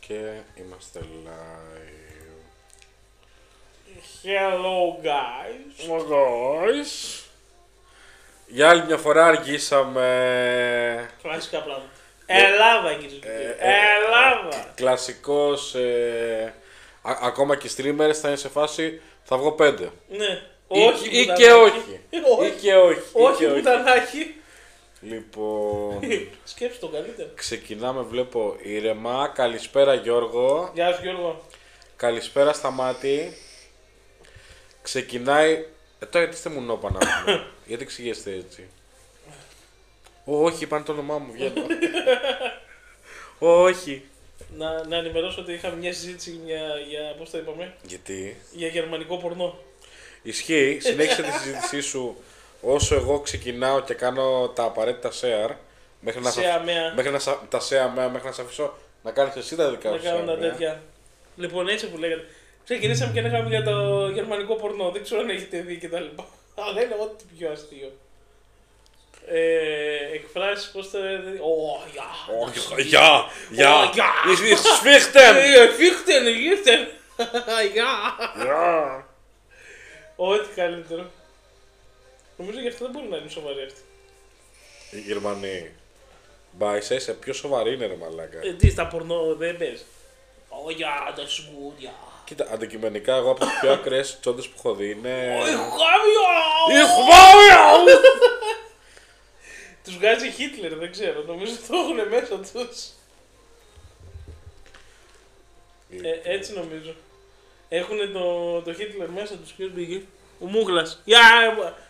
Και είμαστε live. Hello guys. Oh, guys. Για άλλη μια φορά αργήσαμε. Κλασικά πράγματα. Ελλάδα κύριε Ελλάδα. Κλασικός. Ακόμα και streamers θα είναι σε φάση. Θα βγω 5. Ναι. Ή και όχι. Ή και όχι. Όχι πουτανάκι. Λοιπόν. Σκέψου το καλύτερο. Ξεκινάμε, βλέπω ήρεμα. Καλησπέρα Γιώργο. Γεια σου Γιώργο. Καλησπέρα Σταμάτη. Ξεκινάει. Τώρα γιατί είστε μουνόπανα. Γιατί εξηγήσετε έτσι. Όχι, είπαν το όνομά μου, βγαίνω. Όχι. Να ενημερώσω ότι είχαμε μια συζήτηση για πώς το είπαμε. Γιατί. Για γερμανικό πορνό. Ισχύει, συνέχισε τη συζήτησή σου όσο εγώ ξεκινάω και κάνω τα απαραίτητα share. Μέχρι να τα share μέχρι να σε αφήσω να κάνεις εσύ τα δικά σου. Να κάνω τα τέτοια. Λοιπόν, έτσι που λέγατε. Ξεκινήσαμε και λέγαμε για το γερμανικό πορνό. Δεν ξέρω αν έχετε δει και τα λοιπά. Αλλά είναι ό,τι πιο αστείο. Εκφράσεις πώς θα... Γεια! Σφίχτεν! Σφίχτεν! Γεια! Ό,τι καλύτερο. Νομίζω γι' αυτό δεν μπορεί να είναι σοβαρή αυτή. Οι Γερμανοί. Μπα, είσαι πιο σοβαρή είναι ρε μαλάκα. Τι στα πορνό δεν πες. Γεια, τα σμούδια. Κοίτα, αντικειμενικά εγώ από τις πιο ακραίες τσόντες που έχω δει είναι... Τους βγάζει Χίτλερ, δεν ξέρω, νομίζω το έχουν μέσα τους. Έτσι νομίζω. Έχουν το Χίτλερ μέσα τους, ποιος μπήκε. Ο Μούγλας.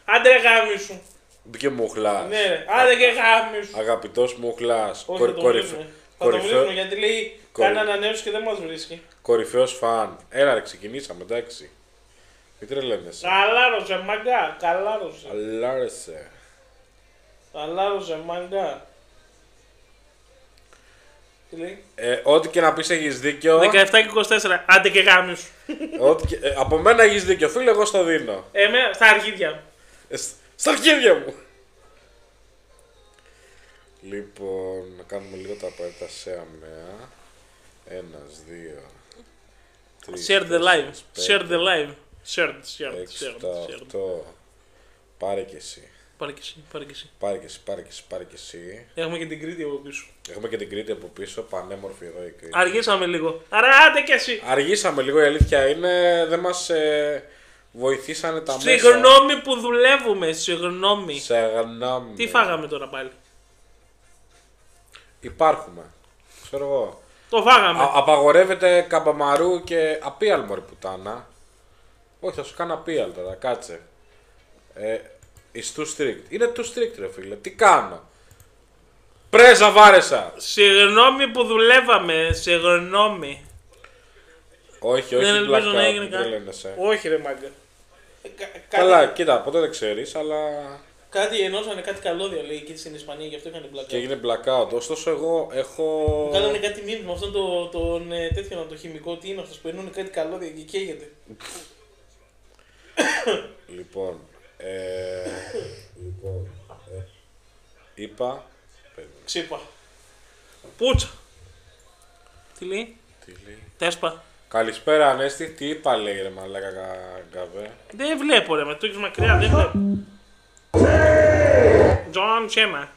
Άντε ρε γάμι σου. Μπήκε Μουχλάς. Ναι, άντε και γάμι σου. Αγαπητός Μουχλάς. Όχι, θα το βρίσκουμε γιατί λέει κάνει ανανέωση και δεν μας βρίσκει. Κορυφαίος φαν. Έλα ρε, ξεκινήσαμε, εντάξει. Μην τρελαίνεσαι. Καλάρωσε μαγκά, καλάρωσε. Καλάρωσε. Καλάρωσε μαγκά. Τι λέει. Ό,τι και να πεις έχεις δίκιο. 17 και 24, άντε και γάμι σου. Από μένα έχεις δίκιο, φίλε, εγώ στο δίνω. Στα αρχίδια μου. Στα αρχίδια μου. Λοιπόν, να κάνουμε λίγο τα απαραίτητα σε αμαία. 1, 2, 3. Share the live. Share the live. Share. 6, 8. Πάρε και εσύ. Πάρε και εσύ. Έχουμε και την Κρήτη από πίσω. Έχουμε και την Κρήτη από πίσω, πανέμορφη εδώ η Κρήτη. Αργήσαμε λίγο. Άρα άντε και εσύ. Αργήσαμε λίγο, η αλήθεια είναι. Δεν μας βοηθήσανε τα μέσα. Συγγνώμη που δουλεύουμε, συγγνώμη. Τι φάγαμε τώρα πάλι. Υπάρχουμε. Ξέρω εγώ. Το φάγαμε. Απαγορεύεται καμπαμαρού και απίαλ μωρή πουτάνα. Όχι, θα σου κάνω απίαλ τώρα, κάτσε. It's too strict. Είναι too strict ρε φίλε, τι κάνω. Πρέζα βάρεσα. Συγγνώμη που δουλεύαμε, συγγνώμη. Όχι, δεν ελπίζω να έγινε κάτι. Όχι ρε μάγκα. Καλά, κοίτα, ποτέ δεν ξέρεις, αλλά... Κάτι ενώσανε, κάτι καλώδια λέει εκεί στην Ισπανία, γι' αυτό είχαν blackout. Και έγινε blackout. Ωστόσο εγώ έχω... Κάνανε κάτι μήνυμα με αυτόν τον τέτοιο, το χημικό, τι είναι αυτός που ενώνει κάτι καλώδια και καίγεται. Λοιπόν, είπα... Ξύπα. Πούτσα. Τι λέει. Τέσπα. Καλησπέρα Ανέστη, τι είπα λέει ρε μαλάκα γκαβέ. Δεν βλέπω ρε, με το έχεις μακριά, δεν βλέπω. Τζον Τσέμα.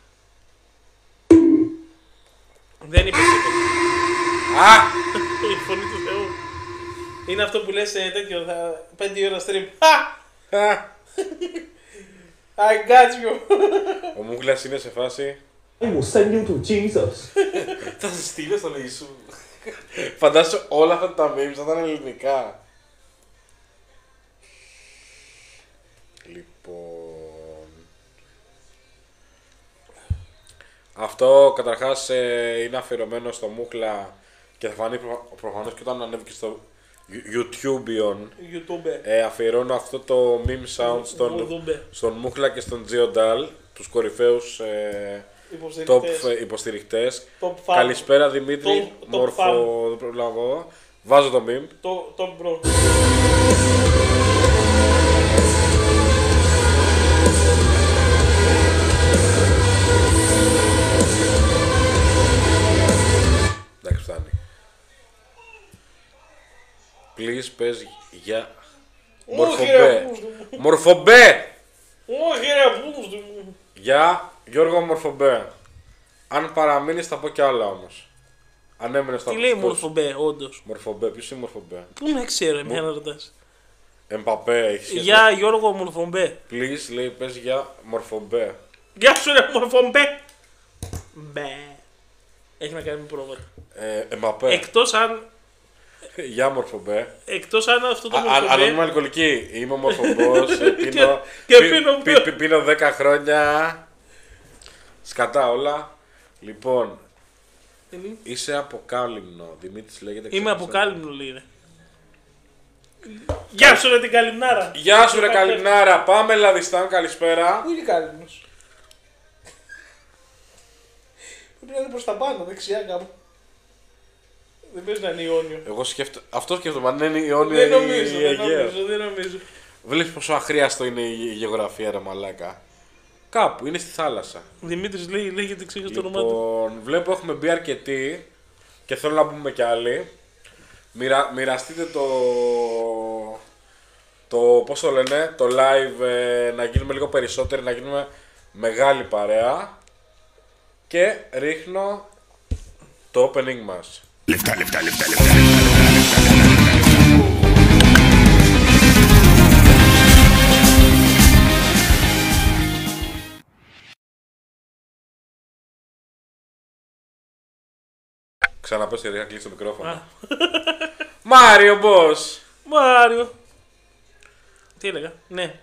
Δεν είπε τίποτα. Η φωνή του Θεού. Είναι αυτό που λες τέτοιο, 5 ώρα stream. I got you. Ο Μούγκλας είναι σε φάση. Θα σε στείλω στο Ιησού. Φαντάσου όλα αυτά τα memes θα ήταν ελληνικά. Λοιπόν... Αυτό καταρχάς είναι αφιερωμένο στο Μούγκλα και θα φανεί προφανώς και όταν ανέβηκε στο YouTubeion. Αφιερώνω αυτό το meme sound στον Μούγκλα και στον Geodal, τους κορυφαίους top υποστηριχτές. Καλησπέρα Δημήτρη, μόρφο, δεν προλαβώ. Βάζω το meme. Top bro. Εντάξει, φτάνει. Please πες για... Όχι ρε Μορφομπέ! Όχι ρε πούστο. Για Γιώργο Μορφομπέ. Αν παραμείνεις θα πω κι άλλα όμως. Αν έμενες στο Τι λέει Μορφομπέ, όντως. Μορφομπέ, ποιος είναι Μορφομπέ? Πού να ξέρω, εμένα ρωτάς. Εμπαπέ, έχει σχέση. Για Γιώργο Μορφομπέ. Please λέει πες για Μορφομπέ. Γεια σου ρε Μορφομπέ. Μπε. Έχει να κάνει με πρόβατα. Εμπαπέ. Εκτός αν Για Μορφομπέ. αυτό το Αν Μορφομπέ. είμαι αλκοολική, είμαι ομορφομπός, πίνω 10 χρόνια. Σκατά όλα. Λοιπόν, είσαι από Κάλυμνο. Δημήτρης λέγεται. Είμαι από Κάλυμνο, λέει ρε. Γεια σου ρε την Καλυμνάρα. Γεια σου ρε Καλυμνάρα. Πάμε Λαδιστάν, καλησπέρα. Πού είναι η Κάλυμνος? Πρέπει να είναι προς τα πάνω, δεξιά κάπου. Δεν παίζει να είναι Ιόνιο. Εγώ αυτό σκέφτομαι, αν είναι Ιόνιο Δεν ή νομίζω, Αιγαίο. δεν νομίζω. Βλέπεις πόσο αχρίαστο είναι η γεωγραφία ρε μαλάκα. Κάπου, είναι στη θάλασσα. Δημήτρης λέει γιατί ξέχασε το όνομά του. Λοιπόν, βλέπω έχουμε μπει αρκετοί και θέλω να πούμε κι άλλοι. Μοιραστείτε το πώς το λένε, το live, να γίνουμε λίγο περισσότεροι, να γίνουμε μεγάλη παρέα. Και ρίχνω το opening μας. Λεφτά. Ξαναπες γιατί είχα κλείσει το μικρόφωνο. Μάριο Boss! Μάριο. Τι έλεγα, ναι.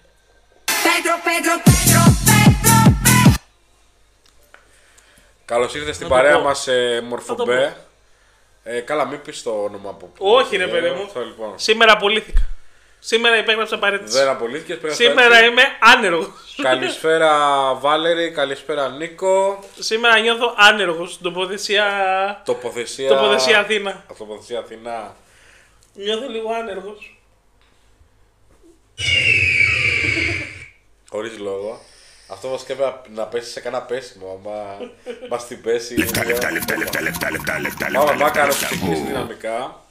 Καλώς ήρθες στην Να το παρέα πω. μας Μορφομπέ. Καλά, μην πεις το όνομα που... Όχι ρε παιδί μου. Αυτό, λοιπόν. Σήμερα απολύθηκα. Σήμερα υπέγραψα παρέτηση. Δεν απολύθηκες. Σήμερα είμαι άνεργος. Καλησπέρα Βάλερη, καλησπέρα Νίκο. Σήμερα νιώθω άνεργος. Τοποθεσία Αθήνα. Τοποθεσία Αθήνα. Νιώθω λίγο άνεργος. Χωρίς λόγο. Αυτό βασικά έπρεπε να πέσει σε κανένα πέσιμο. Άμα μας την πέσει. Λεφτά. Πάμε μάκαρο που ξεκινήσει δυναμικά.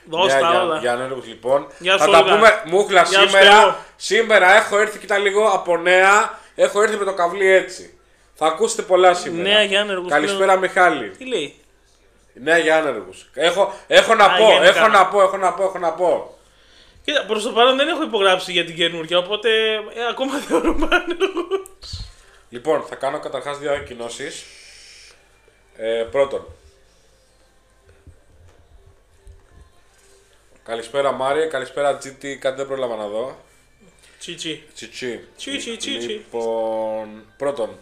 Δώστα όλα. Για ανέργους λοιπόν. Γεια Θα σου, τα Όλγα. πούμε μούχλα Γεια σου, σήμερα. Θεό. Σήμερα έχω έρθει, κοίτα λίγο από νέα. Έχω έρθει με το καβλί έτσι. Θα ακούσετε πολλά σήμερα. Νέα για άνεργους. Καλησπέρα Μιχάλη. Τι λέει. Νέα για άνεργους. Έχω να πω, γενικά. έχω να πω. Κοίτα, προς το παρόν δεν έχω υπογράψει για την καινούργια, οπότε ακόμα θεωρούμε άνεργος. Λοιπόν, θα κάνω καταρχάς δύο ανακοινώσεις. Πρώτον, καλησπέρα Μάρια, καλησπέρα GT, κάτι δεν πρόλαβα να δω. Τσιτσι. Τσιτσι. Λοιπόν, πρώτον,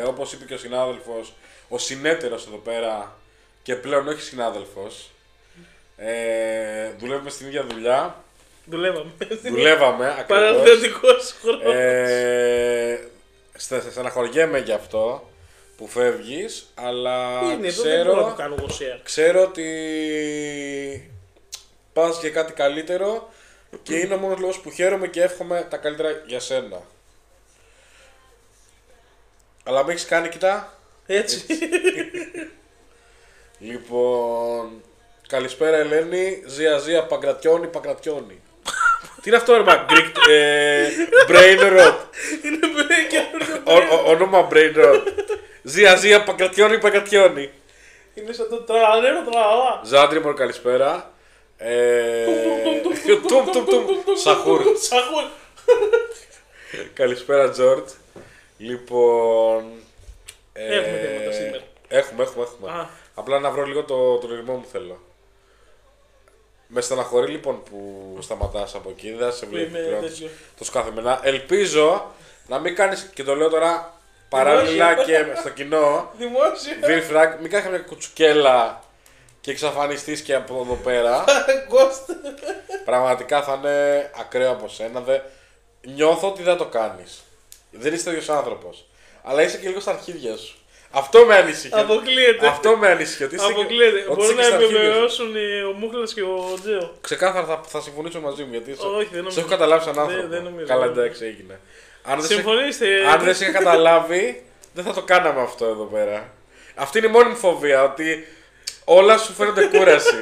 όπως είπε και ο συνάδελφος, ο συνέτερος εδώ πέρα και πλέον όχι συνάδελφος, δουλεύουμε στην ίδια δουλειά. Δουλεύαμε, ακριβώς. Παραδοτικός χρόνος. Στεναχωριέμαι γι' αυτό που φεύγεις, αλλά Είναι εδώ, δεν μπορώ να το κάνω εγώ share. ξέρω ότι πας για κάτι καλύτερο και είναι ο μόνος λόγος που χαίρομαι και εύχομαι τα καλύτερα για σένα. Αλλά με έχεις κάνει, κοιτά. Έτσι. Λοιπόν, καλησπέρα Ελένη, Ζία Παγκρατιώνη. Τι είναι αυτό ρε μα, Brain Rot. Είναι καινούριο. Όνομα Brain Rot. Ζία Παγκρατιώνη. Είναι σαν το τραλέρο τραλά. Ζάντριμορ, καλησπέρα. Σαχούρ. Καλησπέρα Τζόρτ. Λοιπόν, Έχουμε θέματα σήμερα. Έχουμε. Α. Απλά να βρω λίγο το ρυθμό μου θέλω. Με στεναχωρεί λοιπόν που σταματάς από εκεί, δεν σε βλέπει πλέον τόσο καθημερινά. Ελπίζω να μην κάνεις, και το λέω τώρα παράλληλα και στο κοινό, Δημόσια. Βίρφρακ, μην κάνεις καμιά κουτσουκέλα και εξαφανιστείς και από εδώ πέρα. Κώστα. Πραγματικά θα είναι ακραίο από σένα. Νιώθω ότι δεν το κάνεις. Δεν είσαι τέτοιος άνθρωπος. Αλλά είσαι και λίγο στα αρχίδια σου. Αυτό με ανησυχεί. Αποκλείεται. Αυτό με ανησυχεί. Ότι Αποκλείεται. ότι Μπορεί είσαι να και στα αρχίδια σου. επιβεβαιώσουν ο Μούχλας και ο Τζέο. Ξεκάθαρα θα συμφωνήσω μαζί μου γιατί Όχι, δεν σε νομίζω. έχω καταλάβει σαν άνθρωπο. Δεν νομίζω. Καλά, εντάξει, έγινε. Συμφωνήστε. Αν δεν σε είχα καταλάβει, δεν θα το κάναμε αυτό εδώ πέρα. Αυτή είναι η μόνη μου φοβία, ότι όλα σου φαίνονται κούραση.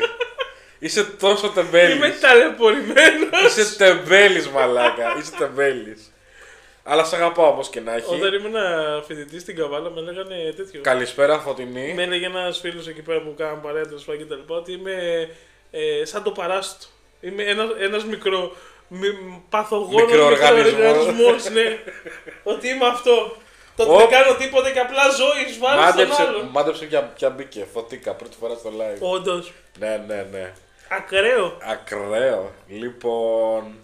Είσαι τόσο τεμπέλης. Είμαι ταλαιπωρημένος. Είσαι τεμπέλης, μαλάκα. Είσαι τεμπέλης. Αλλά σ' αγαπάω όπως και να έχει. Όταν ήμουν φοιτητής στην Καβάλα, με λέγανε τέτοιο. Καλησπέρα, Φωτεινή. Με έλεγε ένας φίλος εκεί πέρα που κάναμε παρέα τέλος πάντων και τα λοιπά, ότι είμαι σαν το παράστο. Είμαι ένας παθογόνος μικροοργανισμός, ναι. Ότι είμαι αυτό. Το ότι δεν κάνω τίποτα και απλά ζω εις βάρος των άλλων. Μάντεψε πια μπήκε. Φωτίκα πρώτη φορά στο live. Όντως. Ναι. Ακραίο. Λοιπόν.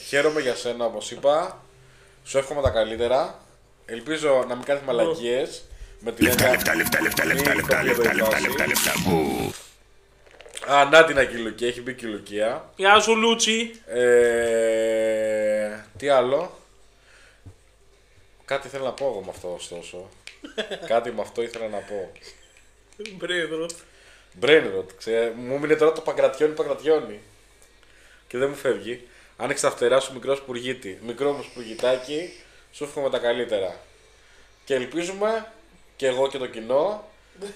Χαίρομαι για σένα, όπως είπα. Σου εύχομαι τα καλύτερα. Ελπίζω να μην κάνεις μαλακίες. Με την λεφτά. Α, να την Ακυλουκία, έχει μπει και η Λουκία. Γεια σου, Λούτσι. Τι άλλο. Κάτι θέλω να πω εγώ με αυτό, ωστόσο. Κάτι με αυτό ήθελα να πω. Brainrot. Μου μείνε τώρα το Παγκρατιόνι. Και δεν μου φεύγει. Άνοιξε τα φτερά σου, μικρό σπουργίτη. Μικρό μου σπουργιτάκι, σου εύχομαι τα καλύτερα. Και ελπίζουμε και εγώ και το κοινό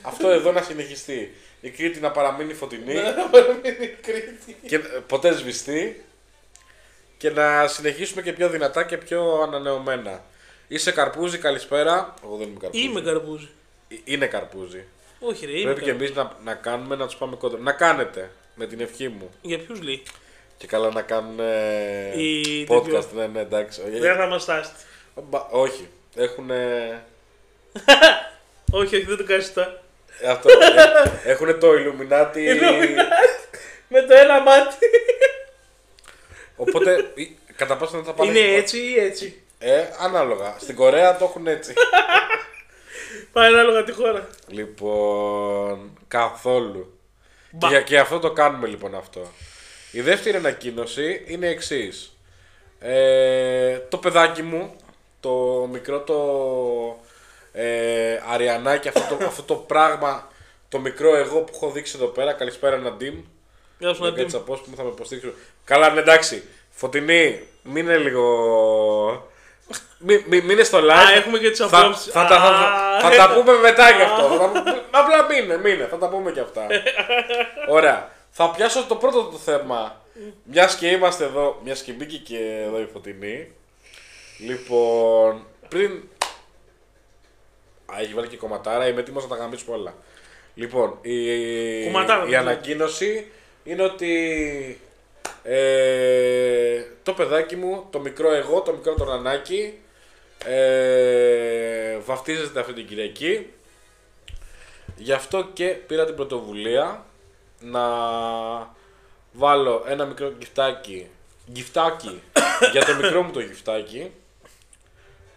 αυτό εδώ να συνεχιστεί. Η Κρήτη να παραμείνει φωτεινή. Να παραμείνει η Κρήτη. Και ποτέ σβηστή. Και να συνεχίσουμε και πιο δυνατά και πιο ανανεωμένα. Είσαι Καρπούζη, καλησπέρα. Εγώ δεν είμαι Καρπούζη. Είμαι Καρπούζη. Είναι Καρπούζη. Όχι, ρε, πρέπει και εμείς να κάνουμε, να τους πάμε κοντά. Να κάνετε με την ευχή μου. Για ποιους λέει. Και καλά να κάνουν podcast, ναι, εντάξει. Δεν θα μας τάσετε. Όχι, έχουν. Όχι, δεν το κάνεις τώρα. Αυτό. Έχουν το Illuminati. Με το ένα μάτι. Οπότε, κατά πόσο δεν θα πάνε. Είναι έτσι ή έτσι. Ανάλογα. Στην Κορέα το έχουν έτσι. Πάει ανάλογα τη χώρα. Λοιπόν, καθόλου. Και αυτό το κάνουμε λοιπόν αυτό. Η δεύτερη ανακοίνωση είναι η εξής. Το παιδάκι μου, το μικρό το Αριανάκι, αυτό το πράγμα, το μικρό εγώ που έχω δείξει εδώ πέρα. Καλησπέρα Ναντίμ. Γεια σου Ναντίμ. Έτσι που θα με υποστήριξουν. Καλά, ναι, εντάξει. Φωτεινή, μην είναι λίγο. Μην είναι στο live. Έχουμε και τις απόψεις. Θα τα πούμε μετά γι' αυτό. Απλά μείνε, θα τα πούμε κι αυτά. Ωραία. Θα πιάσω το πρώτο το θέμα. Μιας και είμαστε εδώ, μιας και μπήκε και εδώ η Φωτεινή. Λοιπόν, πριν. Έχει βάλει και κομματάρα, είμαι έτοιμος να τα γαμίσουμε όλα. Λοιπόν, η ανακοίνωση είναι ότι το παιδάκι μου, το μικρό εγώ, το μικρό το Νανάκι, βαφτίζεται αυτή την Κυριακή. Γι' αυτό και πήρα την πρωτοβουλία να βάλω ένα μικρό γυφτάκι για το μικρό μου το γυφτάκι.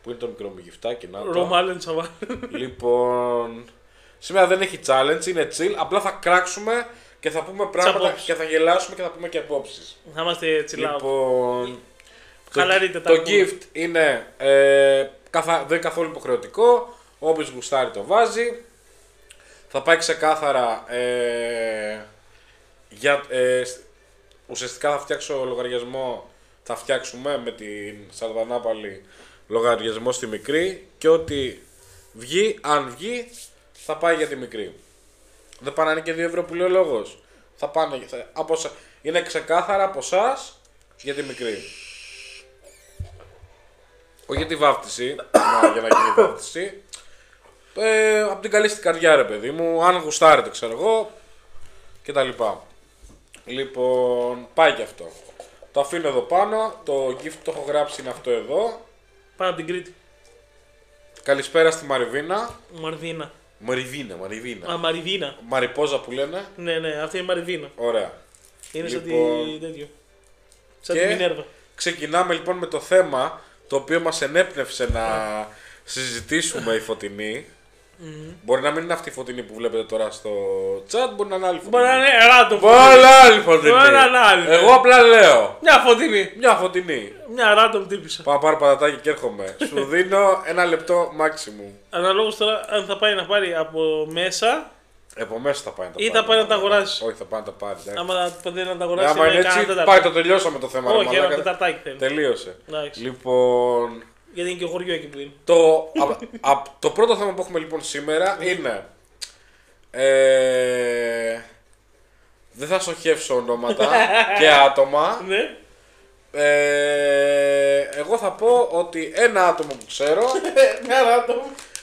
Πού είναι το μικρό μου γυφτάκι, να το. Ρομάλεν Σαββά. Λοιπόν, σήμερα δεν έχει challenge, είναι chill. Απλά θα κράξουμε και θα πούμε πράγματα και θα γελάσουμε και θα πούμε και απόψεις. Θα είμαστε chill out. Λοιπόν, το gift είναι δεν είναι καθόλου υποχρεωτικό. Όποιος γουστάρει το βάζει. Θα πάει ξεκάθαρα ουσιαστικά θα φτιάξω λογαριασμό. Θα φτιάξουμε με την Σαρδανάπαλη λογαριασμό στη μικρή και ό,τι βγει, αν βγει, θα πάει για τη μικρή. Δεν πάνε να είναι και 2 ευρώ που λέει ο λόγος. Θα πάνε, είναι ξεκάθαρα από εσάς για τη μικρή. Όχι για τη βάφτιση, για να γίνει η βάφτιση. Από την καλή στην καρδιά ρε παιδί μου, αν γουστάρετε ξέρω εγώ και τα λοιπά. Λοιπόν, πάει και αυτό. Το αφήνω εδώ πάνω, το gift το έχω γράψει είναι αυτό εδώ. Πάνω από την Κρήτη. Καλησπέρα στη Μαριβίνα. Μαριβίνα. Α, Μαριβίνα. Μαριπόζα που λένε. Ναι, αυτή είναι Μαριβίνα. Ωραία. Είναι λοιπόν, σαν τη τέτοιο. Σαν τη Μινέρβα. Ξεκινάμε λοιπόν με το θέμα το οποίο μας ενέπνευσε να συζητήσουμε η Φωτεινή. Μπορεί να μην είναι αυτή η Φωτεινή που βλέπετε τώρα στο chat, μπορεί να είναι άλλη Φωτεινή. Μπορεί να είναι ράντο Φωτεινή. Εγώ απλά λέω. Μια Φωτεινή. Μια random τύπησα. Πάω πάρω πατατάκι και έρχομαι. Σου δίνω 1 λεπτό maximum. Αναλόγως τώρα αν θα πάει να πάρει από μέσα. Από μέσα θα πάει να τα πάρει. Ή θα πάει να τα αγοράσει. Όχι, θα πάει να τα πάρει. Άμα δεν να τα αγοράσει. Άμα είναι έτσι, πάει το τελειώσαμε το θέμα. Όχι, ένα τεταρτάκι θέλει. Τελείωσε. Λοιπόν. Γιατί είναι και χωριό εκεί που είναι. Το πρώτο θέμα που έχουμε λοιπόν σήμερα είναι Δεν θα στοχεύσω ονόματα και άτομα. Ναι. Εγώ θα πω ότι ένα άτομο που ξέρω.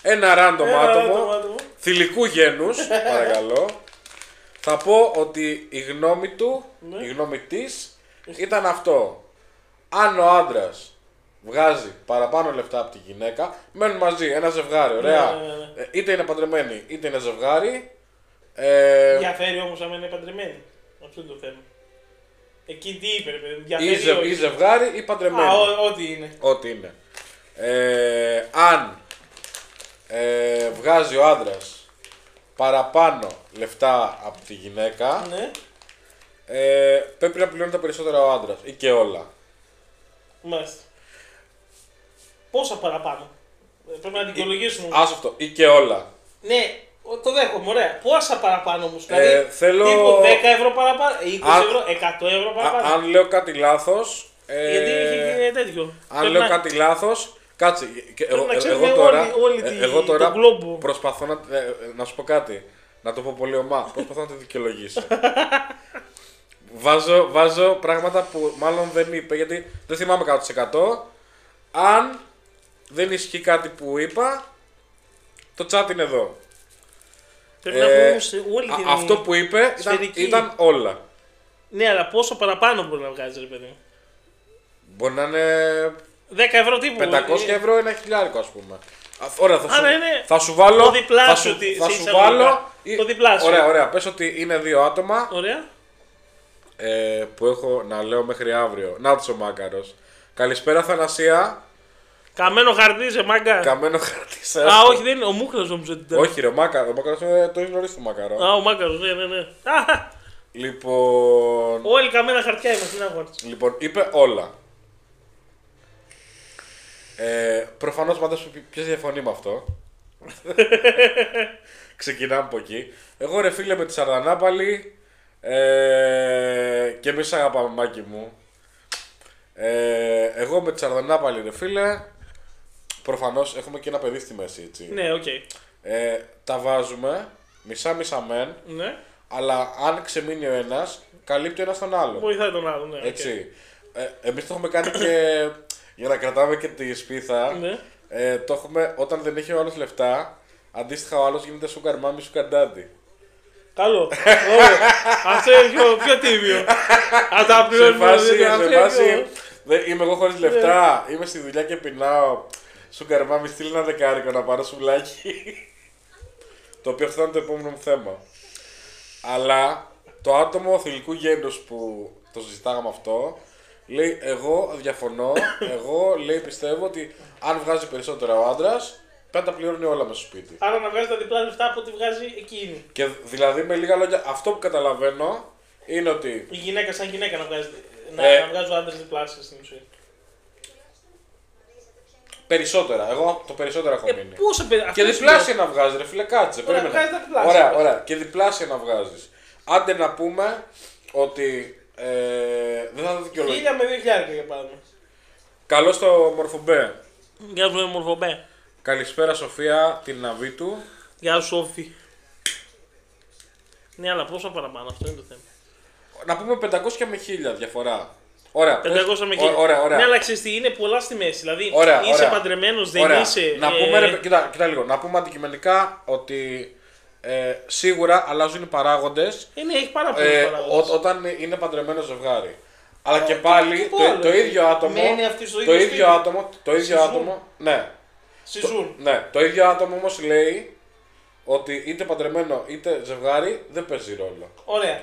Ένα random άτομο. Θηλυκού γένους, παρακαλώ. Θα πω ότι η γνώμη του, η γνώμη της ήταν αυτό. Αν ο άντρας βγάζει παραπάνω λεφτά από τη γυναίκα, μένουν μαζί, ένα ζευγάρι, ωραία. Είτε είναι παντρεμένοι, είτε είναι ζευγάρι. Διαφέρει όμως αν είναι παντρεμένοι. Αυτό είναι το θέμα. Εκεί τι είπε, διαφέρει ή ζευγάρι ή παντρεμένοι. Ό,τι είναι. Ό,τι είναι. Αν βγάζει ο άντρας παραπάνω λεφτά από τη γυναίκα, ναι. Πρέπει να πληρώνει τα περισσότερα ο άντρας ή και όλα. Μάλιστα. Πόσα παραπάνω. Πρέπει να δικαιολογήσουμε. Ας αυτό, ή και όλα. Ναι, το δέχομαι, ωραία. Πόσα παραπάνω όμως, δηλαδή. Θέλω... Τύπου 10 ευρώ παραπάνω, 20 ευρώ, 100 ευρώ παραπάνω. Αν λέω κάτι λάθος. Γιατί έχει τέτοιο. Αν λέω κάτι λάθος. Κάτσε. Εγώ τώρα προσπαθώ να σου πω κάτι. Να το πω πολύ ομά. Προσπαθώ να το δικαιολογήσω. Βάζω πράγματα που μάλλον δεν είπε, γιατί δεν θυμάμαι 100%. Αν δεν ισχύει κάτι που είπα, το chat είναι εδώ. Πρέπει να έχουμε όμως όλη την αυτό που είπε ήταν όλα. Ναι, αλλά πόσο παραπάνω μπορεί να βγάζει, ρε παιδί. Μπορεί να είναι 10 ευρώ τύπου. 500 ευρώ, ένα χιλιάρικο, ας πούμε. Ωραία, θα σου βάλω. Το διπλάσιο. Θα σου βάλω. Το διπλάσιο. Ωραία. Πες ότι είναι δύο άτομα. Ωραία. Που έχω να λέω μέχρι αύριο. Να τους ο Μάκαρος. Καλησπέρα, Θανασία. Καμένο χαρτί, σε μάγκα. Καμένο χαρτί, σε. Α, όχι, δεν είναι. Ο Μούχλας νομίζω ότι ήταν. Όχι, ρε, ο Μάκαρος το έχει γνωρίσει το Μάκαρο. Α, ο Μάκαρος, ναι. Λοιπόν. Όλοι καμένα χαρτιά είμαστε, τι να πω. Λοιπόν, είπε όλα. Προφανώς πάντως ποιος διαφωνεί με αυτό. Ξεκινάμε από εκεί. Εγώ, ρε φίλε, με τη Σαρδανάπαλη και εμείς αγαπάμε, Μάκη μου. Εγώ με τη Σαρδανάπαλη, ρε φίλε, προφανώς έχουμε και ένα παιδί στη μέση, έτσι. Ναι, οκ. Τα βάζουμε μισά μεν, ναι. Αλλά αν ξεμείνει ο ένας, καλύπτει ο ένας τον άλλο. Βοηθάει τον άλλο, ναι. Έτσι. Εμείς το έχουμε κάνει και για να κρατάμε και τη σπίθα. Ναι. Το έχουμε όταν δεν έχει ο άλλος λεφτά, αντίστοιχα ο άλλος γίνεται sugar mommy, sugar daddy. Καλό. Αυτό είναι πιο τίμιο. Αν τα πληρώνουμε, σε βάση, είμαι εγώ χωρίς λεφτά, είμαι στη δουλειά και πεινάω. Sugar mommy, στείλει ένα δεκάρικο να πάρω σουβλάκι. Το οποίο αυτό είναι το επόμενο μου θέμα. Αλλά το άτομο θηλυκού γένους που το συζητάγαμε αυτό, λέει εγώ διαφωνώ, εγώ λέει πιστεύω ότι αν βγάζει περισσότερα ο άντρας, πρέπει να τα πληρώνει όλα μέσα στο σπίτι. Άρα να βγάζει τα διπλά λεφτά από ό,τι βγάζει εκείνη. Και δηλαδή με λίγα λόγια, αυτό που καταλαβαίνω είναι ότι. Η γυναίκα σαν γυναίκα να βγάζει ο άντρας διπλάσια στην ουσία. Περισσότερα. Εγώ το περισσότερο έχω μείνει. Και διπλάσια να βγάζει, ρε φίλε, κάτσε. Ωραία. Και διπλάσια να βγάζει. Άντε να πούμε ότι δεν θα το δικαιολογήσω. 1000 με 2000 για παράδειγμα. Καλώς στο Μορφομπέ. Γεια σου, Μορφομπέ. Καλησπέρα, Σοφία, την Ναβή του. Γεια σου, Σόφη. Ναι, αλλά πόσο παραπάνω, αυτό είναι το θέμα. Να πούμε 500 με 1000 διαφορά. Ωραία. 500 με 1000. Ωραία. Ναι, αλλά ξέρεις τι, είναι πολλά στη μέση. Δηλαδή, ωραία, είσαι παντρεμένος, δεν είσαι. Να πούμε, ρε, κοίτα λίγο. Να πούμε αντικειμενικά ότι σίγουρα αλλάζουν οι παράγοντες. Ναι, έχει πάρα πολλούς παράγοντες. Όταν είναι παντρεμένο ζευγάρι. Αλλά και πάλι το ίδιο άτομο. Το ίδιο άτομο. Ναι. Το ίδιο άτομο όμως λέει ότι είτε παντρεμένο είτε ζευγάρι δεν παίζει ρόλο. Ωραία.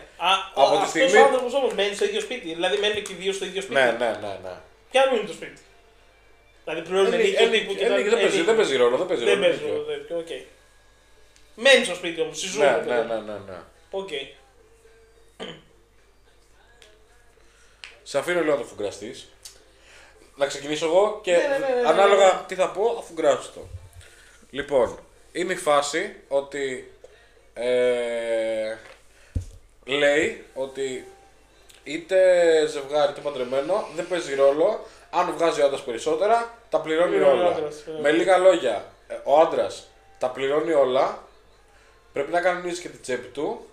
Από τη στιγμή. Αυτός ο άνθρωπος όμως μένει στο ίδιο σπίτι. Δηλαδή μένουν και οι δύο στο ίδιο σπίτι. Ναι. Ποιο άλλο είναι το σπίτι. Δηλαδή πληρώνουν δεν παίζει ρόλο. Δεν παίζει ρόλο. Μένει στο σπίτι όμως. Συζούν. Ναι. Οκ. Σε αφήνω λίγο να το φουγκραστείς. Να ξεκινήσω εγώ και ανάλογα τι θα πω, θα φουγκράσω το. Λοιπόν, είναι η φάση ότι λέει ότι είτε ζευγάρι είτε παντρεμένο δεν παίζει ρόλο. Αν βγάζει ο άντρας περισσότερα, τα πληρώνει όλα. Με λίγα λόγια, ο άντρας τα πληρώνει όλα, πρέπει να κανονίζει και τη τσέπη του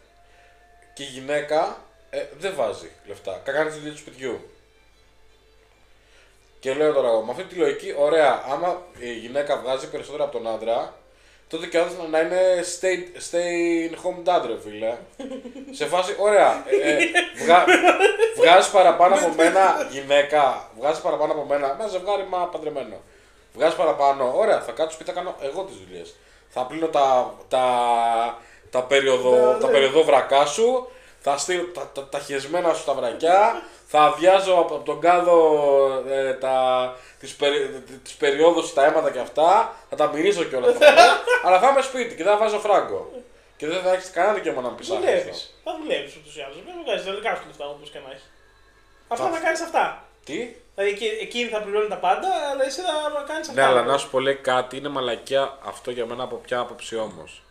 και η γυναίκα δεν βάζει λεφτά. Κάνει τη δουλειά του σπιτιού. Και λέω τώρα εγώ, με αυτή τη λογική, ωραία, άμα η γυναίκα βγάζει περισσότερα από τον άντρα, τότε και ο άντρας να είναι stay home dad, ρε φίλε. Σε φάση, ωραία, βγάζει παραπάνω από μένα γυναίκα, βγάζει παραπάνω από μένα, ένα ζευγάρι μα παντρεμένο. Βγάζει παραπάνω, ωραία, θα κάτσω σπίτι, θα κάνω εγώ τις δουλειές. Θα πλύνω τα περιοδόβρακά σου, θα στείλω τα χεσμένα σου τα βρακιά, θα αδειάζω από τον κάδο τις περιόδους, τα αίματα και αυτά, θα τα μυρίζω κιόλας, αλλά θα είμαι σπίτι και δεν θα βάζω φράγκο. Και δεν θα έχεις κανένα δικαίωμα να μου πεις δουλεύεις. Θα δουλεύεις ούτως ή άλλως. Δεν βγάζεις τα δικά σου λεφτά όπως και να έχει. Αυτά θα κάνεις αυτά. Τι? Δηλαδή εκείνη θα πληρώνει τα πάντα, αλλά εσύ θα κάνεις αυτά. Ναι, αλλά να σου πω λέει κάτι, είναι μαλακιά αυτό για μένα από ποια άποψη όμως.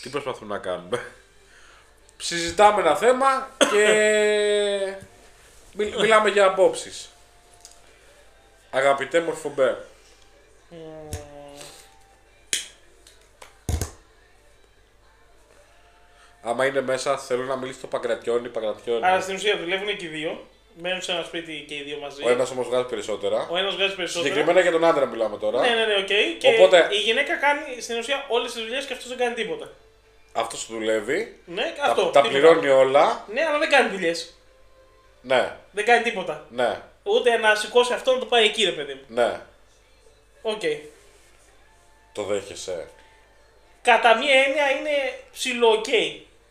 Τι προσπαθούν να κάνουμε. Συζητάμε ένα θέμα και μιλάμε για απόψεις. Αγαπητέ Μορφομπέ. Άμα είναι μέσα, θέλω να μιλήσει το Παγκρατιόνι. Άρα στην ουσία δουλεύουν και οι δύο. Μένουν σε ένα σπίτι και οι δύο μαζί. Ο ένας όμως βγάζει περισσότερα. Περισσότερα. Συγκεκριμένα για τον άντρα μιλάμε τώρα. Ναι, οκ. Και οπότε η γυναίκα κάνει στην ουσία όλες τις δουλειές και αυτός δεν κάνει τίποτα. Αυτός δουλεύει. Ναι, τα πληρώνει όλα. Ναι, αλλά δεν κάνει δουλειές. Ναι. Δεν κάνει τίποτα. Ναι. Ούτε να σηκώσει αυτό να το πάει εκεί, ρε παιδί μου. Ναι. Οκ. Το δέχεσαι. Κατά μία έννοια είναι ψηλό-οκ.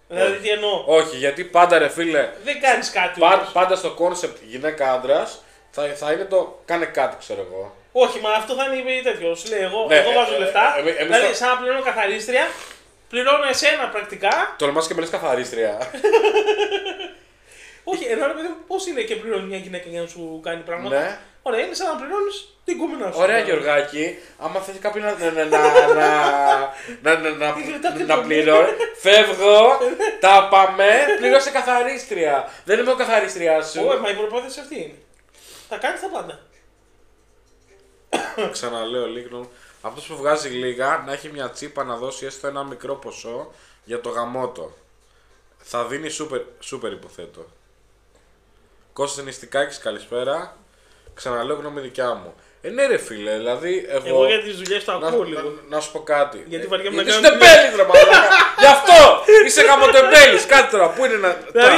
Δηλαδή τι εννοώ. Όχι, γιατί πάντα ρε φίλε. Δεν κάνεις κάτι. Πάντα στο κόνσεπτ γυναίκα-άντρας θα είναι το κάνε κάτι, ξέρω εγώ. Όχι, μα αυτό θα είναι τέτοιο. Σου λέει εγώ βάζω λεφτά. Δηλαδή, σαν να πληρώνω καθαρίστρια, πληρώνω εσένα πρακτικά. Τολμάς και με λες καθαρίστρια. Όχι, ενώ ρε παιδί μου, πώς είναι και πληρώνει μια γυναίκα για να σου κάνει πράγματα. Ναι. Ωραία, είναι σαν να πληρώνεις την κούμενα σου. Ωραία, Γεωργάκη, άμα θες κάποιον να πληρώνει, φεύγω, τα πάμε, πλήρωσε καθαρίστρια. Δεν είμαι ο καθαρίστρια σου. Όχι, μα η προπόθεση αυτή είναι. Θα κάνεις τα πάντα. Ξαναλέω λίγο. Αυτός που βγάζει λίγα να έχει μια τσίπα να δώσει έστω ένα μικρό ποσό για το γαμότο. Θα δίνει σούπερ υποθέτω. Κώστας Νηστικάκης, καλησπέρα. Ξαναλέω γνώμη δικιά μου. Ναι ρε φίλε, δηλαδή εγώ για τις δουλειές το ακούω λίγο. Να σου πω κάτι. Γιατί βαριέμαι να κάνω. Είσαι τεμπέλης ρε μαλάκα. Γι' αυτό είσαι γαμοτεμπέλης. Κάτι τώρα, πού είναι να. Δηλαδή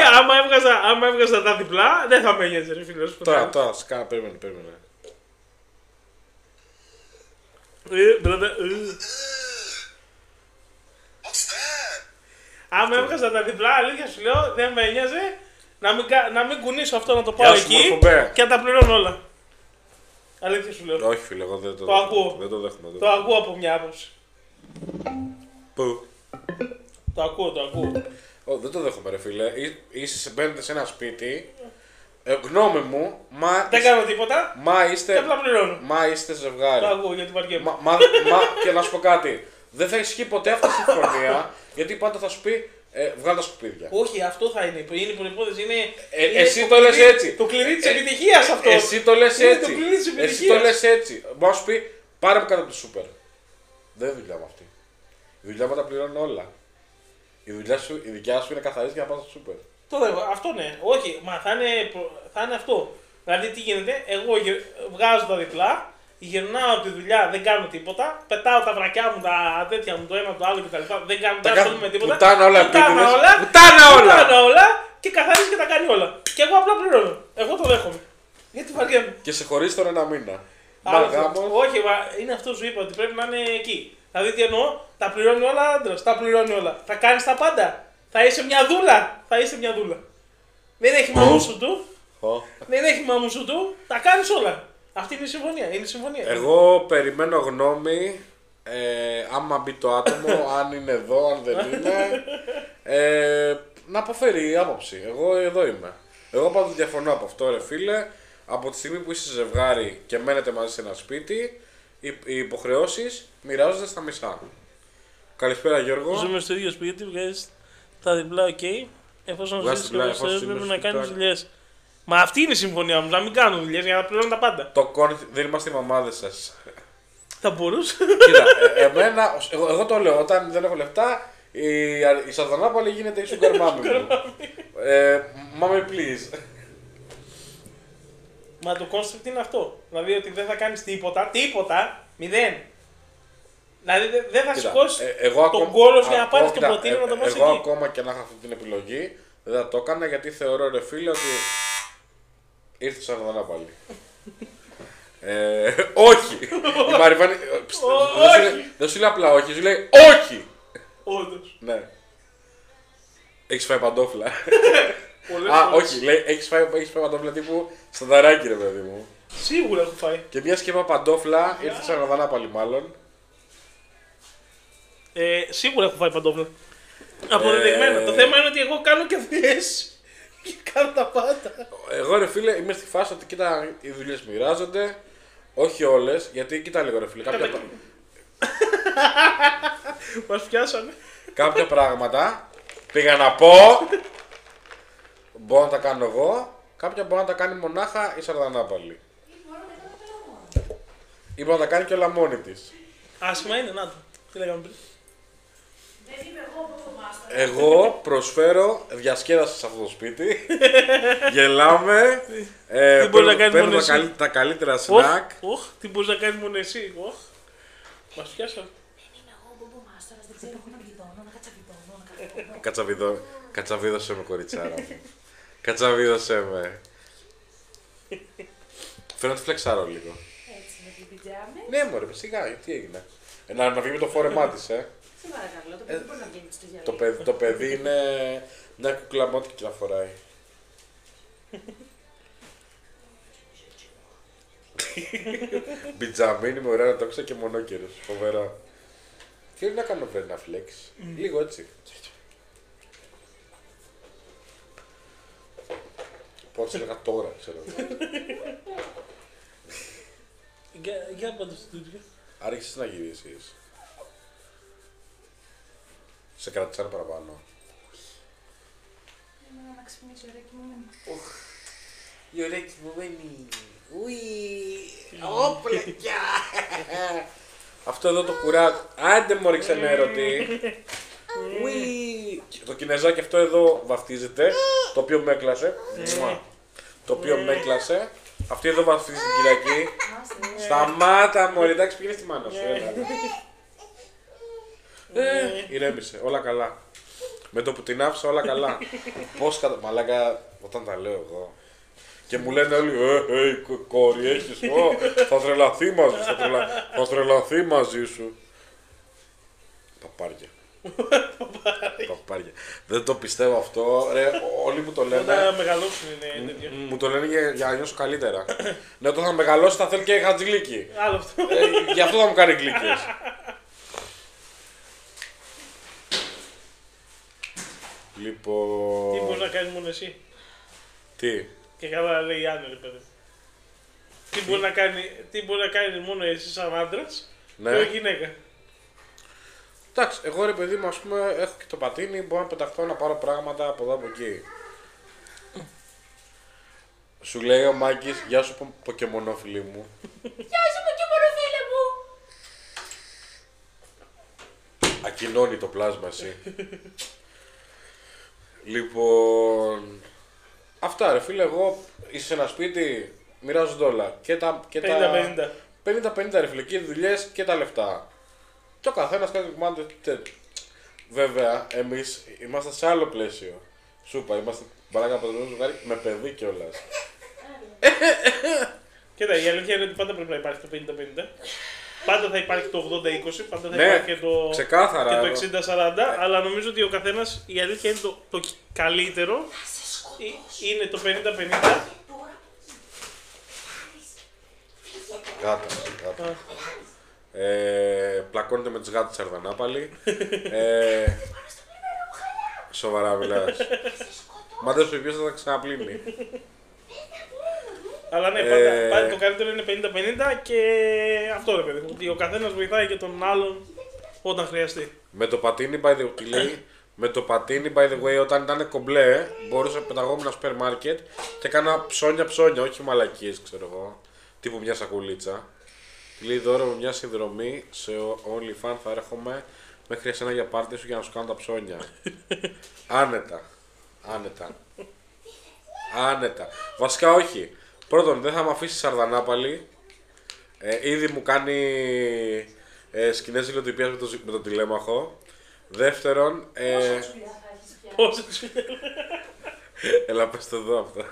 άμα έβγαζα τα διπλά δεν θα με ένοιαζε ρε φίλε. Τώρα, σκάνα, περίμενε. Άμα έβγαζα τα διπλά, αλήθεια σου λέω, δεν με ένοιαζε να μην κουνήσω αυτό να το πάω εκεί και να τα πληρώνω όλα. Αλήθεια σου λέω. Όχι φίλε, εγώ δεν το δέχομαι. Το ακούω από μια άποψη. Πού? Το ακούω. Δεν το δέχομαι ρε φίλε. Μπαίνετε σε ένα σπίτι, γνώμη μου, δεν κάνω τίποτα και απλά πληρώνω. Μα είστε ζευγάρι. Το ακούω γιατί βαριέμαι. Και να σου πω κάτι. Δεν θα ισχύει ποτέ αυτή η συμφωνία, γιατί πάντα θα σου πει βγάλε τα σκουπίδια. Όχι, αυτό θα είναι. Είναι η προϋπόθεση. Εσύ το λες έτσι. Το κλειδί της επιτυχίας αυτό. Εσύ το λες έτσι. Μπορεί να σου πει πάρε μου κάτω από το σούπερ. Δεν είναι δουλειά μου αυτή. Η δουλειά μου τα πληρώνει όλα. Η δικιά σου είναι καθαρή για να πας στο σούπερ. Αυτό ναι. Όχι, μα θα είναι αυτό. Δηλαδή τι γίνεται, εγώ βγάζω τα διπλά. Γυρνάω από τη δουλειά, δεν κάνω τίποτα. Πετάω τα βρακιά μου, τα τέτοια μου, το ένα το άλλο κτλ. Δεν κάνω με τίποτα. Πουτάνα όλα και καθαρίζει και τα κάνει όλα. Και εγώ απλά πληρώνω. Εγώ το δέχομαι. Γιατί βαριέμαι. Και σε χωρίζει τώρα ένα μήνα. Όχι, είναι αυτό που σου είπα ότι πρέπει να είναι εκεί. Δηλαδή τι εννοώ, τα πληρώνει όλα άντρας, τα πληρώνει όλα. Θα κάνει τα πάντα. Θα είσαι μια δούλα. Δεν έχει μαμούσου του, τα κάνει όλα. Αυτή είναι η συμφωνία. Εγώ περιμένω γνώμη, άμα μπει το άτομο, αν είναι εδώ, αν δεν είναι, να αποφέρει άποψη. Εγώ εδώ είμαι. Εγώ πάντως διαφωνώ από αυτό ρε φίλε. Από τη στιγμή που είσαι ζευγάρι και μένετε μαζί σε ένα σπίτι, οι υποχρεώσεις μοιράζονται στα μισά. Καλησπέρα Γιώργο. Ζούμε στο ίδιο σπίτι, βγάζεις τα διπλά ok. Εφόσον ζήσεις και πρέπει να κάνεις δουλειές. Μα αυτή είναι η συμφωνία μου, να μην κάνω δουλειές για να πληρώνω τα πάντα. Δεν είμαστε οι μαμάδες σας. Θα μπορούσε. Κοίτα, εγώ το λέω, όταν δεν έχω λεφτά, Η Σαρδανάπαλη γίνεται η Sugar Mommy μου. Mommy please. Μα το concept είναι αυτό. Δηλαδή ότι δεν θα κάνεις τίποτα, μηδέν. Δηλαδή δεν θα σηκώσει τον κόλος για να πάρεις το ποτήρι να το πας εκεί. Εγώ ακόμα και να είχα αυτή την επιλογή δεν θα το έκανα γιατί θεωρώ ρε φίλε ότι ήρθε η Σαρδανάπαλη. Όχι! Η Μαριβάνη δεν σου λέει απλά όχι, σου λέει όχι! Όντως. Ναι. Έχεις φάει παντόφλα. Όχι, λέει έχεις φάει παντόφλα τύπου στανταράκι ρε παιδί μου. Σίγουρα έχω φάει. Και μια σκέπα παντόφλα ήρθε η Σαρδανάπαλη μάλλον. Σίγουρα έχω φάει παντόφλα. Αποδεδειγμένα. Το θέμα είναι ότι εγώ κάνω και δουλειές και κάνω τα πάντα. Εγώ ρε φίλε είμαι στη φάση ότι κοίτα οι δουλειές μοιράζονται. Όχι όλες, γιατί κοίτα λίγο ρε φίλε. Μας πιάσανε. Κάποια πράγματα πήγα να πω. Μπορώ να τα κάνω εγώ. Κάποια μπορεί να τα κάνει μονάχα η Σαρδανάπαλη. Ή μπορεί να τα κάνει και όλα μόνη της. Άσχημα είναι, να το. Τι λέγαμε πριν. Εγώ προσφέρω διασκέδαση σε αυτό το σπίτι. Γελάμε. Παίρνω τα καλύτερα σνακ. Τι μπορείς να κάνεις μόνο εσύ. Μας πιάσανε. Είμαι εγώ μπομπο μάστορας, δεν ξέρω, έχω να γλιτώνω, να κατσαβιδώνω. Κατσαβίδωσέ με κοριτσάρα μου. Κατσαβίδωσέ με. Φέρω να τη φλεξάρω λίγο. Έτσι, με την πιτζάμι. Ναι μωρέ, σιγά, τι έγινε. Να βγει με το φόρεμά της, Σε παρακαλώ, το παιδί μπορεί να βγαίνει στο γυαλί. Το παιδί είναι μια κουκλαμότη και να φοράει. Μπιτζαμίνι με ωραία τόξα και μονόκερος. Φοβερά. Τι να κάνω βρε να φλέξ. Λίγο έτσι. Πώς έλεγα τώρα, ξέρω. Για πάντα στο στούντιο. Άρχισες να γυρίσεις. Σε κρατήσανε παραπάνω. Να ξυπνήσει η ωραία κοιμωμένη. Η ωραία κοιμωμένη. Ουι. Όπλεκια. Αυτό εδώ το κουράκι. Άντε μωρή ξενέρωτη. Ουι. Το κινεζάκι αυτό εδώ βαφτίζεται. Το οποίο με έκλασε. Το οποίο με έκλασε. Αυτή εδώ βαφτίζει την Κυριακή. Σταμάτα μωρή. Εντάξει πήγαινε στη μάνα σου. Ηρέμησε. Όλα καλά. Με το που την άφησα όλα καλά. Πώς μαλάκα όταν τα λέω εγώ. Και μου λένε όλοι, κόρη έχεις, θα τρελαθεί μαζί σου, θα τρελαθεί μαζί σου. Παπάρια. Δεν το πιστεύω αυτό, ρε, όλοι μου το λένε. Όταν μεγαλώσουν είναι τέτοια. Μου το λένε για να νιώσω καλύτερα. Ναι, όταν θα μεγαλώσει θα θέλει και χατζηλίκι. Άλλο αυτό. Γι' αυτό θα μου κάνει γλύκες. Λοιπόν... Τι μπορείς να κάνεις μόνο εσύ. Τι. Και καλά λέει η Άννη, ρε παιδί. Τι μπορεί να κάνει μόνο εσύ σαν άντρας και όχι γυναίκα. Εντάξει, εγώ ρε παιδί μου, ας πούμε, έχω και το πατίνι, μπορώ να πεταχθώ να πάρω πράγματα από εδώ από εκεί. Σου λέει ο Μάκης, γεια σου ποκεμονόφιλη μου. Γεια σου ποκεμονόφιλε μου! Ακοινώνει το πλάσμα εσύ. Λοιπόν... Αυτά ρε φίλε, εγώ είσαι σε ένα σπίτι, μοιράζονται όλα. 50-50. 50-50 ρε φίλε, και οι δουλειές και τα λεφτά. Και ο καθένας κάνει κομμάτι τέτοιο. Βέβαια, εμείς είμαστε σε άλλο πλαίσιο. Σου είπα, είμαστε μπαράκα παντρεμένο ζευγάρι με παιδί κιόλας. Κοίτα, η αλήθεια είναι ότι πάντα πρέπει να υπάρχει το 50-50. Πάντα θα υπάρχει το 80-20, πάντα θα υπάρχει και το, ξεκάθαρα, και το 60-40, αλλά νομίζω ότι ο καθένας, η αλήθεια είναι το καλύτερο είναι το 50-50. Γάτα. Πλακώνεται με τις γάτες Σαρδανάπαλη. Σοβαρά μιλάς. Μάντες που θα τα ξαναπλύνει. Αλλά ναι, πάντα το καλύτερο είναι 50-50 και αυτό ρε παιδί μου. Ότι ο καθένας βοηθάει και τον άλλον όταν χρειαστεί. Με το πατίνι, by the way, με το πατίνι, by the way, όταν ήταν κομπλέ, μπορούσα να πεταγόμουν ένα σούπερ μάρκετ και έκανα ψώνια, όχι μαλακίες, ξέρω εγώ. Τύπου μια σακουλίτσα. Τη λέει δώρο με μια συνδρομή σε OnlyFans θα έρχομαι μέχρι εσένα για πάρτι σου για να σου κάνω τα ψώνια. Άνετα. Άνετα. Βασικά όχι. Πρώτον, δεν θα με αφήσει σαρδανάπαλη. Ήδη μου κάνει σκηνές ηλιοτυπίας με τον τηλέμαχο. Δεύτερον, Πόσο σου λέει. έλα πες το εδώ αυτό.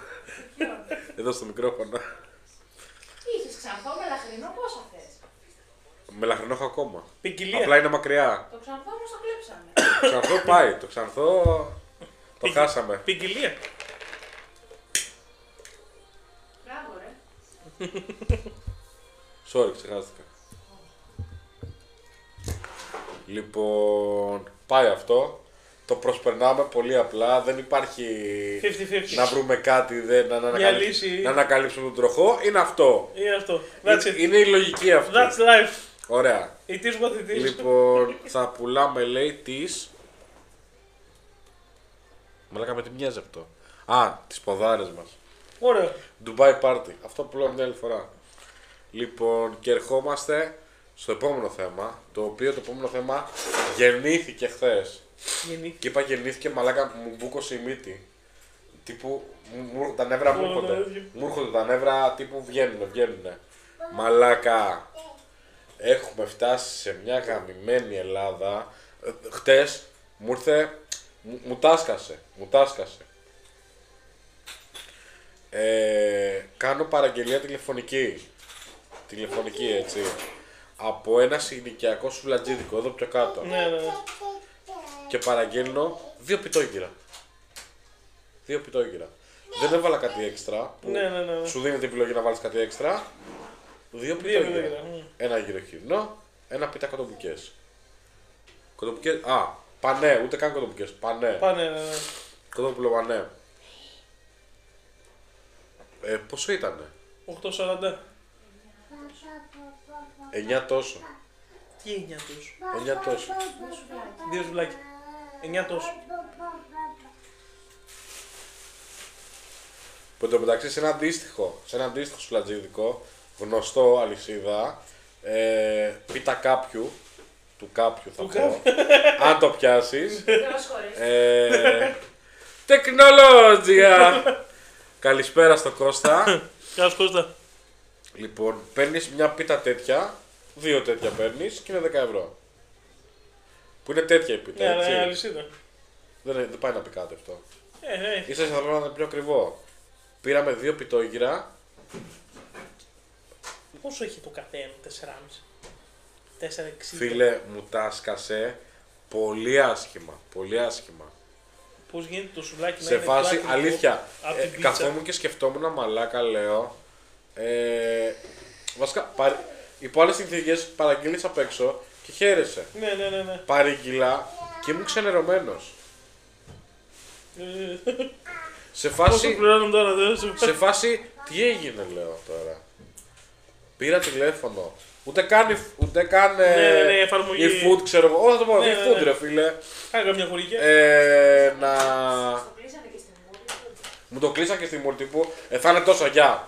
Εδώ στο μικρόφωνο. Είχες ξανθό με λαχρινό, πόσα θες. Με λαχρινό έχω ακόμα. Ποικιλία. Απλά είναι μακριά. Το ξανθό όμως το κλέψαμε. Το ξανθό πάει. Το ξανθό το χάσαμε. Ποικιλία. Μπράβο ρε. Sorry, ξεχάστηκα. Λοιπόν, πάει αυτό. Το προσπερνάμε πολύ απλά. Δεν υπάρχει 50-50. να βρούμε κάτι, λύση. να ανακαλύψουμε τον τροχό. Είναι αυτό. Είναι αυτό. That's it. Είναι η λογική αυτή. That's life. Ωραία. It is what it is. Λοιπόν, θα πουλάμε λέει τις... Μαλάκα με τι μοιάζει αυτό. Α, τις ποδάρες μας. Ωραία. Dubai Party. Αυτό πουλάμε μια άλλη φορά. Λοιπόν, και ερχόμαστε στο επόμενο θέμα. Το οποίο το επόμενο θέμα γεννήθηκε χθες. Και είπα γεννήθηκε, μαλάκα μου μπούκωσε η μύτη. Τύπου, τα νεύρα μου έρχονται. Μου έρχονται τα νεύρα, τύπου βγαίνουνε. Μαλάκα. Έχουμε φτάσει σε μια γαμημένη Ελλάδα. Χτες μου ήρθε, μου τάσκασε. Κάνω παραγγελία τηλεφωνική. Έτσι. Από ένα συνοικιακό σουβλατζίδικο, εδώ πιο κάτω. Ναι. Και παραγγέλνω 2 πιτόγυρα. Δεν έβαλα κάτι έξτρα. Που Ναι. σου δίνει την επιλογή να βάλεις κάτι έξτρα. 2 πιτόγυρα. Ένα γυροχυρινό, ένα πίτα κοτομπουκές. Πανέ, ούτε καν κοτομπουκές. Πανέ. Πάνε. Κοτόπουλο πανέ. Πόσο ήτανε? 8,40. 9 τόσο. Τι 9 τους. 9 τόσο. 2 σουβλάκια. 9 τόσο. Που εν τω μεταξύ σε ένα αντίστοιχο σουβλατζίδικο, γνωστό αλυσίδα, πίτα κάποιου, του κάποιου θα πω, αν το πιάσεις. Δεν μας χωρείς. Τεκνολόγια! Καλησπέρα στο Κώστα. Γεια σου Κώστα. Λοιπόν, παίρνεις μια πίτα τέτοια, 2 τέτοια παίρνεις και είναι 10 ευρώ. Που είναι τέτοια η πίτα, έτσι. Ναι, αλυσίδα. Δεν πάει να πει κάτι αυτό. Ναι. Ίσως θα πρέπει να είναι πιο ακριβό. Πήραμε 2 πιτόγυρα. Πόσο έχει το καθένα, 4,5. 4,60. Φίλε, μου τα σκασε πολύ άσχημα. Πώς γίνεται το σουβλάκι να Σε είναι φάση, πιο αλήθεια, από την πίτσα. καθόμουν και σκεφτόμουν μαλάκα, λέω. Βασικά, υπό άλλες συνθήκες παραγγείλεις απ' έξω και χαίρεσαι. Ναι. Παρήγγειλα και ήμουν ξενερωμένος. Σε Πόσο φάση, πληρώνουν τώρα, δεν σου σε φάση, τι έγινε, λέω τώρα. Πήρα τηλέφωνο. Ούτε καν Ναι, εφαρμογή. e-food, ξέρω εγώ. Όχι, θα το πω, Ναι, e-food, ναι. ρε φίλε. Κάνα μια χωρική. Να. Το κλείσανε και στην μούρη. Μου το κλείσαν και στη μορτυπού. Θα είναι τόσο γεια.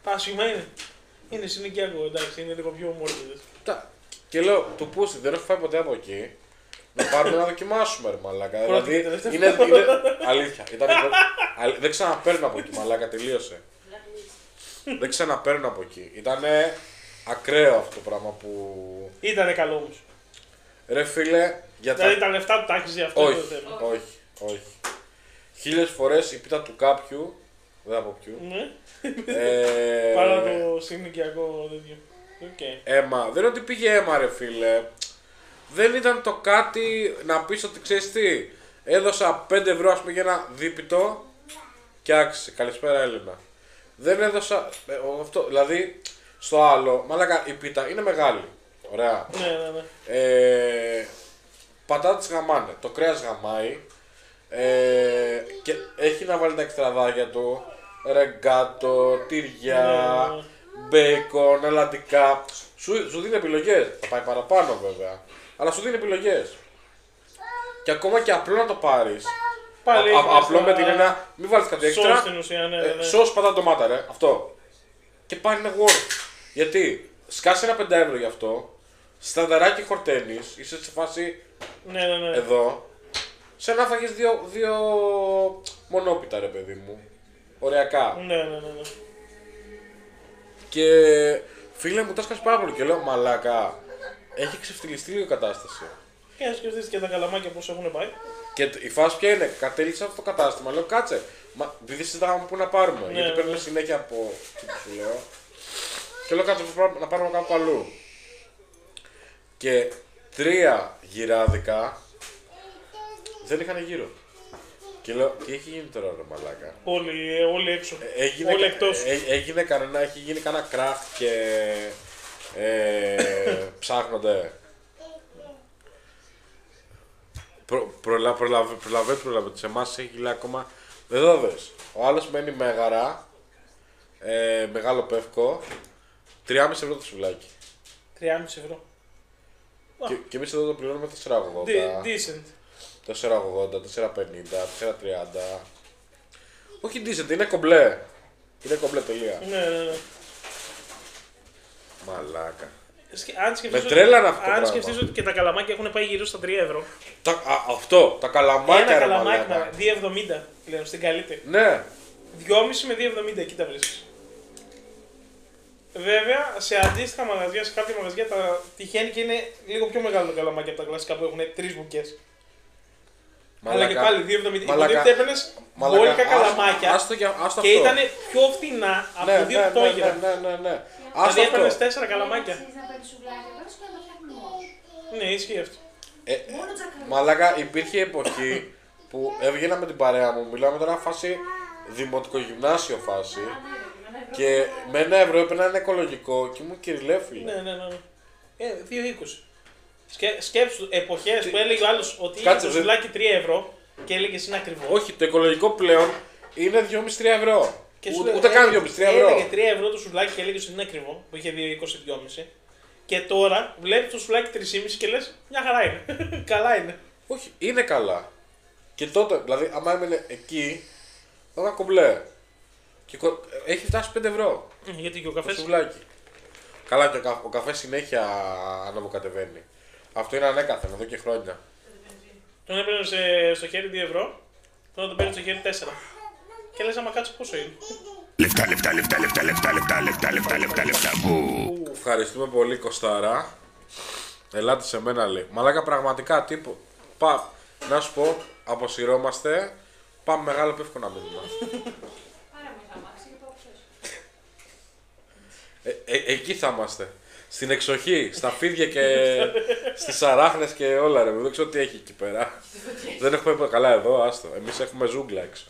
Άσχημα είναι. Είναι συνοικιακό, εντάξει, είναι λίγο πιο μόρφωτες. Και λέω, του πούστη, δεν έχω φάει ποτέ από εκεί. Να πάρουμε να δοκιμάσουμε, ρε μαλάκα. Πρώτη Δηλαδή, και τελευταία είναι αλήθεια. Δεν ξαναπαίρνω από εκεί, μαλάκα, τελείωσε. Δεν ξαναπαίρνω από εκεί. Ήτανε ακραίο αυτό το πράγμα που. Ήτανε καλό όμως. Ρε φίλε, για Δηλαδή τα. τα λεφτά που τα έχεις για αυτό Όχι, το θέμα. όχι. 1000 φορές η πίτα του κάποιου. Δεν θα πω ποιου. Ναι. ε, Παρά το συνοικιακό τέτοιο. Αίμα. Δεν είναι ότι πήγε αίμα, ρε φίλε. Δεν ήταν το κάτι να πεις ότι ξέρεις τι. Έδωσα 5 ευρώ, ας πούμε, για ένα δίπιτο και άξιζε. Καλησπέρα, Έλληνα. Δεν έδωσα. Αυτό, δηλαδή, στο άλλο, μαλάκα, η πίτα είναι μεγάλη. Ωραία. Ναι. Πατάτες γαμάνε. Το κρέας γαμάει. Και έχει να βάλει τα εξτραδάκια του. Ρεγκάτο, τυριά, μπέικον, αλατικά. Σου δίνει επιλογές. Θα πάει παραπάνω βέβαια. Αλλά σου δίνει επιλογές. Και ακόμα και απλό να το πάρεις. Απλό με την ένα, μην βάλεις κάτι έξτρα. Σως στην ουσία, ναι. Σως πατάτα ντομάτα, ρε. Αυτό. Και πάλι είναι worth. Γιατί σκάσει ένα 5 ευρώ γι' αυτό. στανταράκι χορταίνεις, είσαι σε φάση Ναι. εδώ, σαν να φάγεις δύο μονόπιτα ρε παιδί μου, ωριακά. Ναι. Και φίλε μου, τα σκάσει πάρα πολύ και λέω μαλάκα, έχει ξεφτυλιστεί λίγο η κατάσταση. Και να σκεφτείς και τα καλαμάκια πώς έχουν πάει. Και η φάση ποια είναι, κατέληξα αυτό το κατάστημα, λέω κάτσε, επειδή συζητάγαμε πού να πάρουμε, Ναι, γιατί ναι. παίρνουμε συνέχεια από τι σου λέω. Και λέω κάτσε να πάρουμε κάπου αλλού. Και 3 γυράδικα δεν είχαν γύρω. Και λέω, τι έχει γίνει τώρα ρε μαλάκα. Όλοι έξω. Όλοι εκτός. Έχει γίνει κανένα κράχ και ψάχνονται. Προλαβαίνετε, σε εμάς έχει λέει ακόμα. Εδώ δες, ο άλλος μένει μέγαρα, μεγάλο πεύκο, 3,5 ευρώ το σουβλάκι. 3,5 ευρώ. Και εμείς εδώ το πληρώνουμε 4,80. Decent. 4,80, 4,50, 4,30. Όχι decent, είναι κομπλέ. Είναι κομπλέ τελεία. Ναι. Μαλάκα. Με τρέλανε αυτό το Αν πράγμα. σκεφτείς ότι και τα καλαμάκια έχουν πάει γύρω στα 3 ευρώ. Αυτό, τα καλαμάκια Ένα ρε καλαμάκι μαλάκα. 2,70 πλέον στην καλύτερη. Ναι. 2,5 με 2,70 εκεί τα βρίσκεις. Βέβαια, σε αντίστοιχα μαγαζιά, σε κάποια μαγαζιά τυχαίνει και είναι λίγο πιο μεγάλο το καλαμάκι από τα κλασικά που έχουν 3 μπουκές. Αλλά και πάλι 2,70. Υποτίθεται έπαιρνες μπόλικα καλαμάκια και ήταν πιο φθηνά από το 2 πτώγυρα. Ναι. Δηλαδή έπαιρνες 4 καλαμάκια. Ξέρεις να παίρνεις σουβλάκια, παίρνεις και να τα φτιάχνει μόνος. Ναι, ισχύει αυτό. Μόνο τζακαρί. Μαλάκα, υπήρχε εποχή που έβγαινα με την παρέα μου, μιλάμε τώρα φάση δημοτικό-γυμνάσιο φάση. Και με 1 ευρώ έπαιρνα ένα οικολογικό και ήμουν κυριλέφιλε. Ναι. 2,20. Σκέψου εποχές που έλεγε ο άλλος ότι είχε Κάτσε, το σουβλάκι 3 ευρώ και έλεγε είναι ακριβό. Όχι, το οικολογικό πλέον είναι 2,5-3 ευρώ. Και σου Ούτε καν 2,5-3 ευρώ. Έλεγε 3 ευρώ το σουβλάκι και έλεγε ότι είναι ακριβό, που είχε 2,20-2,5. Και τώρα βλέπεις το σουβλάκι 3,5 και λες μια χαρά είναι. Καλά είναι. Όχι, είναι καλά. Και τότε, δηλαδή, άμα έμενε εκεί, θα ήταν κομπλέ. Και έχει φτάσει 5 ευρώ Γιατί και ο το καφές. σουβλάκι. Καλά, και ο καφέ συνέχεια αναβοκατεβαίνει. Αυτό είναι ανέκαθεν εδώ και χρόνια. Τον έπαιρνε στο χέρι 2 ευρώ, τώρα τον παίρνει στο χέρι 4. Και λες άμα κάτσω πόσο είναι. Λεφτά. Ευχαριστούμε πολύ Κωστάρα. Ελάτε σε μένα λέει. Μαλάκα πραγματικά τύπο. Να σου πω, αποσυρώμαστε. Πάμε μεγάλο πεύκο να μείνουμε. Άρα με θα αμάξι και πάω ξέρεις. Εκεί θα είμαστε. Στην εξοχή, στα φίδια και στις αράχνες και όλα ρε. Δεν ξέρω τι έχει εκεί πέρα. Δεν έχουμε καλά εδώ, άστο. Εμείς έχουμε ζούγκλα έξω.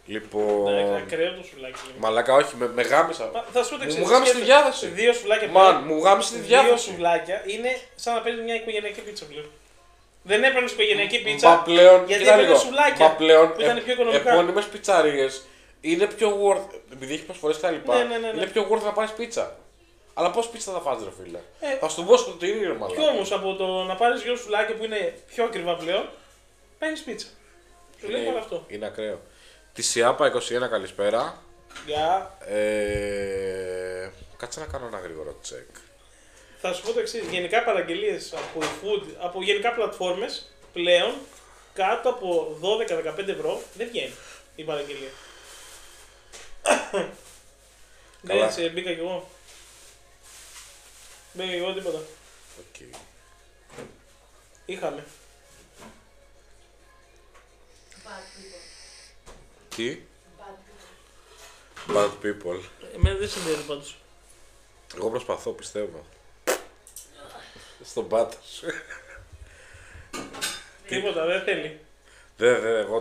Λοιπόν. Ακραίο το σουβλάκι. Μαλάκα, όχι, με γάμισα. Θα σου πω το εξής. Μου γάμισε τη διάθεση. 2 σουβλάκια Μαν, μου γάμισε τη Δύο διάθεση. σουβλάκια είναι σαν να παίρνει μια οικογενειακή πίτσα πλέον. Δεν έπαιρνε οικογενειακή πίτσα. Μα πλέον, γιατί κοίτα έπαιρνε λίγο. σουβλάκια. Μα πλέον, που ήταν πιο οικονομικά. επώνυμες πιτσαρίες είναι πιο worth. Επειδή έχει προσφορές και τα λοιπά. Ναι. Είναι πιο worth να πάρεις πίτσα. Αλλά πώς πίτσα θα φας, ρε φίλε. Θα σου δώσω το τυρί, ρε μαλάκα. Κι όμως από το να πάρεις 2 σουβλάκια που είναι πιο ακριβά πλέον, παίρνεις πίτσα. Σου λέει όλο αυτό. Είναι ακραίο. Τη Σιάπα 21, καλησπέρα. Για... Κάτσε να κάνω ένα γρήγορο τσεκ. Θα σου πω το εξής. Γενικά παραγγελίες από food, από γενικά πλατφόρμες πλέον κάτω από 12-15 ευρώ δεν βγαίνει η παραγγελία. Καλά. Ναι, μπήκα κι εγώ. Μπήκα κι εγώ τίποτα. Okay. Είχαμε. Bad people. Τι? Bad people. Bad people. Εμένα δεν συνδέεται πάντως. Εγώ προσπαθώ, πιστεύω. Στον πάτο σου. Τίποτα, δεν θέλει. Εγώ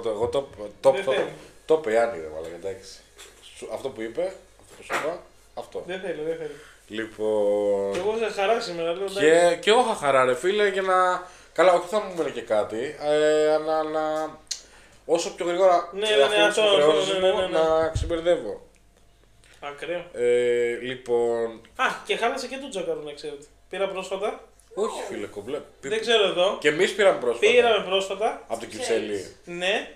το Δεν θέλει. το είπε η Άννη, ρε μαλάκα, εντάξει. Αυτό που είπε, αυτό που σου είπα, αυτό. Δεν θέλει. Λοιπόν. Και εγώ σε χαρά σήμερα, λέω εντάξει. Και εγώ είχα χαρά, ρε φίλε, για να. Καλά, όχι θα μου έμενε και κάτι. Να. Όσο πιο γρήγορα Ναι, αυτό αυτό, χρεώσεις ναι. μου να ξεμπερδεύω. Ακραίο. Λοιπόν. Α, και χάλασε και τον τζακαρού να ξέρετε. Πήρα πρόσφατα. Όχι, φίλε, κομπλέ. Δεν ξέρω εδώ. Και εμείς πήραμε πρόσφατα. Πήραμε πρόσφατα. Από το Κυψέλη. Ναι.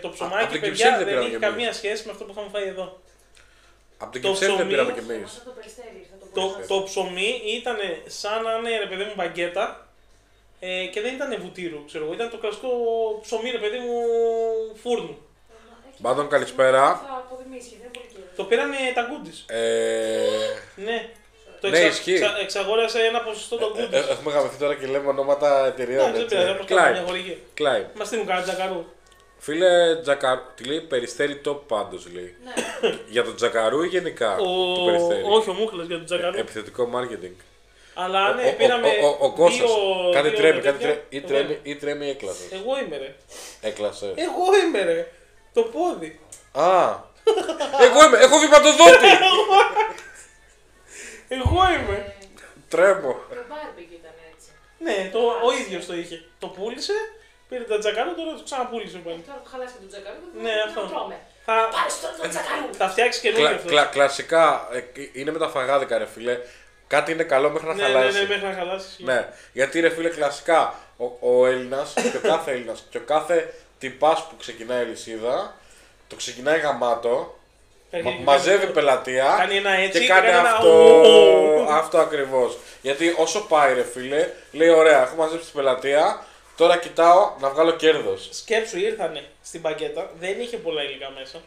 Το Από ψωμάκι, την παιδιά, Κυψέλη δεν δεν έχει πήραμε κι καμία σχέση με αυτό που είχαμε φάει εδώ. Από το Το Κυψέλη δεν ψωμί. πήραμε κι εμείς. Αυτό το περιστέρι, θα το Το ψωμί ήταν σαν να είναι, ρε παιδί μου, μπαγκέτα και δεν ήταν βουτύρου, ξέρω εγώ. Ήταν το κλασικό ψωμί, ρε παιδί μου, φούρνου. Μπάντον, καλησπέρα. Το πήρανε τα γκούντις. Ναι. Ναι, ισχύει. Εξαγόρασε ένα ποσοστό το γκούντις. Έχουμε γαμηθεί τώρα και λέμε ονόματα εταιρεών. Δεν πειράζει, όπως κάνουμε μια χορηγία. Κλάιν. Μας στείλουν κανένα τζακαρού. Φίλε, Τζακαρού, τι λέει, Περιστέρι top πάντως λέει. Για τον Τζακαρού ή γενικά το Περιστέρι? Όχι, ο Μούχλας για τον Τζακαρού. Επιθετικό marketing. Αλλά ναι, πήραμε ο Κώστας, κάτι τρέμει, ή τρέμει ή έκλασε. Εγώ είμαι ρε. Έκλασε. Εγώ είμαι ρε. Το πόδι. Α, εγώ είμαι, έχω βηματοδότη. Εγώ είμαι. Τρέμω. Το μπάρμπεκι ήταν έτσι. Ναι, ο ίδιος το είχε. Το πούλησε, πήρε τα τζακαρού, τώρα το ξαναπούλησε πάλι. Τώρα που χαλάσει και τον τζακαρού, Ναι, αυτό. τρώμε. Θα, Πάρε τώρα τον τζακαρού. θα φτιάξει καινούργιο αυτό. Κλασικά, είναι με τα φαγάδικα ρε φίλε. Κάτι είναι καλό μέχρι να Ναι, χαλάσει. ναι, μέχρι να χαλάσει. Ναι, γιατί ρε φίλε, κλασικά ο Έλληνας και ο κάθε Έλληνας και ο κάθε τυπάς που ξεκινάει αλυσίδα, το ξεκινάει γαμάτο, μαζεύει πελατεία κάνει ένα έτσι και κάνει ένα αυτό ακριβώς. Γιατί όσο πάει ρε φίλε, λέει ωραία, έχω μαζέψει την πελατεία, τώρα κοιτάω να βγάλω κέρδος. Σκέψου, ήρθανε στην παγκέτα, δεν είχε πολλά υλικά μέσα.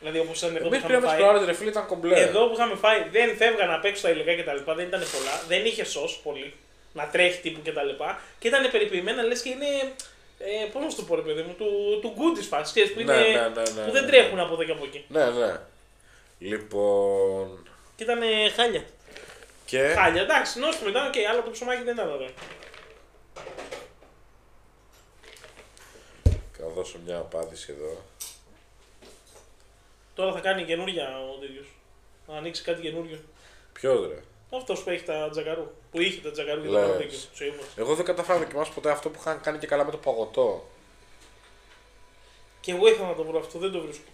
Δηλαδή όπως ήταν εδώ που Εμείς είχαμε πήραμε φάει. τις ρε φίλε, ήταν κομπλέ. Εδώ που είχαμε φάει δεν φεύγαν απ' έξω τα υλικά κτλ. Δεν ήταν πολλά, δεν είχε σως πολύ. Να τρέχει τύπου κτλ. Και ήταν περιποιημένα, λες και είναι. Πώς να σου το πω, ρε παιδί μου, του γκου τη φάση. Που, που δεν τρέχουν από εδώ και από εκεί. Ναι, ναι. Λοιπόν. Και ήταν χάλια. Και. Χάλια, εντάξει, νόστιμο ήταν, okay, αλλά το ψωμάκι δεν ήταν ωραίο. Θα δώσω μια απάντηση εδώ. Τώρα θα κάνει καινούρια ο τέτοιος. Θα ανοίξει κάτι καινούριο. Ποιος ρε? Αυτός που έχει τα τζακαρού. Που είχε τα τζακαρού και Λες. το παραδίκιο. Εγώ δεν κατάφερα να δοκιμάσω ποτέ αυτό που είχαν κάνει και καλά με το παγωτό. Και εγώ ήθελα να το βρω αυτό, δεν το βρίσκω.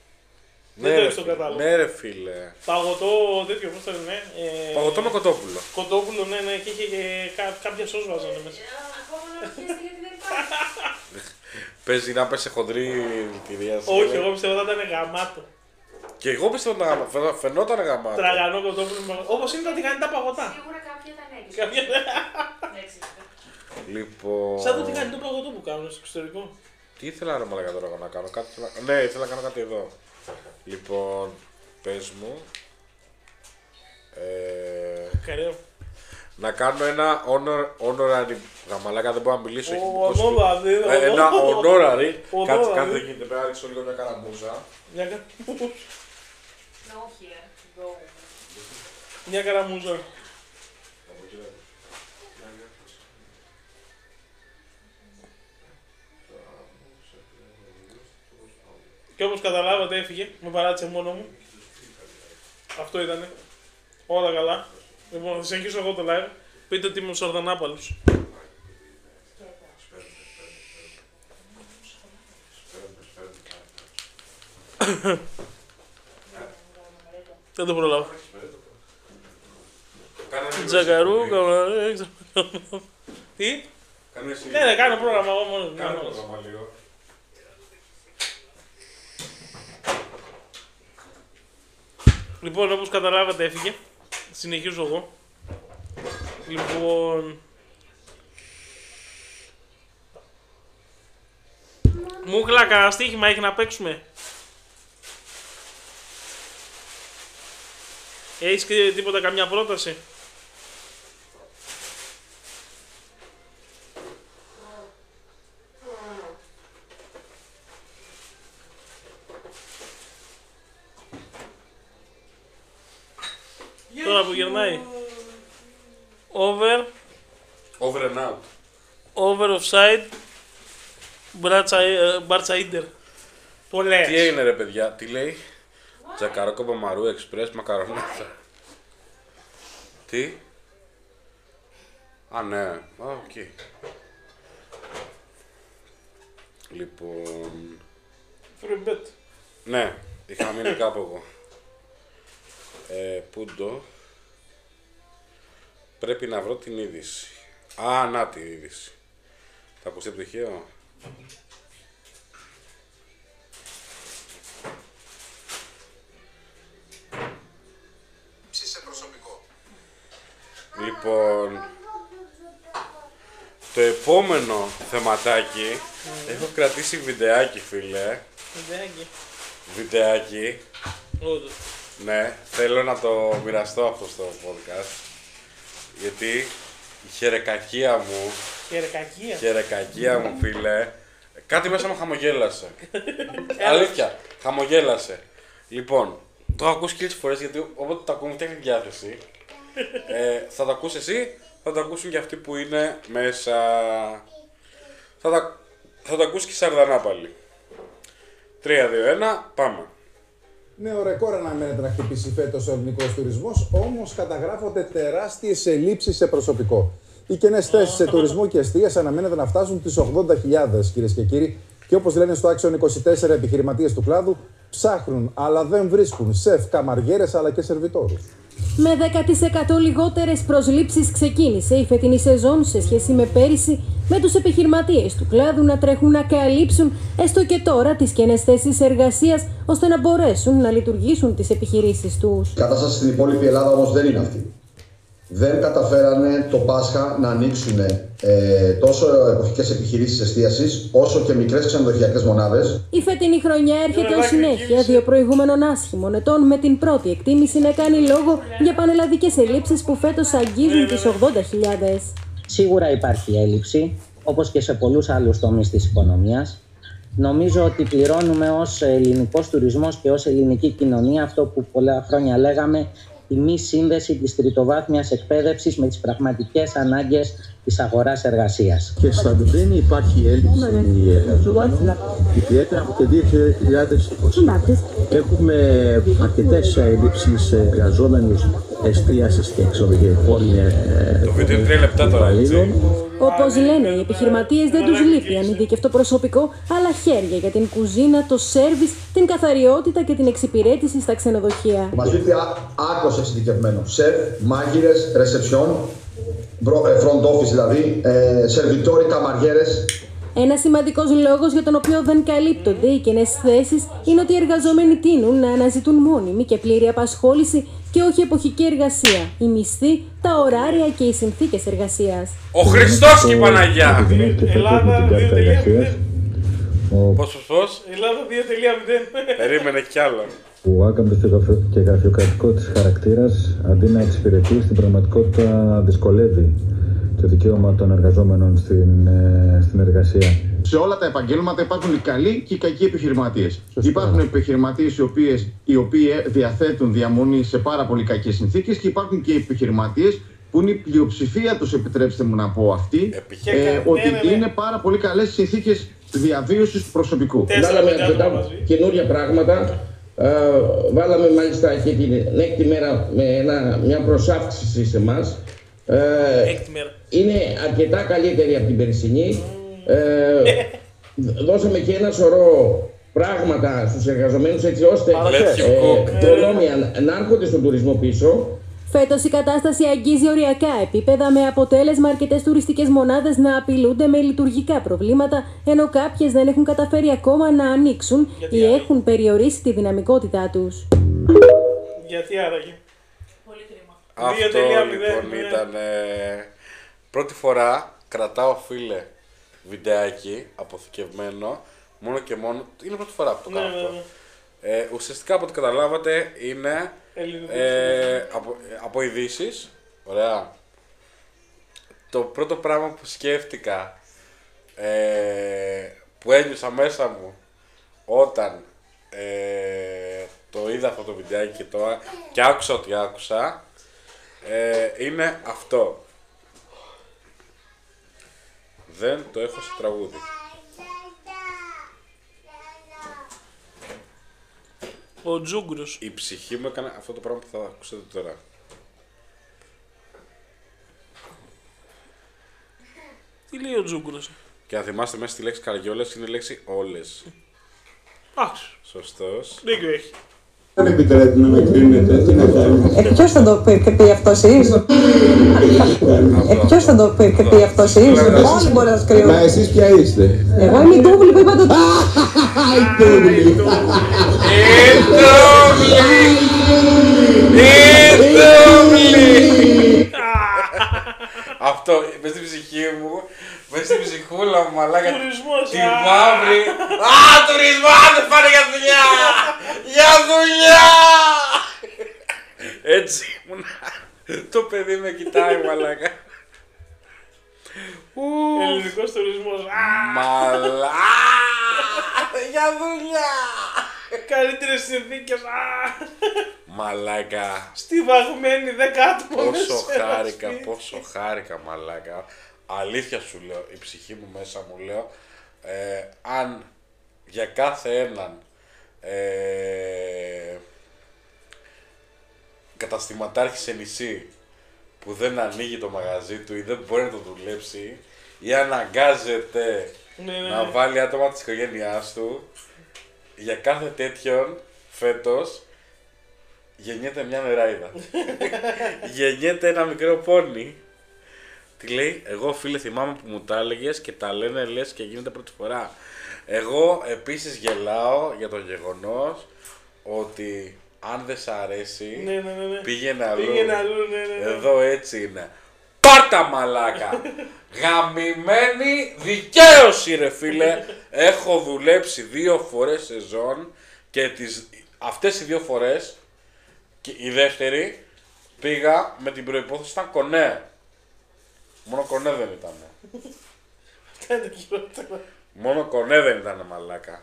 Ναι, δεν το ρε, έχει στο κατάλογο. ναι, ρε φίλε. Παγωτό τέτοιο, πώς το λένε. Παγωτό με κοτόπουλο. Κοτόπουλο, ναι, ναι, και είχε και κάποια σως βάζανε μέσα. Ακόμα να ρωτήσετε γιατί δεν υπάρχει. Παίζει να πέσει χοντρή κυρία. Όχι, εγώ πιστεύω ότι ήταν γαμάτο. Και εγώ πιστεύω ότι φαινόταν γαμάτο. Τραγανό κοτόπουλο. Όπως είναι τα τηγάνι τα παγωτά. Σίγουρα κάποια ήταν έξω. Κάποια... Εντάξει. Λοιπόν. Σαν το τηγάνι το παγωτό που κάνουν στο εξωτερικό. Τι ήθελα ρε μαλάκα τώρα να κάνω, κάτι ναι, ήθελα να κάνω κάτι εδώ. Λοιπόν, πες μου. Καρέο. Να κάνω ένα honorary. Γαμαλάκα δεν μπορώ να μιλήσω. έχει μπουκώσει. Ένα honorary. Κάτσε δεν γίνεται. Πρέπει να ρίξω λίγο μια καραμούζα. Μια καραμούζα. Όχι, go. Μια καραμούζα. Και όπως καταλάβατε έφυγε, με παράτησε μόνο μου. Αυτό ήτανε. Όλα καλά. Λοιπόν, θα συνεχίσω εγώ το live. Πείτε ότι είμαι ο Σαρδανάπαλος. Δεν το προλάβω. Τζακαρού, καμαρέ, τι? Ναι, ναι, κάνω πρόγραμμα εγώ μόνος. Κάνω πρόγραμμα λίγο. Λοιπόν, όπως καταλάβατε έφυγε. Συνεχίζω εγώ. Λοιπόν... Μούχλα, κανένα στοίχημα έχει να παίξουμε. Έχεις και τίποτα, καμιά πρόταση? Τώρα που γυρνάει. Over. Over and out. Over offside. Μπάρτσα Ίντερ. Το λες. Τι έγινε ρε παιδιά, τι λέει? Τζακαρόκο Παμαρού Εξπρές μακαρονάδα. Τι? Α, ναι. Α, οκ. Λοιπόν... Free bet. Ναι, είχα μείνει κάπου εγώ. Πούντο. Πρέπει να βρω την είδηση. Α, να την είδηση. Θα ακουστεί από το ηχείο. Σε προσωπικό. Λοιπόν, το επόμενο θεματάκι, έχω κρατήσει βιντεάκι, φίλε. Βιντεάκι. Όντως. Ναι, θέλω να το μοιραστώ αυτό στο podcast. Γιατί η χερεκακία μου, φίλε, κάτι μέσα μου χαμογέλασε. Αλήθεια, χαμογέλασε. Λοιπόν, το έχω ακούσει χίλιες φορές γιατί όποτε το ακούμε φτιάχνει διάθεση. Θα το ακούσει εσύ, θα το ακούσουν και αυτοί που είναι μέσα. Θα το ακούσει και η Σαρδανά πάλι. 3, 2, 1, πάμε. Νέο ρεκόρ αναμένεται να χτυπήσει φέτος ο ελληνικός τουρισμός, όμως καταγράφονται τεράστιες ελλείψεις σε προσωπικό. Οι κενές θέσεις σε τουρισμό και εστίαση αναμένεται να φτάσουν τις 80.000, κυρίες και κύριοι, και όπως λένε στο Action 24 επιχειρηματίες του κλάδου, ψάχνουν αλλά δεν βρίσκουν σεφ, καμαριέρες αλλά και σερβιτόρους. Με 10% λιγότερες προσλήψεις ξεκίνησε η φετινή σεζόν σε σχέση με πέρυσι, με τους επιχειρηματίες του κλάδου να τρέχουν να καλύψουν έστω και τώρα τις κενές θέσεις εργασίας, ώστε να μπορέσουν να λειτουργήσουν τις επιχειρήσεις τους. Η κατάσταση στην υπόλοιπη Ελλάδα όμως δεν είναι αυτή. Δεν καταφέρανε το Πάσχα να ανοίξουν τόσο εποχικές επιχειρήσεις εστίασης, όσο και μικρές ξενοδοχειακές μονάδες. Η φετινή χρονιά έρχεται ως συνέχεια δύο προηγούμενων άσχημων ετών, με την πρώτη εκτίμηση να κάνει λόγο για πανελλαδικές ελλείψεις που φέτος αγγίζουν τις 80.000. Σίγουρα υπάρχει έλλειψη, όπως και σε πολλούς άλλους τομείς της οικονομίας. Νομίζω ότι πληρώνουμε ως ελληνικός τουρισμός και ως ελληνική κοινωνία αυτό που πολλά χρόνια λέγαμε, η μη σύνδεση της τριτοβάθμιας εκπαίδευσης με τις πραγματικές ανάγκες της αγοράς εργασίας. Και στα δεν υπάρχει έλλειψη ιδιαίτερα από το 2020. Έχουμε αρκετές έλλειψεις εργαζόμενους εστίασης και εξοδογειακών. Το βίντεο είναι 3 λεπτά τώρα, έτσι. Όπως λένε οι επιχειρηματίες, δεν τους λείπει ανειδίκευτο προσωπικό, αλλά χέρια για την κουζίνα, το σέρβις, την καθαριότητα και την εξυπηρέτηση στα ξενοδοχεία. Μας λείπει άκρως εξειδικευμένο. Σεφ, μάγειρες, ρεσεψιόν, front office δηλαδή, σερβιτόροι, καμαριέρες. Ένα σημαντικός λόγος για τον οποίο δεν καλύπτονται οι κενές θέσεις είναι ότι οι εργαζόμενοι τείνουν να αναζητούν μόνιμη και πλήρη απασχόληση και όχι εποχική εργασία, η μισθή, τα ωράρια και οι συνθήκες εργασίας. Ο Χριστός και η Παναγιά! Ελλάδα 2.0. Πώς? Ελλάδα 2.0. Περίμενε κι άλλο. Ο άκαμπτος και γραφειοκρατικό της χαρακτήρας, αντί να εξυπηρετεί, στην πραγματικότητα δυσκολεύει το δικαίωμα των εργαζόμενων στην εργασία. Σε όλα τα επαγγέλματα υπάρχουν οι καλοί και οι κακοί επιχειρηματίες. Υπάρχουν επιχειρηματίες οι οποίοι διαθέτουν διαμονή σε πάρα πολύ κακές συνθήκες και υπάρχουν και επιχειρηματίες που είναι η πλειοψηφία τους, επιτρέψτε μου να πω αυτή, ότι είναι πάρα πολύ καλές συνθήκες διαβίωσης του προσωπικού. Βάλαμε αρκετά καινούργια πράγματα. Βάλαμε μάλιστα και την έκτη μέρα με μια προσάυξηση σε εμάς. Είναι αρκετά καλύτερη από την περσινή. Δώσαμε και ένα σωρό πράγματα στους εργαζομένους έτσι ώστε προνόμια να έρχονται στον τουρισμό πίσω. Φέτος η κατάσταση αγγίζει οριακά επίπεδα, με αποτέλεσμα αρκετές τουριστικές μονάδες να απειλούνται με λειτουργικά προβλήματα, ενώ κάποιες δεν έχουν καταφέρει ακόμα να ανοίξουν ή έχουν περιορίσει τη δυναμικότητά τους. Γιατί άραγε? Πολύ κρίμα. Αυτό λοιπόν ήταν. Πρώτη φορά κρατάω, φίλε, βιντεάκι αποθηκευμένο, μόνο και μόνο. Είναι πρώτη φορά που το κάνω αυτό. Ουσιαστικά από ό,τι καταλάβατε είναι από ειδήσεις. Ωραία. Το πρώτο πράγμα που σκέφτηκα, που ένιωσα μέσα μου όταν το είδα αυτό το βιντεάκι και άκουσα ό,τι άκουσα, είναι αυτό. Δεν το έχω σε τραγούδι. Ο Τζούγκρος. Η ψυχή μου έκανε αυτό το πράγμα που θα ακούσετε τώρα. Τι λέει ο Τζούγκρος? Και αν θυμάστε, μέσα στη λέξη καριόλες είναι η λέξη όλες. Άξ. Σωστός. Δίκιο έχει. Δεν επιτρέπει να με κρίνετε, τι να κάνουμε. Ποιος θα το πει αυτό εσείς? Ποιος θα το πει αυτό εσείς? Όλοι μπορεί να σας κρίνουν. Μα εσείς ποια είστε? Εγώ είμαι η Ντούβλη που είπα το... Η Ντούβλη! Αυτό, μες στην ψυχή μου, μες στην ψυχούλα μου, μαλάκα. Τουρισμός, Τη μαύρη. Τουρισμό, δεν πάνε για δουλειά! Για δουλειά! Έτσι ήμουνα. Το παιδί με κοιτάει, μαλάκα. Ελληνικός τουρισμός. Μαλάκα. Για δουλειά! Καλύτερες συνθήκες. Μαλάκα. Στιβαγμένοι 10 άτομα. Πόσο χάρηκα, μαλάκα. Αλήθεια σου λέω, η ψυχή μου μέσα μου λέω, αν για κάθε έναν καταστηματάρχη σε νησί που δεν ανοίγει το μαγαζί του ή δεν μπορεί να το δουλέψει ή αναγκάζεται να βάλει άτομα της οικογένειάς του, για κάθε τέτοιον φέτος γεννιέται μια νεράιδα. Γεννιέται ένα μικρό πόνι. Τι λέει, εγώ φίλε θυμάμαι που μου τα έλεγες και τα λένε λες και γίνεται πρώτη φορά. Εγώ επίσης γελάω για το γεγονός ότι αν δεν σ' αρέσει πήγαινε αλλού. Εδώ έτσι είναι. Πάρτα μαλάκα! Γαμημένη δικαίωση ρε φίλε! Έχω δουλέψει 2 φορές σεζόν και αυτές οι 2 φορές και η δεύτερη πήγα με την προϋπόθεση ήταν κονέ. Μόνο κονέ δεν ήταν. Αυτά είναι χειρότερα. Μόνο κονέ δεν ήταν μαλάκα.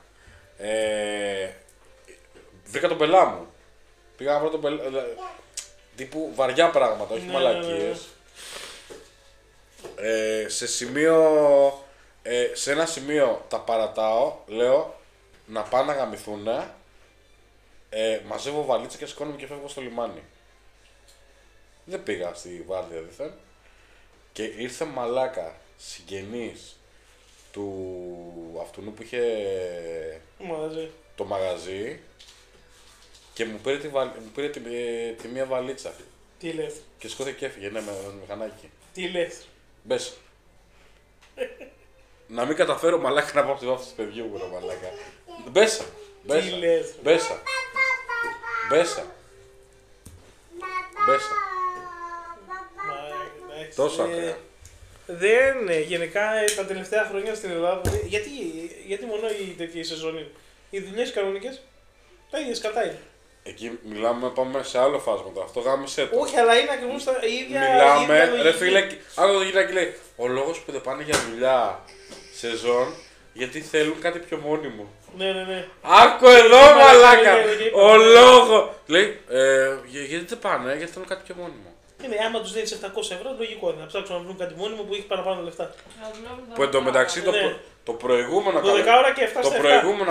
Βρήκα τον πελά μου. Πήγα να βρω τον πελά. Τύπου βαριά πράγματα, όχι μαλακίες. Σε ένα σημείο τα παρατάω, λέω να πάνε να γαμηθούνε, μαζεύω βαλίτσα και σηκώνομαι και φεύγω στο λιμάνι. Δεν πήγα στη βάρδια δίθεν και ήρθε μαλάκα συγγενής του αυτού που είχε το μαγαζί και μου πήρε τη μία βαλίτσα. Τι λες? Και σηκώθηκε και έφυγε, ναι, με μηχανάκι. Τι λες? Μπες. Να μην καταφέρω μαλάκα να πάω στη βάφτιση του παιδιού μου, μαλάκα. Μπέσα. Τι λες? Μπέσα. Μπέσα. Μπέσα. Τόσο ακραία. Δεν, γενικά τα τελευταία χρόνια στην Ελλάδα, γιατί μόνο η τέτοια σεζόν, οι δουλειές κανονικές, τα ίδια σκατά είναι. Εκεί μιλάμε, πάμε σε άλλο φάσμα. Αυτό γάμισε το. Όχι, αλλά είναι ακριβώς τα ίδια. Μιλάμε, ρε φίλε, άκου το γυρνάκι λέει. Ο λόγος που δεν πάνε για δουλειά σεζόν, γιατί θέλουν κάτι πιο μόνιμο. Ναι. Άκου εδώ μαλάκα! Ο λόγος! Λέει, γιατί δεν πάνε, γιατί θέλουν κάτι πιο μόνιμο. Είναι, άμα τους δίνεις 700 ευρώ, λογικό είναι να ψάξουν να βρουν κάτι μόνιμο που έχει παραπάνω λεφτά. Που εντωμεταξύ το προηγούμενο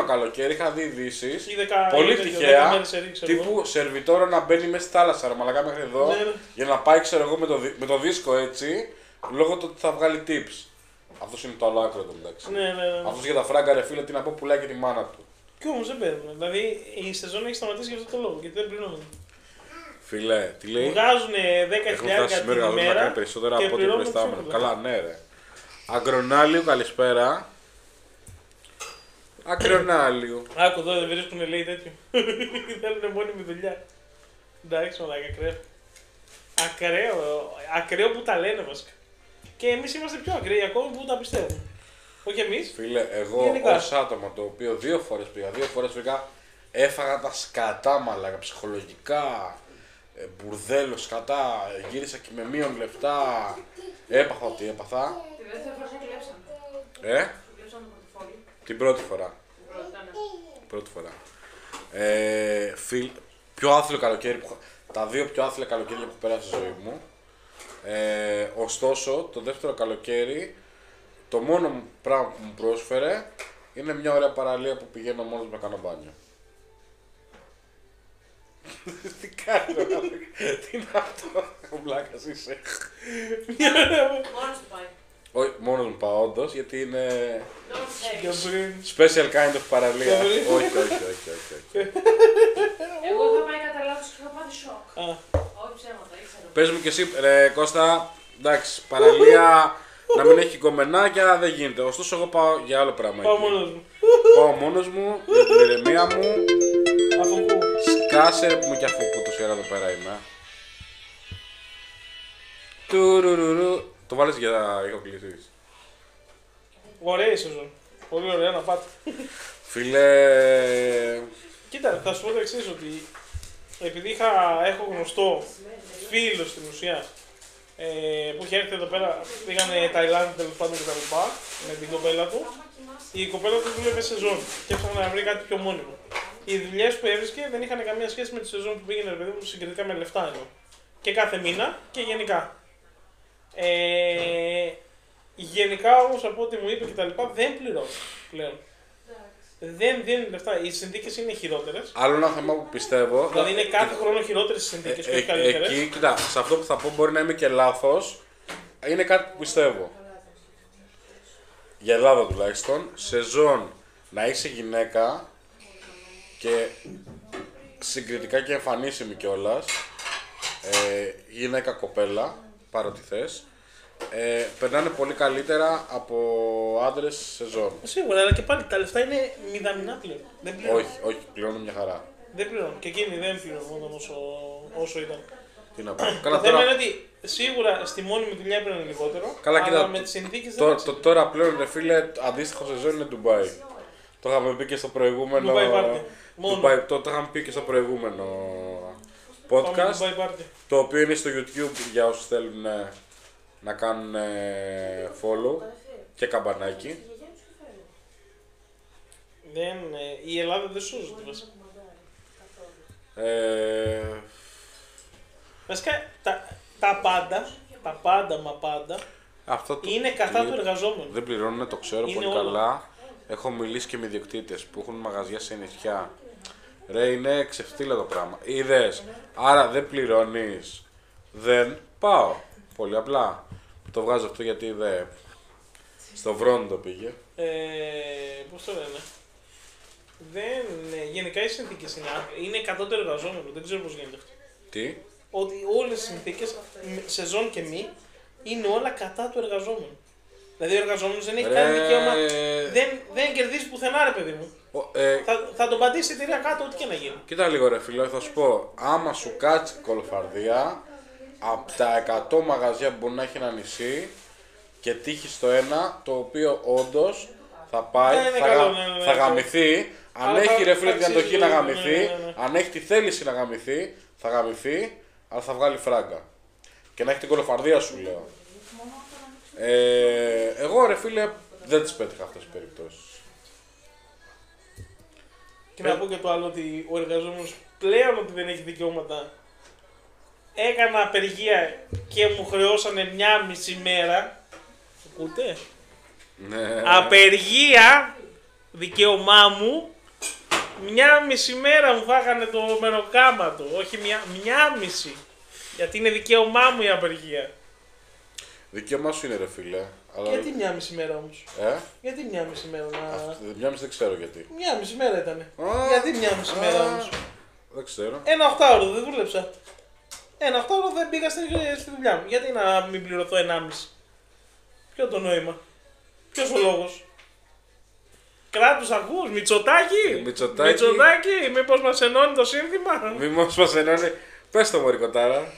καλοκαίρι είχα δει ειδήσεις πολύ τυχαία τύπου σερβιτόρα να μπαίνει μέσα στη θάλασσα, ρε μαλακά μέχρι εδώ, για να πάει ξέρω εγώ με το δίσκο έτσι, λόγω του ότι θα βγάλει tips. Αυτός είναι το άλλο άκρο του εντάξει. Αυτός για τα φράγκα ρε φίλε, τι να πω, πουλάει και τη μάνα του. Κι όμως δεν παίρνουν. Δηλαδή η σεζόν έχει σταματήσει για αυτό το λόγο, γιατί δεν πληρώνουν. Φίλε, τι λέει. Βγάζουν 10.000 την ημέρα περισσότερα από ό,τι προϊστάμενο. Καλά, ναι ρε. Αγκρονάλιου, καλησπέρα. Αγκρονάλιου. Άκου εδώ δεν βρίσκουν λέει τέτοιο. Θέλουν μόνιμη δουλειά. Εντάξει, μαλάκα, ακραίο. Ακραίο που τα λένε βασικά. Και εμείς είμαστε πιο ακραίοι ακόμα που τα πιστεύουμε. Όχι εμείς. Φίλε, εγώ ως άτομο το οποίο 2 φορές πήγα, έφαγα τα σκατά μαλάκα, ψυχολογικά. Μπουρδέλο, σκατά, γύρισα και με μείον λεφτά. Έπαθα ό,τι έπαθα. Τη δεύτερη φορά σε κλέψαν. Κλέψαν το πορτοφόλι. Την πρώτη φορά. Πρώτη φορά. Πιο άθλιο καλοκαίρι τα 2 πιο άθλια καλοκαίρια που πέρασα στη ζωή μου. Ωστόσο, το δεύτερο καλοκαίρι, το μόνο πράγμα που μου πρόσφερε είναι μια ωραία παραλία που πηγαίνω μόνος με κάνω μπάνιο. Τι κάνω, τι είναι αυτό, ο Μπλάκας είσαι. Μόνος του πάει. Όχι, μόνος μου πάω όντως, γιατί είναι special kind of παραλία. Όχι. Εγώ είχα πάει κατά λάθος και είχα πάθει σοκ. Όχι ψέματα, ήξερα. Πες μου και εσύ, Κώστα, εντάξει, παραλία να μην έχει κομμενάκια δεν γίνεται. Ωστόσο, εγώ πάω για άλλο πράγμα. Πάω μόνος μου, για την ηρεμία μου. Σκάσε ρε που με κι αφού που τόση ώρα εδώ πέρα είμαι. Τουρουρουρου. Το βάλεις για ηχοκλήσεις. Ωραία η σεζόν. Πολύ ωραία να πάτε. Φίλε... Κοίτα, θα σου πω το εξής, ότι επειδή έχω γνωστό φίλο στην ουσία που είχε έρθει εδώ πέρα, πήγανε Ταϊλάνδη τέλος πάντων και τα λοιπά με την κοπέλα του. Η κοπέλα του δούλευε σεζόν και έψαχνα να βρει κάτι πιο μόνιμο. Οι δουλειές που έβρισκε δεν είχαν καμία σχέση με τη σεζόν που πήγαινε, ρε παιδί μου, συγκριτικά με λεφτά εννοώ. Και κάθε μήνα και γενικά. Γενικά όμως από ό,τι μου είπε και τα λοιπά δεν πληρώνει πλέον. Δεν δίνει λεφτά. Οι συνθήκες είναι χειρότερες. Άλλο ένα θέμα που πιστεύω. Δηλαδή είναι κάθε χρόνο χειρότερες οι συνθήκες και όχι καλύτερες. Εκεί, κοίτα, σε αυτό που θα πω μπορεί να είμαι και λάθος. Είναι κάτι που πιστεύω. Για Ελλάδα τουλάχιστον, σεζόν να είσαι γυναίκα και συγκριτικά και εμφανίσιμη κιόλας, γυναίκα κοπέλα, πάρε ό,τι θες, περνάνε πολύ καλύτερα από άντρες σεζόν. Σίγουρα, αλλά και πάλι τα λεφτά είναι μηδαμινά πλέον. Δεν πληρώνουν. Όχι, πληρώνουν μια χαρά. Δεν πληρώνουν. Και εκείνοι δεν πληρώνουν όσο ήταν. Τι να πω. Το θέμα είναι ότι σίγουρα στη μόνιμη δουλειά έπαιρνε λιγότερο. Καλά, αλλά κοίτα, με τις συνθήκες τώρα πλέον, ρε φίλε, αντίστοιχο σεζόν είναι Ντουμπάι. Το είχαμε πει και στο προηγούμενο. Το είχαμε πει και στο προηγούμενο podcast. Το οποίο είναι στο YouTube για όσους θέλουν να κάνουν follow και καμπανάκι. Η Ελλάδα δεν σώζεται βασικά. Βασικά τα πάντα αυτό είναι κατά του εργαζόμενου. Δεν πληρώνουν, το ξέρω πολύ καλά. Έχω μιλήσει και με ιδιοκτήτες που έχουν μαγαζιά σε νησιά. Ρε, είναι ξεφτύλα το πράγμα. Είδες, άρα δεν πληρώνεις. Δεν πάω. Πολύ απλά. Το βγάζω αυτό γιατί δεν... Στο Βρόντο πήγε. Πώς το λένε. Γενικά οι συνθήκες είναι κατώτερο εργαζόμενο. Δεν ξέρω πώς γίνεται αυτό. Τι? Ότι όλες οι συνθήκες, σεζόν και μη, είναι όλα κατά του εργαζόμενου. Δηλαδή ο εργαζόμενος δεν έχει κάνει δικαίωμα. Δεν κερδίζει πουθενά, ρε παιδί μου. Θα τον πατήσει η εταιρεία κάτω, ό,τι και να γίνει. Κοίτα λίγο, ρε φίλε, θα σου πω. Άμα σου κάτσει κολοφαρδία, από τα 100 μαγαζιά που μπορεί να έχει ένα νησί και τύχει στο ένα, το οποίο όντως θα πάει, θα γαμηθεί. Αν έχει, ρε φίλε, την αντοχή να γαμηθεί, αν έχει τη θέληση να γαμηθεί, θα γαμηθεί, αλλά θα βγάλει φράγκα. Και να έχει την κολοφαρδία σου, λέω. Εγώ, ρε φίλε, δεν τις πέτυχα αυτές τις περιπτώσεις. Και να πω και το άλλο, ότι ο εργαζόμενος πλέον ότι δεν έχει δικαιώματα. Έκανα απεργία και μου χρεώσανε 1,5 μέρα. Ακούτε? Ναι. Απεργία, δικαίωμά μου. 1,5 μέρα μου φάγανε το μεροκάματο. Όχι 1,5. Γιατί είναι δικαίωμά μου η απεργία. Δικαίωμά σου είναι, ρε φίλε. Αλλά... Γιατί 1,5 μέρα όμως? Γιατί 1,5 μέρα να... 1,5 δεν ξέρω γιατί. 1,5 μέρα ήτανε. Γιατί 1,5 μέρα όμως? Δεν ξέρω. 1 8ωρο δεν δούλεψα. 1 8ωρο δεν πήγα στη δουλειά μου. Γιατί να μην πληρωθώ 1,5? Ποιο το νόημα? Ποιος ο λόγος? Κράτους ακούς, Μητσοτάκη, μήπως μας ενώνει το σύνθημα? Μήπως μας ενώνει, πες το μωρή κοτάρα.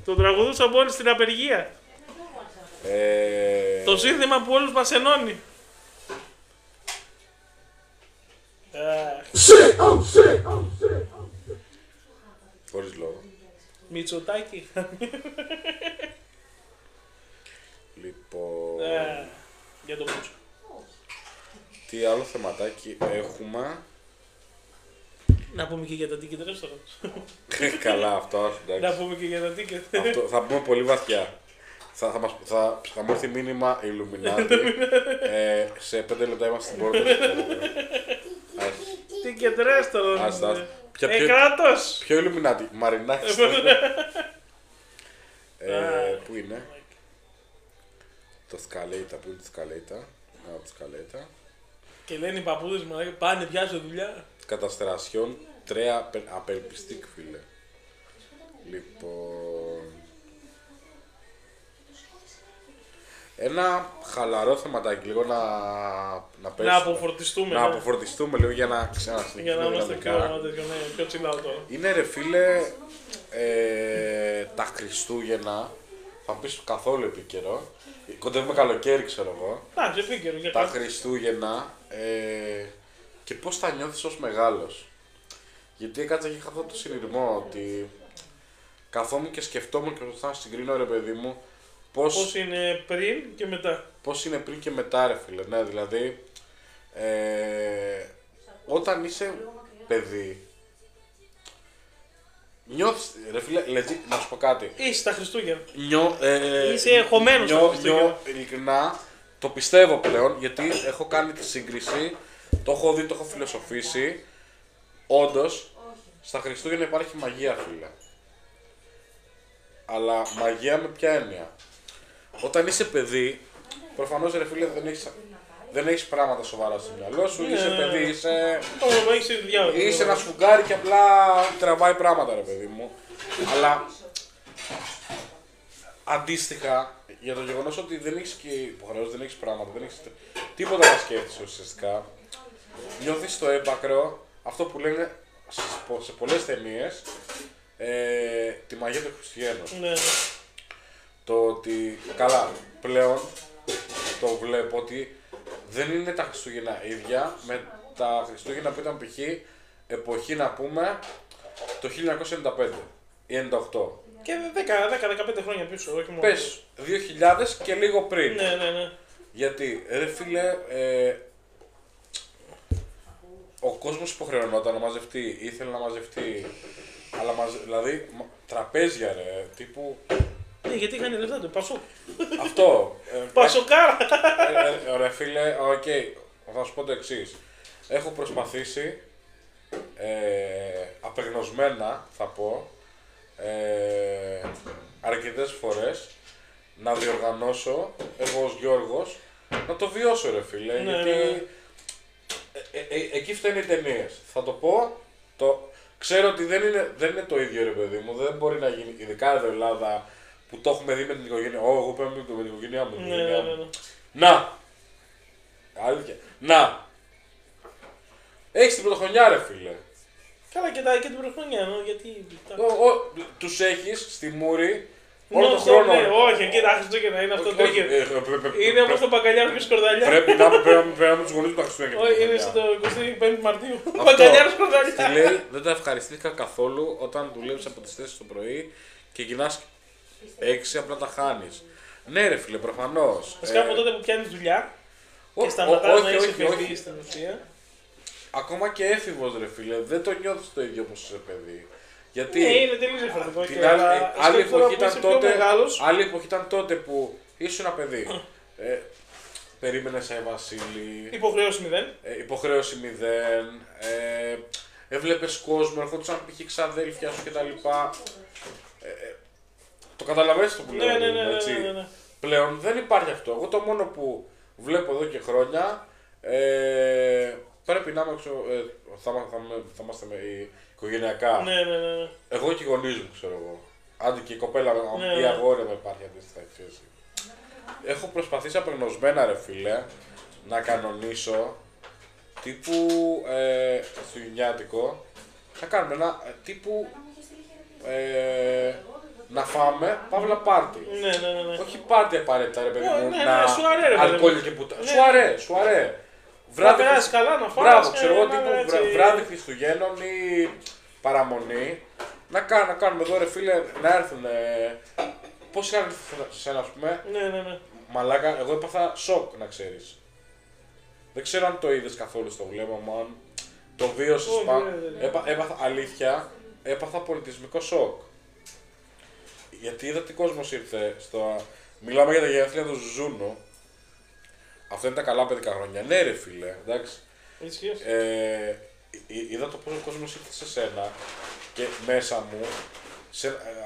Το τραγουδούσα μόλι στην απεργία. Το σύνθημα που όλους μας ενώνει. Χωρίς λόγο. Μητσοτάκη. Λοιπόν... Για το Μίτσο. Τι άλλο θεματάκι έχουμε? Να πούμε και για τα ticket restaurant. Καλά, αυτό. Να πούμε και για τα ticket. Αυτό, θα πούμε πολύ βαθιά. Θα μου έρθει μήνυμα Illuminati. Σε 5 λεπτά είμαστε στην πόρτα. Ticket restaurant. Κράτος. Ποιο Illuminati? Μαρινάκης. Πού είναι? Το Σκαλέιτα. Πού είναι το Σκαλέιτα? Το Σκαλέιτα. Και λένε οι παππούδες μου, πάνε πια σε δουλειά. Καταστρασιών τρέα απελπιστικ, φίλε. Λοιπόν... Ένα χαλαρό θεματάκι λίγο να πέσει. Να αποφορτιστούμε. Να αποφορτιστούμε λίγο για να ξανασυνεχίσουμε. Για να είμαστε πιο τσιλάω τώρα. Είναι, ρε φίλε, τα Χριστούγεννα. θα πεις καθόλου επίκαιρο. Κοντεύουμε καλοκαίρι, ξέρω εγώ. Εντάξει, επίκαιρο για τα Χριστούγεννα και πώς θα νιώθεις ως μεγάλος. Γιατί έκατσα και είχα αυτό το συνειρμό ότι καθόμουν και σκεφτόμουν και θα συγκρίνω, ρε παιδί μου, πώς είναι πριν και μετά. Πώς είναι πριν και μετά, ρε φίλε. Ναι, δηλαδή όταν είσαι παιδί νιώθεις, ρε φίλε, να σου πω κάτι. Είσαι στα Χριστούγεννα. Είσαι χωμένος στα Χριστούγεννα. Ειλικρινά, το πιστεύω πλέον, γιατί έχω κάνει τη σύγκριση, το έχω δει, το έχω φιλοσοφήσει. Όντως, στα Χριστούγεννα υπάρχει μαγεία, φίλε. Αλλά μαγεία με ποια έννοια? Όταν είσαι παιδί, προφανώς, ρε φίλε, δεν έχεις πράγματα σοβαρά στο μυαλό σου, είσαι παιδί, είσαι ένα σφουγγάρι και απλά τραβάει πράγματα, ρε παιδί μου. Αλλά αντίστοιχα, για το γεγονός ότι δεν έχεις και υποχρεώσεις, δεν έχεις πράγματα, δεν έχεις τίποτα να σκέφτεσαι ουσιαστικά, νιώθεις στο έπακρο αυτό που λένε σε πολλές ταινίες, τη μαγεία των Χριστουγέννων. Ναι. Το ότι, καλά, πλέον το βλέπω ότι δεν είναι τα Χριστούγεννα ίδια με τα Χριστούγεννα που ήταν π.χ. εποχή, να πούμε, το 1995 ή 98. Και 10-15 χρόνια πίσω, όχι μόνο. Πες, 2000 και λίγο πριν. Ναι. Γιατί, ρε φίλε, ο κόσμος υποχρεωνόταν να μαζευτεί, ήθελε να μαζευτεί, αλλά δηλαδή τραπέζια, ρε, τύπου... Ναι, γιατί είχαν λεφτά του, Πασόκ. Αυτό. Πασοκάρα. Ρε φίλε, οκ, θα σου πω το εξής. Έχω προσπαθήσει, απεγνωσμένα θα πω, αρκετές φορές να διοργανώσω, εγώ ως Γιώργος, να το βιώσω, ρε φίλε, ναι, γιατί εκεί φταίνουν οι ταινίες. Θα το πω, ξέρω ότι δεν είναι το ίδιο, ρε παιδί μου, δεν μπορεί να γίνει, ειδικά εδώ Ελλάδα, που το έχουμε δει με την οικογένεια. Εγώ πέμπω με την οικογένειά μου. Ναι. Να! Αλήθεια. Να! Έχεις την πρωτοχρονιά, ρε φίλε. Καλά, και την πρωτοχρονιά, γιατί... Τους έχεις στη μούρη όλο τον χρόνο. Ναι, όχι, εκεί τα Χριστούγεννα είναι αυτό το ίδιο. Είναι όπως το μπακαλιάρο και σκορδαλιά. Πρέπει να με τους γονείς του τα Χριστούγεννα. Όχι, είναι στο 25 Μαρτίου. Μπακαλιάρο σκορδαλιά. Τι λέει, δεν τα ευχαριστήθηκα καθόλου όταν δουλεύεις από τις 4 το πρωί και γυρνάς 6, απλά τα χάνεις. Ναι, ρε φίλε, προφανώς. Βασικά από τότε που πιάνεις δουλειά και σταματάς να είσαι παιδί στην ουσία. Ακόμα και έφηβος, ρε φίλε, δεν το νιώθεις το ίδιο όπως είσαι παιδί. Γιατί ναι, είναι τελείως διαφορετικό. Άλλη εποχή ήταν τότε που ήσουν ένα παιδί. Περίμενες Βασίλη. Υποχρέωση 0. Υποχρέωση 0. Έβλεπες κόσμο, ερχόντουσαν π.χ. ξαδέλφια σου κτλ. Το καταλαβαίνεις το που λέω, ναι. Πλέον δεν υπάρχει αυτό. Εγώ το μόνο που βλέπω εδώ και χρόνια, πρέπει να είμαι, θα είμαστε οικογενειακά. Ναι. Εγώ και οι γονείς μου, ξέρω εγώ. Άντε και η κοπέλα ή αγόρια με υπάρχει αντίστοιχα εξαίρεση. Έχω προσπαθήσει απεγνωσμένα, ρε φίλε, να κανονίσω τύπου χριστουγεννιάτικο, να κάνουμε ένα τύπου να φάμε, παύλα πάρτι. Ναι. Όχι πάρτι απαραίτητα, ρε παιδί μου, να αλκοόλ και πουτά. Σουαρέ. Να περάσεις καλά, να φάεις. Μπράβο, ξέρω εγώ, τύπου βράδυ Χριστουγέννων ή παραμονή. Να κάνουμε εδώ, ρε φίλε, να έρθουν. Πώς είχαν σε ένα, ας πούμε. Ναι. Μαλάκα, εγώ έπαθα σοκ, να ξέρεις. Δεν ξέρω αν το είδες καθόλου στο βλέμμα μου, αν το βίωσες. Έπαθα, αλήθεια, έπαθα πολιτισμικό σοκ. Γιατί είδα τι κόσμος ήρθε στο... Μιλάμε για τα γενέθλια του Ζούνου. Αυτό είναι τα καλά παιδικά χρόνια. Ναι, ρε φίλε, εντάξει. Είδα το πόσο ο κόσμος ήρθε σε σένα και μέσα μου,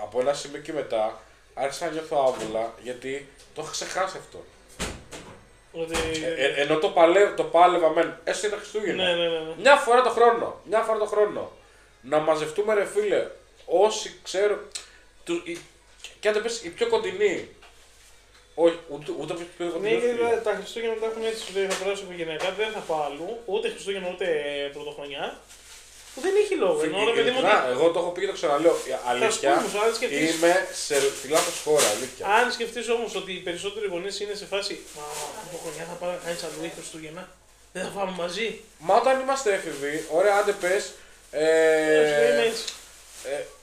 από ένα σημείο και μετά, άρχισα να νιώθω άβολα γιατί το είχα ξεχάσει αυτό. Ενώ το πάλευα μεν, έστω είναι Χριστούγεννα. Ναι. Μια φορά το χρόνο. Να μαζευτούμε, ρε φίλε, όσοι ξέρω, και αν το πες οι πιο κοντινοί. Όχι, ούτε πιο κοντινοί. Ναι, τα Χριστούγεννα τα έχουν έτσι, θα περάσω οικογενειακά, δεν θα πάω αλλού, ούτε Χριστούγεννα ούτε Πρωτοχρονιά. Που δεν έχει λόγο. Εγώ το έχω πει και το ξαναλέω. Αλήθεια. Είμαι στη λάθος χώρα. Αλήθεια. Αν σκεφτείς όμως ότι οι περισσότεροι γονείς είναι σε φάση. Μα από χρονιά θα πάω να κάνεις αλλού Χριστούγεννα. Δεν θα πάμε μαζί. Μα όταν είμαστε έφηβοι, ωραία, άντε πες.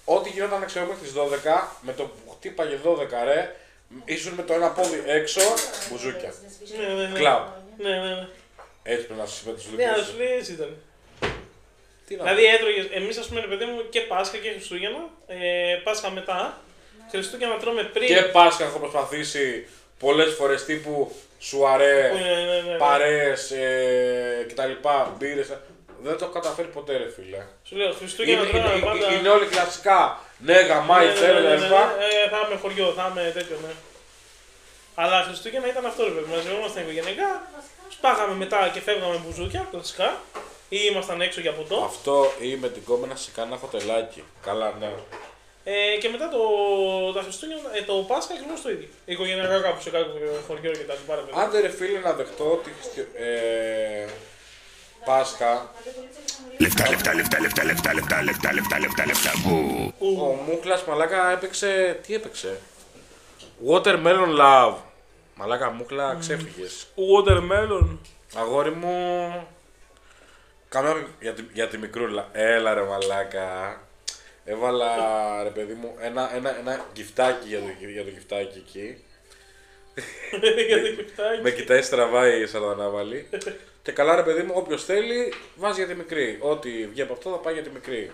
Ό,τι γινόταν ξέρω μέχρι τις 12, με το που χτύπαγε 12 ρε, ήσουν με το ένα πόδι έξω, μπουζούκια. Κλαμπ. Ναι. Έτσι πρέπει να σου συμμετέχει στους δικούς δικούς. Ναι, να σου λέει έτσι ήταν. Δηλαδή έτρωγες, εμείς ας πούμε ρε παιδί μου και Πάσχα και Χριστούγεννα, Πάσχα μετά, Χριστούγεννα τρώμε πριν. Και Πάσχα έχω προσπαθήσει πολλές φορές τύπου σουαρέ, παρέες κτλ. Μπύρες. Δεν το έχω καταφέρει ποτέ ρε φίλε. Σου λέω Χριστούγεννα τρώμε πάντα. Είναι όλοι κλασικά. Ναι, γαμάει, θέλω κτλ. Θα είμαι χωριό, θα είμαι τέτοιο, ναι. Αλλά Χριστούγεννα ήταν αυτό ρε παιδί, μαζευόμασταν οικογενειακά, σπάγαμε μετά και φεύγαμε μπουζούκια, κλασικά. Ή ήμασταν έξω για ποτό. Αυτό ή με την κόμενα σε κανένα χοτελάκι. Καλά, ναι. Και μετά τα Χριστούγεννα, το Πάσχα ακριβώς το ίδιο. Οικογενειακά κάπου σε κάποιο χωριό και τα λοιπά. Άντε ρε φίλε να δεχτώ ότι Πάσχα. Λεφτά. Ο Μούχλας μαλάκα έπαιξε. Τι έπαιξε? Watermelon Love. Μαλάκα Μούχλα ξέφυγες. Watermelon. Αγόρι μου. Κάμε για τη μικρούλα. Έλα ρε μαλάκα. Έβαλα ρε παιδί μου ένα γυφτάκι για το γυφτάκι εκεί. Με κοιτάει στραβάει η σαρδανάβαλη. Και καλά ρε παιδί μου, όποιος θέλει βάζει για τη μικρή. Ό,τι βγει από αυτό θα πάει για τη μικρή.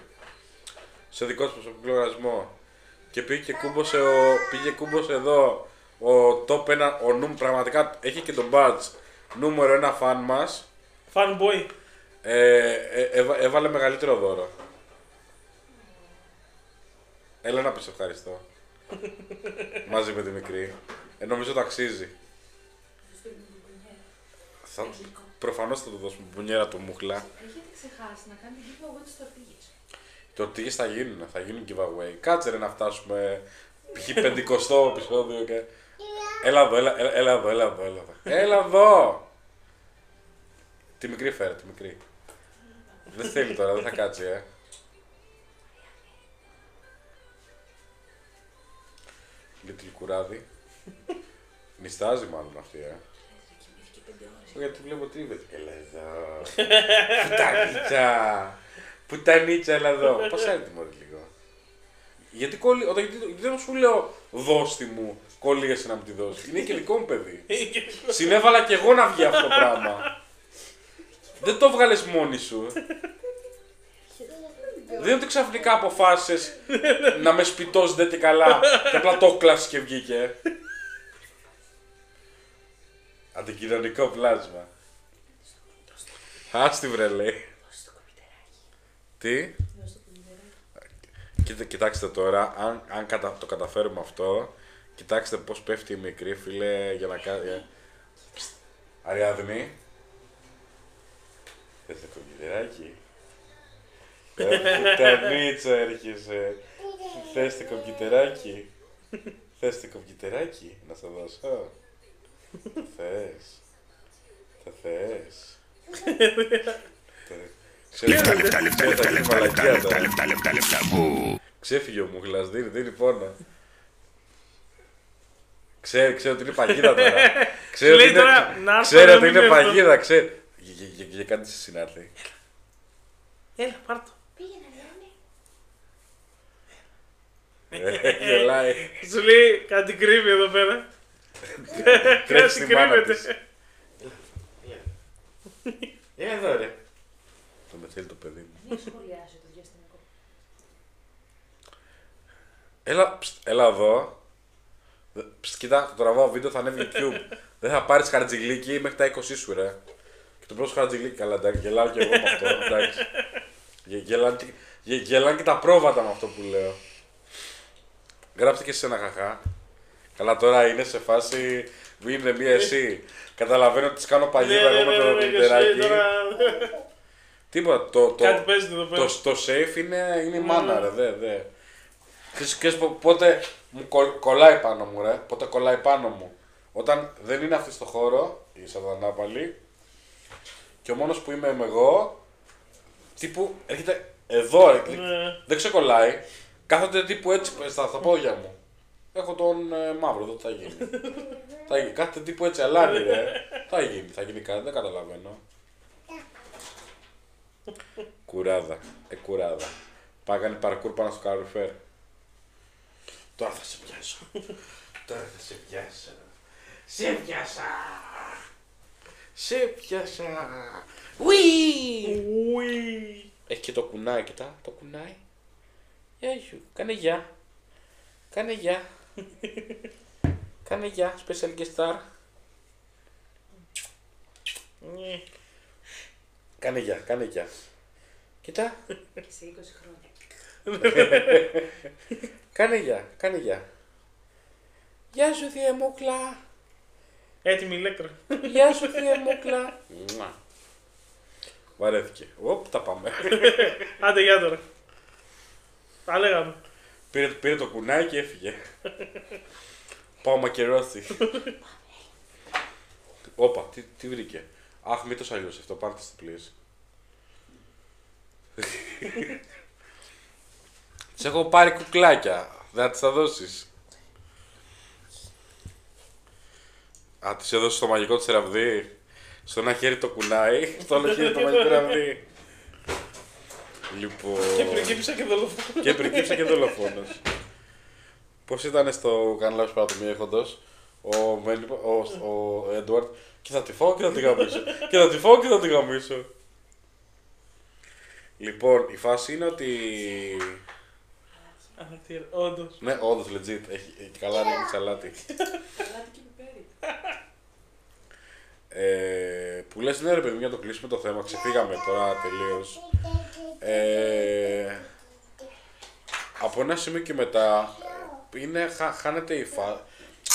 Σε δικό του προσωπικό λογαριασμό. Και πήγε κούμπος εδώ ο top 1, πραγματικά έχει και τον badge νούμερο 1 φαν μας. Fanboy. Έβαλε μεγαλύτερο δώρο. Έλα να πεις ευχαριστώ. Μαζί με τη μικρή. Νομίζω το αξίζει. Προφανώς θα του δώσουμε πουνιέρα του Μούχλα. Έχετε ξεχάσει να κάνετε giveaway τις τορτίγες. Οι τορτίγες θα γίνουν giveaway. Κάτσε ρε να φτάσουμε π.χ. 50ο επεισόδιο και... Έλα εδώ. Τη μικρή φέρε, τη μικρή. Δεν θέλει τώρα, δεν θα κάτσει, Little κουράδι. Νιστάζει μάλλον αυτή, Γιατί βλέπω τι είπε. Έλα εδώ. Πουτανίτσα, έλα εδώ. Πασάρει τη μωρή λίγο. Γιατί δεν σου λέω δώστη μου, κολλήγεσαι να μου τη δώσει. Είναι και δικό μου παιδί. Συνέβαλα κι εγώ να βγει αυτό το πράγμα. Δεν το βγάλες μόνη σου. Δεν είναι ότι ξαφνικά αποφάσισες να με σπιτώσετε και καλά και απλά το κλάσεις και βγήκε. Αντικοινωνικό πλάσμα. Άστι βρε λέει. Τι? Κοιτάξτε τώρα, αν το καταφέρουμε αυτό, κοιτάξτε πώς πέφτει η μικρή φίλε για να κάνει... Αριάδνη. Θες το κομπιουτεράκι? Πουτανίτσα έρχεσαι. Θες το κομπιουτεράκι? Θες το κομπιουτεράκι να σε δώσω? Θα θες. Λεφτά. Ξέφυγε ο Μούχλας, δίνει πόνο. Ξέρω ότι είναι παγίδα τώρα. Ξέρω ότι είναι παγίδα, ξέρω. Για κάτι σε συνάρθει. Έλα, πάρ' το. Πήγαινε, Λεόνι. Γελάει. Σου λέει κάτι κρύβει εδώ πέρα. Κάτι κρύβεται. Εδώ ρε. Το με θέλει το παιδί μου. Δεν σχολιάζει το διαστημικό. Έλα εδώ. Κοίτα, το τραβάω βίντεο, θα ανέβει YouTube. Δεν θα πάρεις χαρτζιγλίκι μέχρι τα 20 σου ρε. Και το πρώτο χαρτζιγλίκι, καλά εντάξει, γελάω και εγώ με αυτό, εντάξει. Γελάνε και τα πρόβατα με αυτό που λέω. Γράψτε και εσύ ένα χαχά. Καλά τώρα είναι σε φάση, είναι μία εσύ. Καταλαβαίνω ότι τις κάνω παγίδα εγώ με το κομπιουτεράκι. Τίποτα, το safe είναι η μάνα ρε, δε. Ξέρεις πότε μου κολλάει πάνω μου ρε, πότε κολλάει πάνω μου. Όταν δεν είναι αυτή στο χώρο, η σαρδανάπαλη, και ο μόνος που είμαι εγώ, τύπου έρχεται Εδώ, δεν ξεκολλάει. Κάθονται τύπου έτσι στα πόδια μου. Έχω τον μαύρο εδώ, τι θα γίνει. Κάθεται τύπου έτσι, αλάνι ρε. Θα γίνει κάτι, δεν καταλαβαίνω. Κουράδα, κουράδα. Πάει κάνει παρκούρ πάνω στο καλοριφέρ. Τώρα θα σε πιάσω. Τώρα θα σε πιάσω. Σε πιάσα. Σε πιάσα. Ουί. Έχει και το κουνάει, κοιτά, το κουνάει. Γεια σου, κάνε γεια. Κάνε γεια. Κάνε γεια, special guest star. Κάνε γεια, κάνε γεια. Κοίτα. Και σε 20 χρόνια. Κάνε γεια, κάνε γεια. Γεια σου θεία Μούκλα. Έτοιμη ηλέκτρα. Γεια σου θεία Μούκλα. Βαρέθηκε. Οπ, τα πάμε. Άντε γεια τώρα. Τα λέγαμε. Πήρε το κουνάκι και έφυγε. Πάω μακερώσει. Όπα, τι βρήκε. Αχ, μην το σαλιώσει αυτό, πάρτε στο πλοίο. Της έχω πάρει κουκλάκια. Δεν τις θα δώσεις. Α, της έδωσε το μαγικό της ραβδί. Στο ένα χέρι το κουνάει, στο άλλο χέρι το μαγικό ραβδί. Λοιπόν... Και πρικύψα και δολοφόνος. Και πρικύψα και δολοφόνος. Πώς ήταν στο κανάλι Παρατομιέχοντος ο Έντουαρτ, και θα τη φάω και θα τη γαμίσω. Και θα τη φάω και θα τη γαμίσω. Λοιπόν, η φάση είναι ότι... Όντως. Ναι, όντως, legit. Έχει καλά ρίχνει σαλάτι. Σαλάτι και πιπέρι. Που λες, ναι ρε παιδί, για να το κλείσουμε το θέμα, ξεφύγαμε τώρα τελείως. Από ένα σημείο και μετά, χάνεται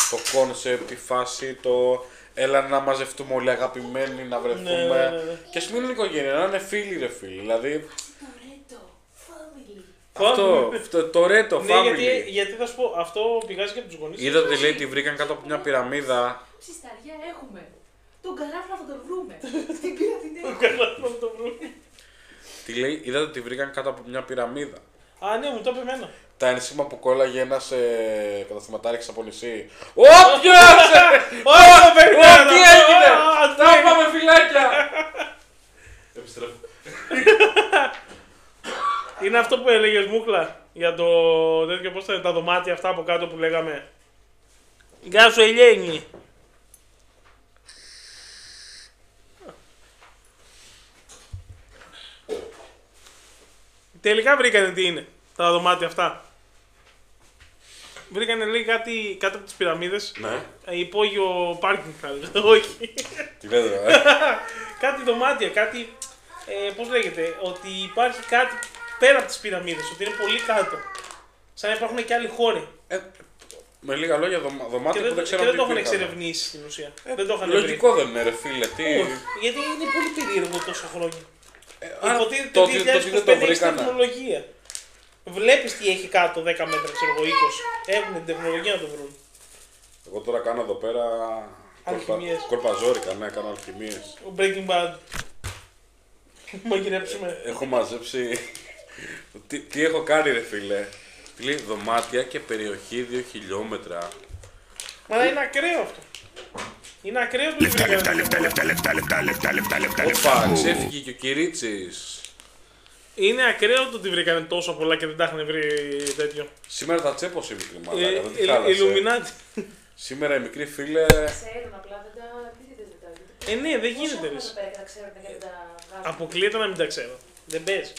το κόνσεπτ, η φάση, το έλα να μαζευτούμε όλοι αγαπημένοι, να βρεθούμε. Ναι. Και ας μην είναι οικογένεια, να είναι φίλοι ρε φίλοι. Δηλαδή, Το το ρέτο, family. Ναι, γιατί θα σου πω, αυτό πηγάζει και από τους γονείς. Είδατε, λέει, τη βρήκαν κάτω από μια πυραμίδα. Ψισταριά έχουμε. Τον καράφλα θα τον βρούμε. Την πήρα την Τον καράφλα θα τον βρούμε. Τι λέει, είδατε, τη βρήκαν κάτω από μια πυραμίδα. Α, ναι, μου το είπε εμένα. Τα ένσημα που κόλλαγε ένας καταστηματάρχης από νησί. Ω, πιάσε! Ω, περιμένω! Τι έγινε! Τα πάμε φυλάκια! Επιστρέφω. Είναι αυτό που έλεγες Μούκλα για το τέτοιο, πώς θα είναι, τα δωμάτια αυτά από κάτω που λέγαμε. Γεια σου Ελένη. Τελικά βρήκανε τι είναι τα δωμάτια αυτά. Βρήκανε, λέει, κάτι κάτω από τις πυραμίδες. Ναι. Υπόγειο πάρκινγκ θα έλεγα. Όχι. Τι λέτε, Κάτι δωμάτια, κάτι, πώς λέγεται, ότι υπάρχει κάτι πέρα από τις πυραμίδες, ότι είναι πολύ κάτω. Σαν να υπάρχουν και άλλοι χώροι. Με λίγα λόγια, δωμάτια που δεν ξέρω και δεν το έχουν εξερευνήσει στην ουσία. Δεν το είχαν βρει. Λογικό δεν είναι, ρε φίλε. Τι... Γιατί είναι πολύ περίεργο τόσο χρόνια. Υποτίθεται ότι το 2025 έχει βρήκανε. τεχνολογία. Βλέπεις τι έχει κάτω 10 μέτρα, ξέρω εγώ, 20. Έχουν την τεχνολογία να το βρουν. Εγώ τώρα κάνω εδώ πέρα. Αλχημίες. Κορπαζόρικα, ναι, κάνω αλχημίες. Ο Breaking Bad. Μαγειρέψουμε. Έχω μαζέψει. Τι έχω κάνει, ρε φίλε. Λέει δωμάτια και περιοχή 2 χιλιόμετρα. Μα είναι ακραίο αυτό. Είναι ακραίο το λεφτά. Οπα, ξέφυγε και ο Κυρίτσης. Είναι ακραίο το ότι βρήκανε τόσο πολλά και δεν τα είχαν βρει τέτοιο. Σήμερα τα τσέπωσε η μικρή μαλάκα, δεν τη χάλασε. Ιλουμινάτι. Σήμερα η μικρή φίλε... Ξέρουν απλά, δεν τα πείτε. Ναι, δεν γίνεται. Αποκλείεται να μην τα ξέρω. Δεν παίζει.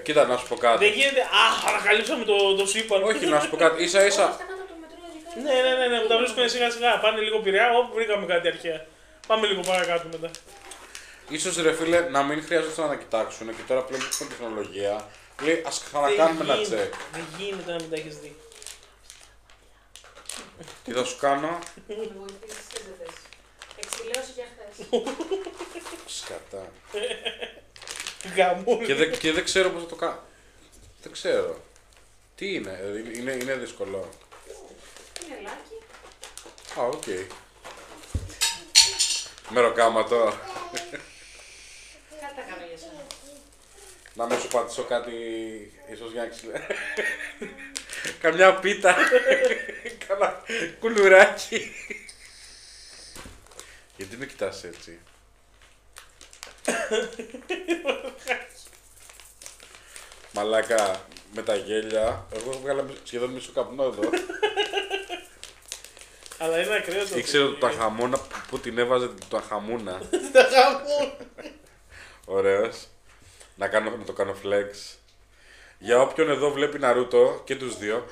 Κοίτα, να σου πω κάτι. Δεν γίνεται. Ανακαλύψαμε το σύμπαν. Όχι, να σου πω κάτι. Ίσα ίσα. Ναι, που τα βρίσκουν σιγά σιγά. Πάνε λίγο Πειραιά, όπου βρήκαμε κάτι αρχαία. Πάμε λίγο παρακάτω μετά. Ίσως ρε φίλε να μην χρειάζεται να κοιτάξουν και τώρα πλέον που έχουμε τεχνολογία. Λέει ας ξανακάνουμε ένα τσεκ. Δεν γίνεται να μην τα έχεις δει. Τι θα σου κάνω. Να με βοηθήσεις, δεν θες. Εξηλαίωση για χθες. Σκατά. Γαμούν. Και δεν ξέρω πώς θα το κάνω. Δεν ξέρω. Τι είναι, είναι δύσκολο. Είναι λάκι. Α, οκ. Μεροκάματο. Κάτι τα κάνω για σένα. Να μην σου πατήσω κάτι, ίσως για να καμιά πίτα, κάνα κουλουράκι. Γιατί με κοιτάς έτσι? Μαλάκα, με τα γέλια, εγώ βγάλα σχεδόν μισό καπνό εδώ. Αλλά είναι ακραίο το Ήξερε το ταχαμούνα που την έβαζε το ταχαμούνα. Ωραίος. Να το κάνω flex. Για όποιον εδώ βλέπει Ναρούτο, και τους δύο,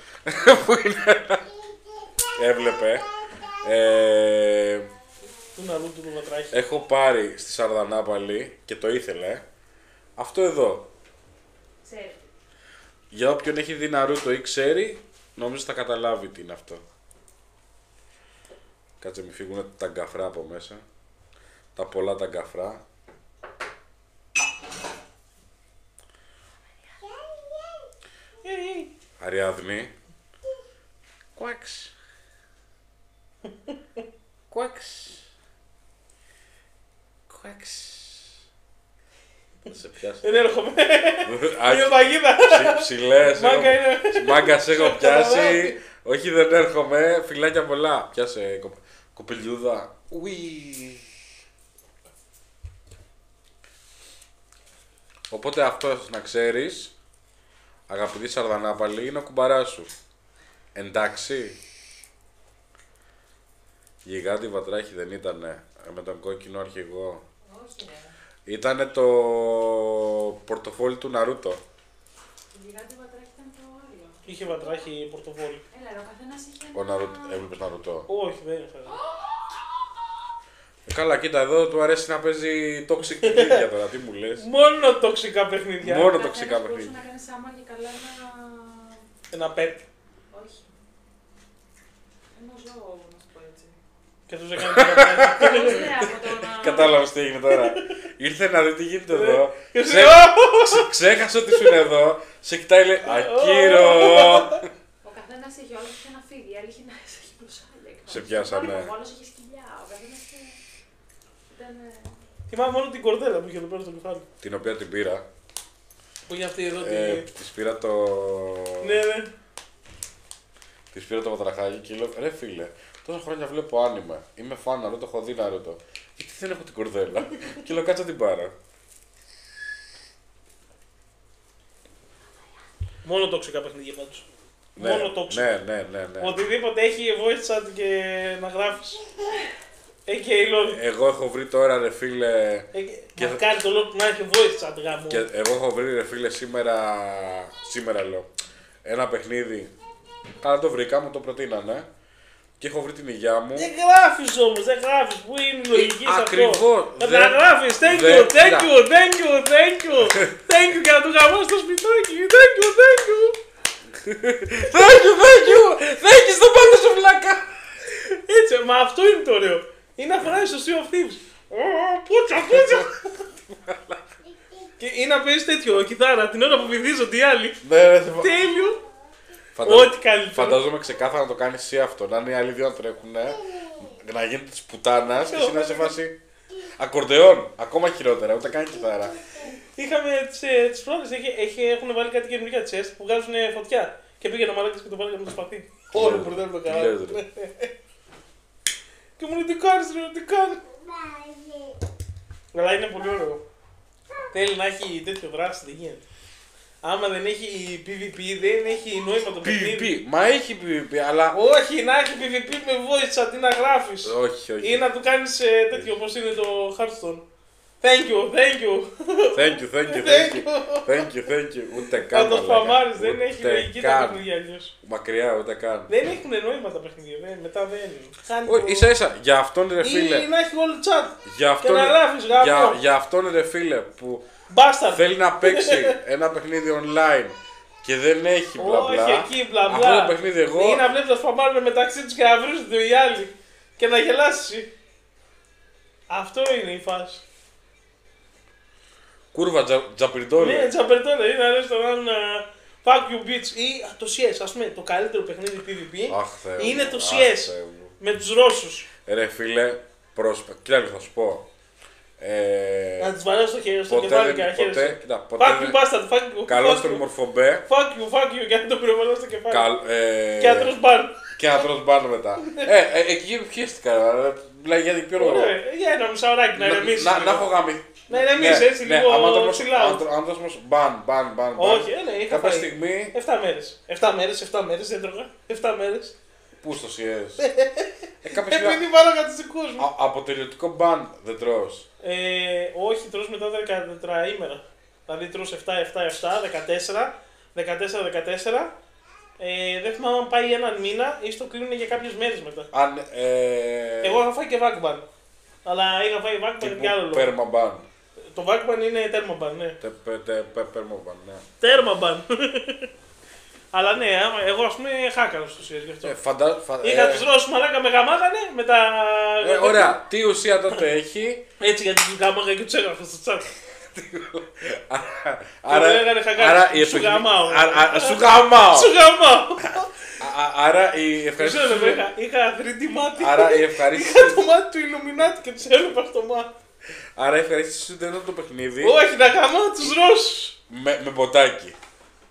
που είναι... έβλεπε. Του Ναρούτο του Βατράχη. Έχω πάρει στη Σαρδανάπαλη και το ήθελε. Αυτό εδώ. Ξέρει. Για όποιον έχει δει Ναρούτο ή ξέρει, νομίζω θα καταλάβει τι είναι αυτό. Κάτσε μη φύγουν τα γκαφρά από μέσα. Τα πολλά τα γκαφρά. Αριάδνη. Κουάξ. Κουάξ. Κουάξ. Σε πιάσω. Δεν έρχομαι. Είναι παγίδα. Ψηλές. Μάγκας έχω πιάσει. Όχι, δεν έρχομαι. Φιλάκια πολλά. Πιάσε κοπελιούδα. Ουί. Οπότε αυτό να ξέρεις, αγαπητή Σαρδανάπαλη, είναι ο κουμπαράς σου. Εντάξει. Γιγάντη Βατράχη δεν ήτανε με τον κόκκινο αρχηγό? Όχι, ρε. Ήτανε το πορτοφόλι του Ναρούτο. Η Γιγάντη Βατράχη ήταν το άλλο. Είχε Βατράχη πορτοφόλι. Έλα, ρε, ο καθένας είχε Ο Ναρούτο, έβλεπες Ναρούτο? Όχι, δεν έφερε. Καλά, κοίτα, εδώ του αρέσει να παίζει toxic παιχνίδια τώρα, τι μου λες? Μόνο τοξικά παιχνίδια. Μόνο τοξικά παιχνίδια. να κάνει άμα και καλά Ένα πέτ. Όχι. Ένα ζώο, να σου πω έτσι. Και αυτός έκανε το Κατάλαβες τι έγινε τώρα. Ήρθε να δει τι γίνεται εδώ. Ξέχασε ότι σου είναι εδώ. Σε κοιτάει, λέει Ακύρο. Ο καθένας είχε όλο είχε ένα φίδι, η άλλη είχε ένα μπλουσάλια. Σε πιάσαμε. Ο άλλος είχε σκυλιά, ο καθένας ήταν... Θυμάμαι μόνο την κορδέλα που είχε εδώ πέρα στο κεφάλι. Την οποία την πήρα. Που είχε αυτή εδώ Της πήρα το... Ναι, ναι. Της πήρα το βατραχάκι και λέω ρε φίλε, τόσα χρόνια βλέπω άνιμε. Είμαι φαν Ναρούτο, έχω δει Ναρούτο. Γιατί δεν έχω την κορδέλα? Και λέω κάτσα την πάρω. Μόνο τοξικά παιχνίδια πάντως. Ναι, μόνο τοξικά. ναι. Οτιδήποτε έχει voice chat και να γράφεις. και LOL. Εγώ έχω βρει τώρα ρε φίλε. Μακάρι το LOL να έχει voice chat γάμο. Και εγώ έχω βρει ρε φίλε σήμερα λέω. Ένα παιχνίδι. Καλά το βρήκα, μου το προτείνανε. Και έχω βρει την υγειά μου. Δεν γράφεις όμως, δεν γράφεις. Πού είναι η λογική σε αυτό? Ακριβώς. Να τα γράφεις. Thank you. Και να του γαμώ στο σπιτάκι. Thank you. Thank you στο πάντα σου βλάκα. Έτσι, μα αυτό είναι το ωραίο. Είναι να φοράει στο Sea of Thieves. Πούτσα. Και είναι να παίζεις τέτοιο κιθάρα την ώρα που βυθίζονται οι άλλοι. Τέλειο. Ό,τι καλύτερο. Φαντάζομαι ξεκάθαρα να το κάνεις εσύ αυτό. Να είναι οι άλλοι δύο να τρέχουνε, να γίνεται της πουτάνας και εσύ να σε φάση ακορντεόν. Ακόμα χειρότερα, ούτε καν κιθάρα. Είχαμε τις πρώτες, έχουν βάλει κάτι καινούργια chest που βγάζουν φωτιά. Και πήγαινε ο μαλάκας και το βάλει με το σπαθί. Όλο που δεν το κάνω. Και μου λέει τι κάνεις ρε, τι κάνεις. Αλλά είναι πολύ ωραίο. Θέλει να έχει τέτοιο δράση, δεν γίνεται. Άμα δεν έχει PvP, δεν έχει νόημα το παιχνίδι. PvP, μα έχει PvP, αλλά. Όχι, να έχει PvP με voice αντί να γράφεις. Όχι. Ή να του κάνεις τέτοιο όπως είναι το Hearthstone. Thank you. Ούτε καν. Να το σπαμάρεις, δεν έχει λογική τα παιχνίδια αλλιώς. Μακριά, ούτε καν. Δεν έχουν νόημα τα παιχνίδια, μετά δεν. Ίσα-ίσα, για αυτόν ρε φίλε. Ή να έχει όλο chat. Και να γράφεις γράφω. Για αυτόν ρε φίλε που Bastard. θέλει να παίξει ένα παιχνίδι online και δεν έχει μπλα μπλα. Όχι εκεί μπλα μπλα. Αυτό το παιχνίδι εγώ. Ή να βλέπεις να σπαμάρουν μεταξύ τους και να βρίζονται οι άλλοι. Και να γελάσεις. Αυτό είναι η φάση. Κούρβα, τζαπερτόλε. Ναι, τζαπερτόλε. Είναι αρέσει τον άλλον fuck you bitch. Ή το CS, ας πούμε, το καλύτερο παιχνίδι PvP είναι το CS. Με τους Ρώσους. Ρε φίλε, κοίτα θα σου πω. Να τις βαρέσει στο κεφάλι και να χαίρεσαι. Fuck you bastard, fuck you. Καλό στον μορφομπέ. Fuck you, και να το πυροβολώ στο κεφάλι. Και να τρως μπαν. Και να τρως μπαν μετά. Εκεί πιέστηκα. Δηλαδή γιατί πιο ωραίο. Για ένα μισάωράκι να ηρεμήσεις. Να έχω γαμί. Να ηρεμήσεις έτσι λίγο chill out. Αν το όμως μπαν. Όχι, είχα κάποια φάει. στιγμή. 7 μέρες δεν τρώγα. 7 μέρες. Πού στο ΣΥΕΣ. Επειδή βάραγα τους δικούς μου. Από τελειωτικό μπαν δεν τρως. Όχι, τρως μετά 14 ημέρα. Δηλαδή τρως 7, 14. Δεν θυμάμαι αν πάει έναν μήνα ή στο κλείνουν για κάποιες μέρες μετά. Εγώ είχα φάει και βάκμπαν. Αλλά είχα φάει βάκμπαν και άλλο λόγο. Πέρμαμπαν. Το βάκμπαν είναι τέρμαμπαν, ναι. Πέρμαμπαν, ναι. Τέρμαμπαν. Αλλά ναι, εγώ ας πούμε χάκαρα στο ΣΥΕΣ γι' αυτό. Είχα τους Ρώσους μαλάκα με γαμάγανε με τα... Ωραία, τι ουσία τότε έχει. Έτσι γιατί τους γαμάγανε και τους έγραφα στο τσάτ. Άρα η σου γαμάω. Σου γαμάω. Άρα η ευχαρίστηση. Είχα 3D μάτι. Άρα η ευχαρίστηση. Είχα το μάτι του Ιλουμινάτη και τους έλεπα στο μάτι. Άρα η ευχαρίστηση σου δεν ήταν το παιχνίδι. Όχι, να γαμάω τους Ρώσους. Με ποτάκι.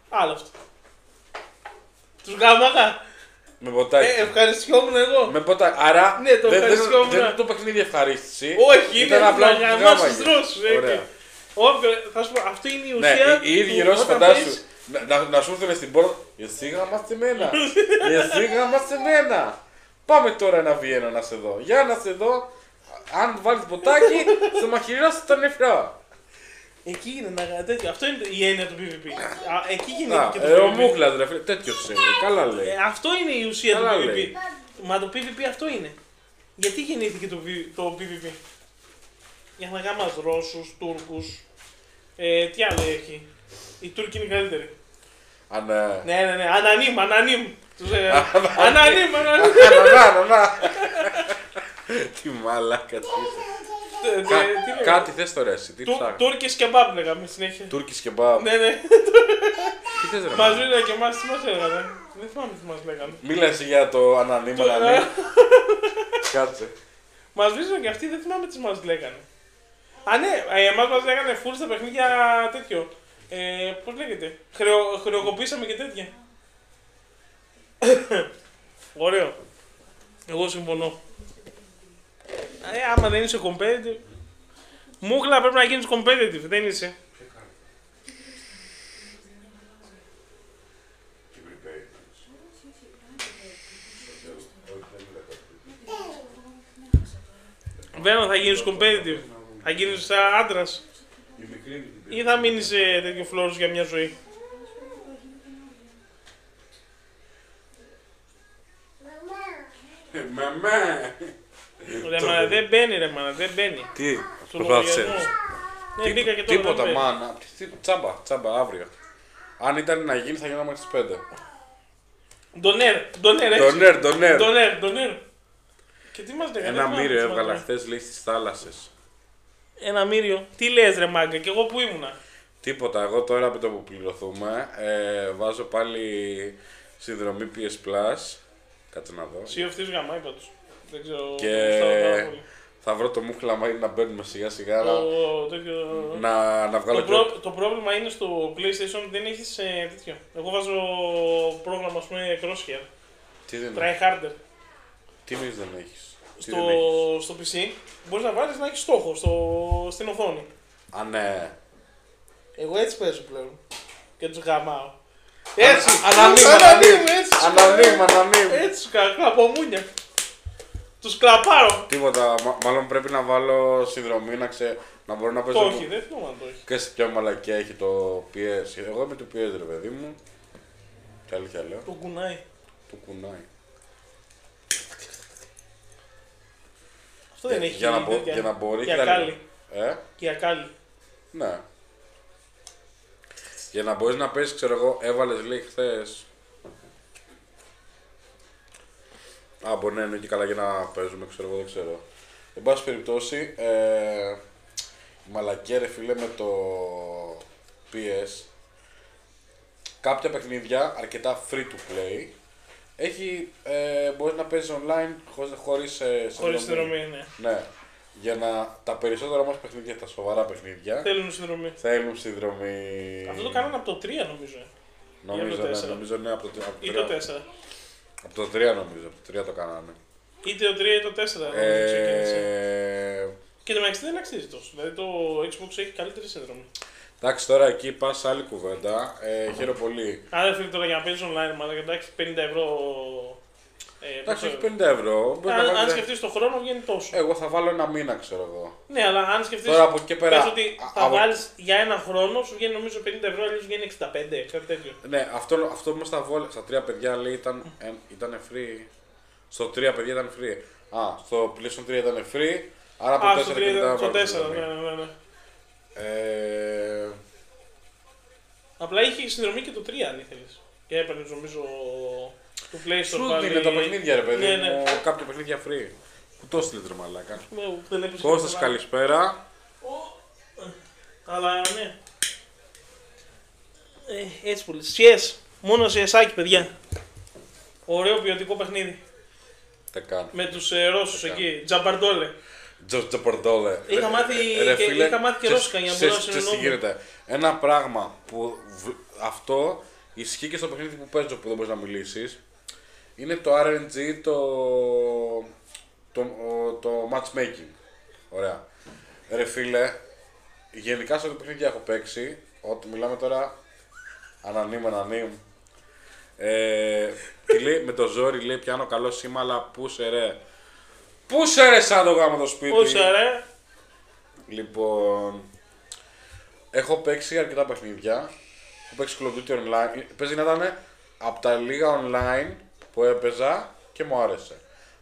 Άλλο αυτό. Τους γάμαγα. Με ποτάκι. Ευχαριστιόμουν εγώ. Με ποτάκι. Άρα ναι, το δεν είναι το παιχνίδι ευχαρίστηση. Όχι, είναι απλά να γαμάω στους Ρώσους. Θα σου πω, αυτό είναι η ουσία. Ναι, οι ίδιοι Ρώσοι φαντάσου. Να σου έρθουν στην πόρτα. Εσύ γαμάστε μένα. Εσύ γαμάστε μένα. Πάμε τώρα ένα Βιέννα να σε δω. Για να σε δω. Αν βάλεις ποτάκι, θα μαχαιρώσει το νεφρό. Εκεί είναι ένα τέτοιο. Αυτό είναι η έννοια του PvP. Εκεί γίνεται και το PvP. Ο Μούχλας ρε φίλε, τέτοιος είναι. Καλά λέει. Αυτό είναι η ουσία του PvP. Μα το PvP αυτό είναι. Γιατί γεννήθηκε το PvP. Για να γάμας Ρώσους, Τούρκους. Τι άλλο έχει. Οι Τούρκοι είναι οι καλύτεροι. Ναι. Ανανίμ. Ανανίμ. Τι μαλάκα τι κάτι θες τώρα εσύ, τι ψάχνεις. Τούρκες κεμπάμπ λέγαμε συνέχεια. Τούρκες κεμπάμπ. Ναι. Τι θες ρε. Μας λένε και εμάς τι μας έλεγανε. Δεν θυμάμαι τι μας λέγανε. Μίλα εσύ για το ανανίμ. Κάτσε. Μας βρίσκαν και αυτοί, δεν θυμάμαι τι μας λέγανε. Α ναι, εμάς μας λέγανε full στα παιχνίδια τέτοιο. Πώς λέγεται. Χρεοκοπήσαμε και τέτοια. Ωραίο. Εγώ συμφωνώ. Άμα δεν είσαι competitive. Μούχλα πρέπει να γίνεις competitive, δεν είσαι. Βέβαια θα γίνεις competitive. Θα γίνεις άντρας. Ή θα μείνεις σε τέτοιο φλόρους για μια ζωή. Ρε μάνα δεν μπαίνει ρε μάνα, δεν μπαίνει. Τι, προσπάθησες. Ναι, μπήκα και τώρα. Τίποτα μάνα, τσάμπα αύριο. Αν ήταν να γίνει θα γίναμε στις 5. Ντονέρ. Και τι μας λέγανε. Ένα μύριο έβγαλα χθες λέει στις θάλασσες. Ένα μύριο, τι λες ρε μάγκα και εγώ που ήμουνα. Τίποτα, εγώ τώρα με το που πληρωθούμε βάζω πάλι συνδρομή PS Plus. Κάτσε να δω. Sea of Thieves γαμάει πάντως. Δεν ξέρω. Και θα βρω το Μούχλα μάγι να μπαίνουμε σιγά σιγά να βγάλω το πρόβλημα είναι στο PlayStation δεν έχεις τέτοιο. Εγώ βάζω πρόγραμμα ας πούμε Crosshair. Τι δεν Try harder. Τι νοείς δεν έχεις. Στο PC μπορείς να βάλεις να έχεις στόχο στην οθόνη. Α, ναι. Εγώ έτσι παίζω πλέον. Και τους γαμάω. Έτσι! Ανανίμ! Έτσι, κλαπομούνια. Τους κλαπάρω. Τίποτα, μάλλον πρέπει να βάλω συνδρομή να μπορώ να παίζω. Το όχι, δεν θυμάμαι αν το έχει. Και σε ποια μαλακιά έχει το PS. Εγώ είμαι το PS ρε παιδί μου. Τι αλήθεια λέω. Το κουνάει. Αυτό δεν έχει. Για να μπορεί. Και ακάλι. Και ακάλι. Ναι. Για να μπορείς να παίζεις, ξέρω εγώ, έβαλες λέει χθες. Μπορεί να είναι και καλά για να παίζουμε, ξέρω εγώ, δεν ξέρω. Εν πάση περιπτώσει, η μαλακία ρε φίλε με το PS, κάποια παιχνίδια, αρκετά free to play, μπορείς να παίζεις online χωρίς συνδρομή. Ναι. Για να τα περισσότερα όμως παιχνίδια, τα σοβαρά παιχνίδια. Θέλουν συνδρομή. Αυτό το κάνανε από το 3 νομίζω. Νομίζω ναι, από το 3. Ή το 4. Από το 3 νομίζω, από το 3 το κάνανε. Είτε το 3 ή το 4 νομίζω ξεκίνησε. Και το μεταξύ δεν αξίζει τόσο. Δηλαδή το Xbox έχει καλύτερη συνδρομή. Εντάξει, τώρα εκεί πα σε άλλη κουβέντα. Χαίρομαι πολύ. Άρα φίλε τώρα για να παίζει online, μάλλον εντάξει 50 ευρώ. Εντάξει, όχι 50 ευρώ. Αν σκεφτείς το χρόνο βγαίνει τόσο. Εγώ θα βάλω ένα μήνα, ξέρω εγώ. Ναι, αλλά αν σκεφτείς. Τώρα από εκεί πέρα. Πες ότι θα βάλεις για ένα χρόνο, σου βγαίνει νομίζω 50 ευρώ, αλλιώς βγαίνει 65, κάτι τέτοιο. Ναι, αυτό όμως στα 3 παιδιά λέει ήταν free. Στο 3 παιδιά ήταν free. Στο PlayStation 3 ήταν free. Άρα από 4 και μετά. Στο 4, ναι. Απλά είχε συνδρομή και το 3 αν ήθελες. Και έπαιρνες νομίζω το PlayStation. Σου δίνει τα παιχνίδια ρε παιδί μου, κάποια παιχνίδια free. Που το στείλε ρε μαλάκα. Κώστας καλησπέρα. Αλλά ναι. Έτσι πολύ. CS. Μόνο CS παιδιά. Ωραίο ποιοτικό παιχνίδι. Με τους Ρώσους εκεί. Τζαμπαρντόλε. Τζαμπαρντόλε. Είχα μάθει και Ρώσικα για να μπορώ να συνεννοούμε. Ένα πράγμα που αυτό ισχύει και στο παιχνίδι που παίζω που δεν μπορείς να μιλήσεις. Είναι το RNG, το matchmaking. Ωραία. Ρε φίλε, γενικά σε αυτό το παιχνίδι έχω παίξει. Ότι μιλάμε τώρα ανανύμ. Τι λέει, με το ζόρι λέει πιάνω καλό σήμα, αλλά πούσε ρε. Πούσε ρε σαν το γάμο το σπίτι. Πούσε ρε. Λοιπόν, έχω παίξει αρκετά παιχνίδια. Έχω παίξει Call of Duty Online. Παίζει να ήταν από τα λίγα online που έπαιζα και μου άρεσε.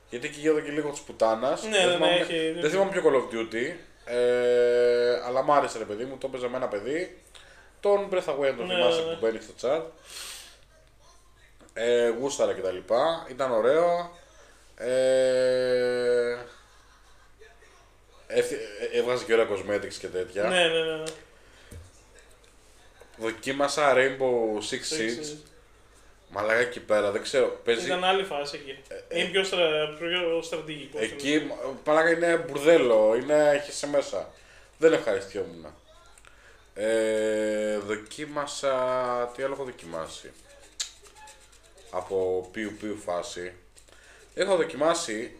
Γιατί εκεί γίνονται και λίγο της πουτάνας. Δεν θυμάμαι πιο Call of Duty. Αλλά μου άρεσε ρε παιδί μου, το έπαιζα με ένα παιδί. Τον Breath Away, τον θυμάσαι που μπαίνει στο chat. Γούσταρα και τα λοιπά, ήταν ωραίο. Έβγαζε και ωραία cosmetics και τέτοια. Ναι. Δοκίμασα Rainbow Six Siege. Μαλάκα εκεί πέρα, δεν ξέρω. Παίζει... Ήταν άλλη φάση εκεί. Είναι πιο στρατηγικό. Εκεί μαλάκα είναι μπουρδέλο, έχει σε μέσα. Δεν ευχαριστιόμουν. Δοκίμασα. Τι άλλο έχω δοκιμάσει από πιου φάση. Έχω δοκιμάσει,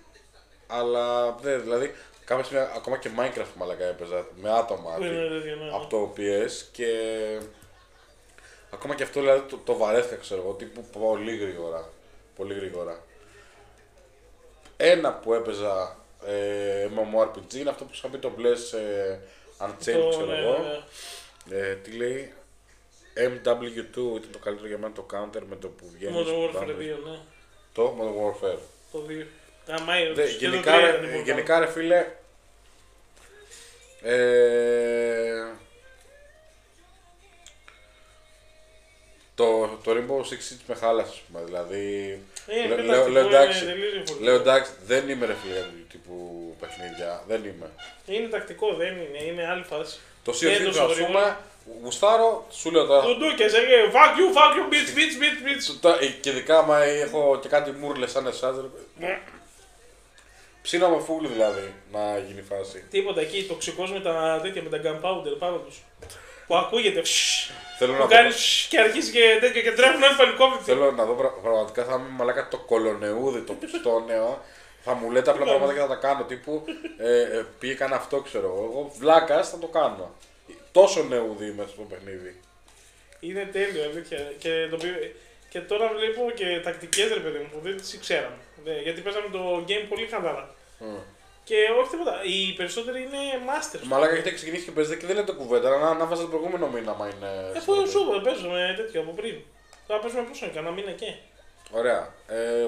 αλλά δηλαδή κάποια στιγμή ακόμα και Minecraft μαλακά έπαιζα με άτομα από το PS και ακόμα και αυτό δηλαδή το βαρέθηκα, ξέρω εγώ, τύπου πολύ γρήγορα. Ένα που έπαιζα MMORPG είναι αυτό που είχα πει το Bless Unchained, ξέρω εγώ. Τι λέει, MW2 ήταν το καλύτερο για μένα το counter με το που βγαίνει. Modern Warfare 2, ναι. Το Modern Warfare. Το 2. Γενικά ρε φίλε, το Rainbow Six Siege με χάλασε, πούμε, δηλαδή λέω εντάξει, δεν είμαι ρε φίλε του τύπου παιχνίδια, δεν είμαι. Είναι τακτικό, δεν είναι άλλη φάση. Το Sea of Thieves ας πούμε, γουστάρω, σου λέω τώρα. Τουντούκες, fuck you, bitch. Και ειδικά άμα έχω και κάτι μούρλες σαν εσάς, ψήνω με φούλη δηλαδή να γίνει φάση. Τίποτα εκεί, τοξικός με τα τέτοια, με τα gunpowder πάνω τους. Που ακούγεται, που κάνεις και αρχίζει και τέτοιο και τρέχουν όλοι παλικόβητοι. Θέλω να δω πραγματικά, θα είμαι μαλάκα το κολονεούδι, το πιστόνεο. Θα μου λέτε απλά πράγματα και θα τα κάνω, τύπου πήγε καν αυτό, ξέρω εγώ. Βλάκας θα το κάνω. Τόσο νεούδι είμαι στο παιχνίδι. Είναι τέλειο, αλήθεια. Και τώρα βλέπω και τακτικές ρε παιδί μου που δεν τις ξέραμε. Γιατί παίζαμε το game πολύ χαλαρά. Και όχι τίποτα. Οι περισσότεροι είναι masters. Μαλάκα έχετε ξεκινήσει και παίζετε και δεν λέτε κουβέντα. Να βάζετε το προηγούμενο μήνα, άμα είναι. Αφού σου παίζουμε τέτοιο από πριν. Τώρα παίζουμε πόσο είναι, κανένα μήνα και. Ωραία.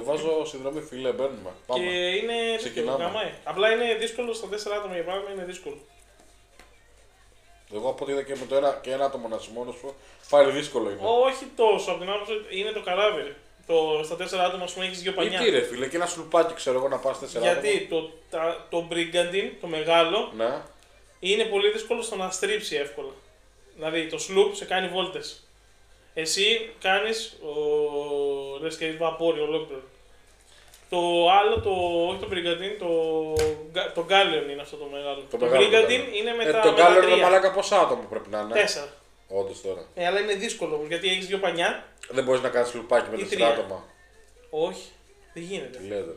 Βάζω συνδρομή, φίλε, μπαίνουμε. Πάμε. Και είναι τέτοιο. Απλά είναι δύσκολο στα 4 άτομα για παράδειγμα, είναι δύσκολο. Εγώ από ό,τι είδα και με το ένα άτομο να συμμόνω σου, πάλι δύσκολο είναι. Όχι τόσο, από την άποψη είναι το καράβι. Στα 4 άτομα, α πούμε, έχει 2 πανιά. Τι ρε φίλε, και ένα σλουπάκι ξέρω εγώ να πα 4 άτομα. Γιατί το Brigandine, το μεγάλο, ναι, είναι πολύ δύσκολο στο να στρίψει εύκολα. Δηλαδή το σλουπ σε κάνει βόλτες. Εσύ κάνει λες και έχει βαπόρι ολόκληρο. Το άλλο, όχι το Brigantine, το Galleon είναι αυτό το μεγάλο. Το Brigantine είναι με τα Το Galleon είναι μαλάκα πόσα άτομα πρέπει να είναι. 4. Όντως τώρα. Αλλά είναι δύσκολο γιατί έχεις 2 πανιά. Δεν μπορείς να κάνεις λουπάκι με 4 άτομα. Όχι, δεν γίνεται. Τι λέτε.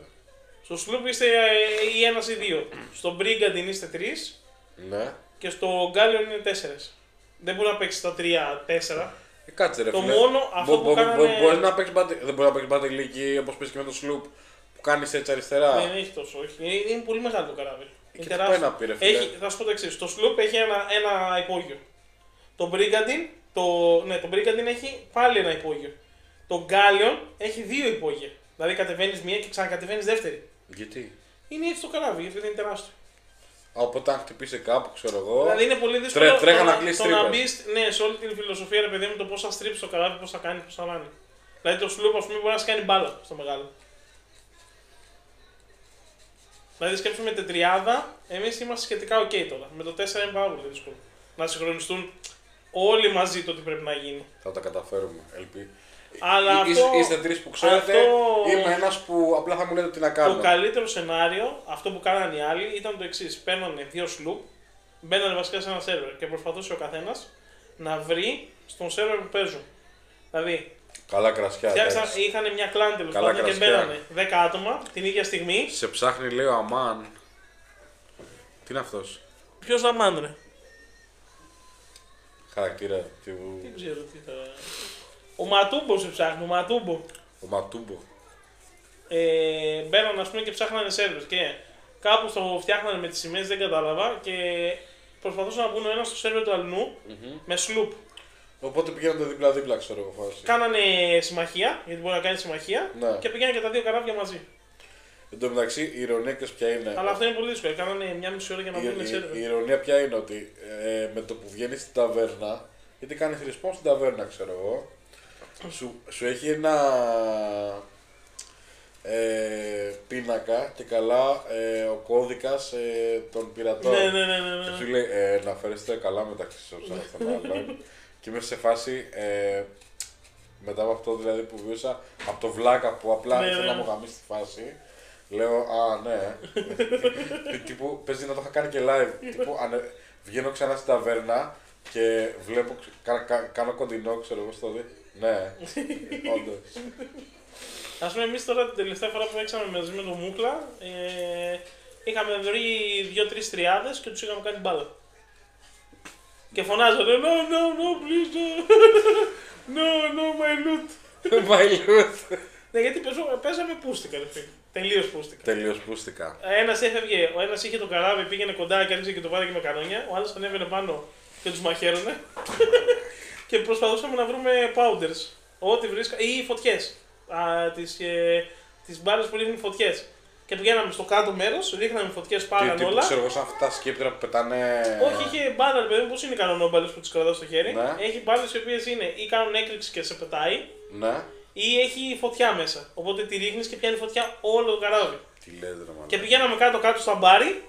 Στο Sloop είστε ή 1 ή 2. Στο Brigantine είστε 3. Ναι. Και στο Galleon είναι 4. Δεν μπορεί να παίξει τα 3-4. Κάτσε ρε το φίλε. μόνο αυτό που κάνανε... Μπορείς να παίξεις δεν μπορεί να παίξεις Battle League όπως παίζεις και με το Sloop που κάνεις έτσι αριστερά. Δεν έχει τόσο, όχι. Είναι πολύ μεγάλο το καράβι. Και τι πάει να πει ρε φίλε. Θα σου πω το εξής. Το Sloop έχει ένα υπόγειο. Το Brigantine, το Brigantine έχει πάλι ένα υπόγειο. Το Galleon έχει 2 υπόγεια. Δηλαδή κατεβαίνεις μία και ξανακατεβαίνεις δεύτερη. Γιατί? Είναι έτσι το καράβι, γιατί δεν είναι τεράστιο. Οπότε αν χτυπήσει κάπου, ξέρω εγώ. Δηλαδή είναι πολύ δύσκολο τρέχα να κλείσει τρύπες. Να μπει σε όλη την φιλοσοφία, ρε παιδί μου, το πώς θα στρίψει το καράβι, πώς θα κάνει, πώς θα κάνει. Δηλαδή το Sloop, ας πούμε, μπορεί να κάνει μπάλα στο μεγάλο. Δηλαδή σκέψουμε με τετριάδα, εμείς είμαστε σχετικά ok τώρα. Με το 4 είναι πάρα πολύ δύσκολο. Να συγχρονιστούν όλοι μαζί το τι πρέπει να γίνει. Θα τα καταφέρουμε, ελπίζω. Αλλά είστε 3 που ξέρετε, είμαι ένας που απλά θα μου λέτε τι να κάνω. Το καλύτερο σενάριο, αυτό που κάνανε οι άλλοι, ήταν το εξής. Παίρνανε 2 Sloop, μπαίνανε βασικά σε ένα σερβερ και προσπαθούσε ο καθένας να βρει στον σερβερ που παίζουν. Δηλαδή, καλά κρασιά. Είχαν μια κλάν τέλος πάντων και μπαίνανε 10 άτομα την ίδια στιγμή. Σε ψάχνει, λέει ο Αμάν. Τι είναι αυτός? Ποιος Αμάν, ρε? Χαρακτήρα. Δεν ξέρω τι θα... Ο Ματούμπο σε ψάχνει, ο Ματούμπο. Ο Ματούμπο. Μπαίνανε, ας πούμε, και ψάχνανε σερβερ και κάπου το φτιάχνανε με τις σημαίες, δεν κατάλαβα, και προσπαθούσαν να μπουν ο ένας στο σερβερ του αλλού με Sloop. Οπότε πηγαίνονται δίπλα-δίπλα, ξέρω εγώ φάση. Κάνανε συμμαχία, γιατί μπορεί να κάνει συμμαχία, ναι. Και πηγαίνανε και τα 2 καράβια μαζί. Εν τω μεταξύ, η ηρωνία και ποια είναι. Αλλά αυτό είναι πολύ δύσκολο. Κάνανε μια μισή ώρα για να μπουν σερβερ. Η ηρωνία ποια είναι ότι με το που βγαίνει στην ταβέρνα, γιατί κάνει respawn στην ταβέρνα, ξέρω εγώ, σου έχει ένα πίνακα και καλά ο κώδικας των πειρατών. Ναι. Και σου λέει να φέρεστε καλά μεταξύ σας στον άλλον. Και είμαι σε φάση μετά από αυτό δηλαδή που βίωσα, από το βλάκα που απλά ήθελα να μου γαμίσει τη φάση. Λέω, ναι. Τύπου, παίζει να το είχα κάνει και live. Τύπου, βγαίνω ξανά στην ταβέρνα και βλέπω, κάνω κοντινό, ξέρω εγώ στο ναι, όντως. Ας πούμε, εμείς τώρα την τελευταία φορά που παίξαμε μαζί με τον Μούκλα, είχαμε βρει 2-3 τριάδες και τους είχαμε κάνει μπάλα. Και φωνάζανε, no, please, no, my loot. My loot. Ναι, γιατί παίζαμε πούστικα, ρε φίλε. Τελείως πούστικα. Ένας έφευγε, ο ένας είχε το καράβι, πήγαινε κοντά και άρχισε και το βάρε με κανόνια. Ο άλλος ανέβαινε πάνω και τους μαχαίρωνε. Και προσπαθούσαμε να βρούμε powders. Ό,τι βρίσκα. Ή φωτιές. Τις μπάλες που ρίχνουν φωτιές. Και πηγαίναμε στο κάτω μέρος, ρίχναμε φωτιές, πάγανε όλα. Ξέρω εγώ, σαν αυτά τα σκύπτρα που πετάνε. Όχι, είχε μπάλα, ρε παιδί μου, πώς είναι οι κανονόμπαλες που τις κρατάς στο χέρι. Ναι. Έχει μπάλες οι οποίες είναι ή κάνουν έκρηξη και σε πετάει. Ναι. Ή έχει φωτιά μέσα. Οπότε τη ρίχνεις και πιάνει φωτιά όλο το καράβι. Τι λέτε, ρε μάλλον. Και πηγαίναμε κάτω στα μπάρι,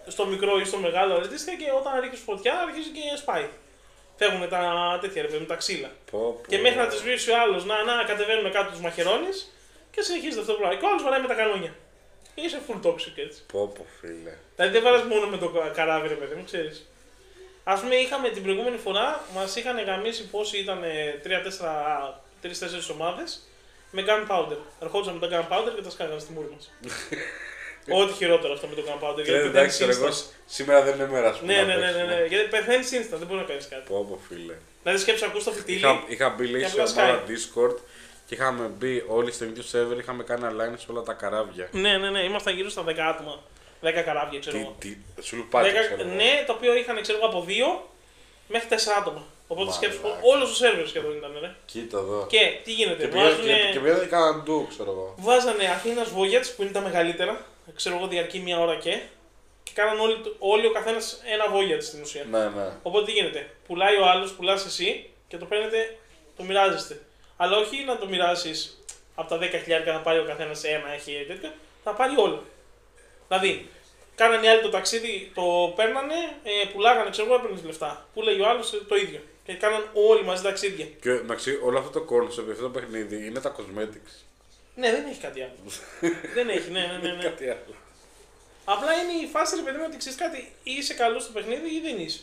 στο μικρό ή στο μεγάλο αντίστοιχα, και όταν ρίχνεις φωτιά αρχίζει και σπάει. Φεύγουν τα τέτοια, ρε παιδί μου, τα ξύλα. Και μέχρι να τις βρει ο άλλος, να κατεβαίνουν κάτω, τους μαχαιρώνεις και συνεχίζεται αυτό το πράγμα. Και ο άλλος βαράει με τα κανόνια. Και είσαι full toxic έτσι. Πω, φίλε. Δηλαδή δεν βαράς μόνο με το καράβι, ρε παιδί μου, ξέρεις. Ας πούμε, είχαμε την προηγούμενη φορά, μας είχαν γαμίσει πόσοι ήταν 3-4 ομάδες με gunpowder. Ερχόντουσαν με τα gunpowder και τα σκάγανε στη μούρη μας. Ό,τι χειρότερο αυτό με το gunpowder. Γιατί εντάξει, εγώ σήμερα δεν είναι μέρα, ας πούμε. Ναι. Γιατί πεθαίνεις instant, δεν μπορεί να κάνεις κάτι. Πω, φίλε. Δηλαδή σκέψου, ακούς το φυτίλι. Είχα μπει λέει σε ομάδα Discord και είχαμε μπει όλοι στο ίδιο server, είχαμε κάνει align σε όλα τα καράβια. Ναι, ήμασταν γύρω στα 10 άτομα. 10 καράβια, ξέρω εγώ. Σου λουπάκι, ξέρω εγώ. Ναι, το οποίο είχαν, ξέρω εγώ, από 2 μέχρι 4 άτομα. Οπότε σκέψου, όλο το σερβερ σχεδόν ήταν, ρε. Κοίτα εδώ. Και τι γίνεται, και πήγανε κάναν ντου, ξέρω εγώ. Βάζανε Αθήνας Voyage που είναι τα μεγαλύτερα, ξέρω εγώ, διαρκεί μία ώρα και κάναν όλοι ο καθένας ένα Voyage στην ουσία. Ναι. Οπότε τι γίνεται, πουλάει ο άλλος, πουλάς εσύ και το παίρνετε, το μοιράζεστε. Αλλά όχι να το μοιράσεις από τα 10.000 θα πάρει ο καθένας ένα, έχει τέτοιο, θα πάρει όλα. Δηλαδή, κάνανε οι άλλοι το ταξίδι, το παίρνανε, πουλάγανε, ξέρω εγώ, έπαιρνες λεφτά. Πούλαγε ο άλλος το ίδιο. Και κάναν όλοι μαζί ταξίδια. Και μεταξύ, όλο αυτό το concept, αυτό το παιχνίδι είναι τα cosmetics. Ναι, δεν έχει κάτι άλλο. Δεν έχει, ναι. Κάτι άλλο. Απλά είναι η φάση, ρε παιδί μου, ότι ξέρεις κάτι, είσαι καλός στο παιχνίδι ή δεν είσαι.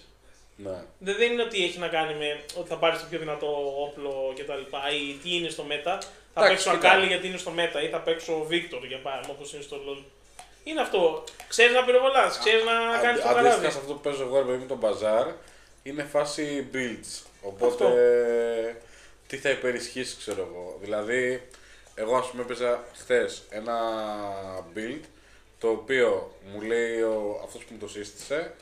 Ναι. Δεν είναι ότι έχει να κάνει με ότι θα πάρεις το πιο δυνατό όπλο κτλ. Ή τι είναι στο μέτα. Θα παίξω Ακάλι γιατί είναι στο μέτα ή θα παίξω Βίκτορ για παράδειγμα όπως είναι στο LoL. Είναι αυτό. Ξέρεις να πυροβολάς, ξέρεις να κάνεις το καράβι. Αντίστοιχα σε αυτό που παίζω εγώ με τον μπαζάρ είναι φάση builds. Οπότε τι θα υπερισχύσει, ξέρω εγώ. Δηλαδή, εγώ ας πούμε έπαιζα χθες ένα build το οποίο μου λέει αυτός που μου το σύστησε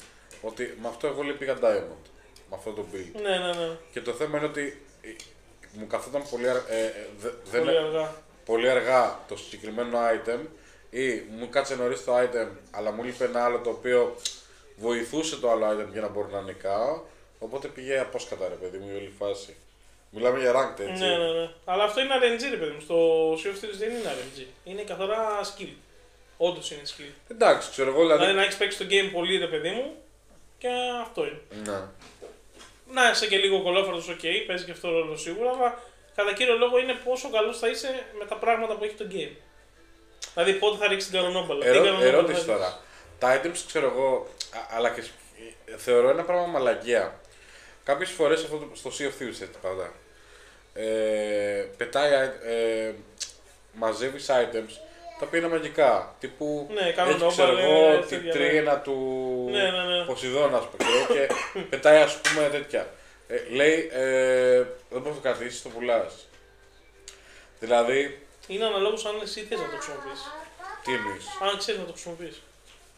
ότι με αυτό εγώ λέει πήγα Diamond. Με αυτό το build. Ναι. Και το θέμα είναι ότι μου καθόταν πολύ αργά το συγκεκριμένο item ή μου κάτσε νωρίς το item αλλά μου λείπει ένα άλλο το οποίο βοηθούσε το άλλο item για να μπορώ να νικάω. Οπότε πήγε απόσκατα ρε παιδί μου η όλη φάση. Μιλάμε για ranked έτσι. Ναι. Αλλά αυτό είναι RNG ρε παιδί μου. Στο Sea of Thieves δεν είναι RNG. Είναι καθαρά skill. Όντως είναι skill. Εντάξει, ξέρω εγώ δηλαδή. Να έχεις παίξει το game πολύ ρε παιδί μου και αυτό είναι. Ναι. Να είσαι και λίγο κολόφαρτος, ok, παίζει και αυτό ρόλο σίγουρα, αλλά κατά κύριο λόγο είναι πόσο καλός θα είσαι με τα πράγματα που έχει το game. Δηλαδή πότε θα ρίξει την κανονόμπαλα. Ερώτηση τώρα. Τα items ξέρω εγώ, αλλά και θεωρώ ένα πράγμα μαλακία. Κάποιες φορές στο Sea of Thieves έτσι πάντα. Πετάει, μαζεύεις items τα οποία είναι μαγικά. Τύπου έχει ξέρω εγώ τη τρίνα του Ποσειδώνα ας πούμε και πετάει ας πούμε τέτοια. Λέει δεν μπορείς να το κρατήσεις, το πουλάς. Δηλαδή. Είναι αναλόγως αν εσύ θες να το χρησιμοποιήσεις. Τι εννοείς? Αν ξέρεις να το χρησιμοποιήσεις.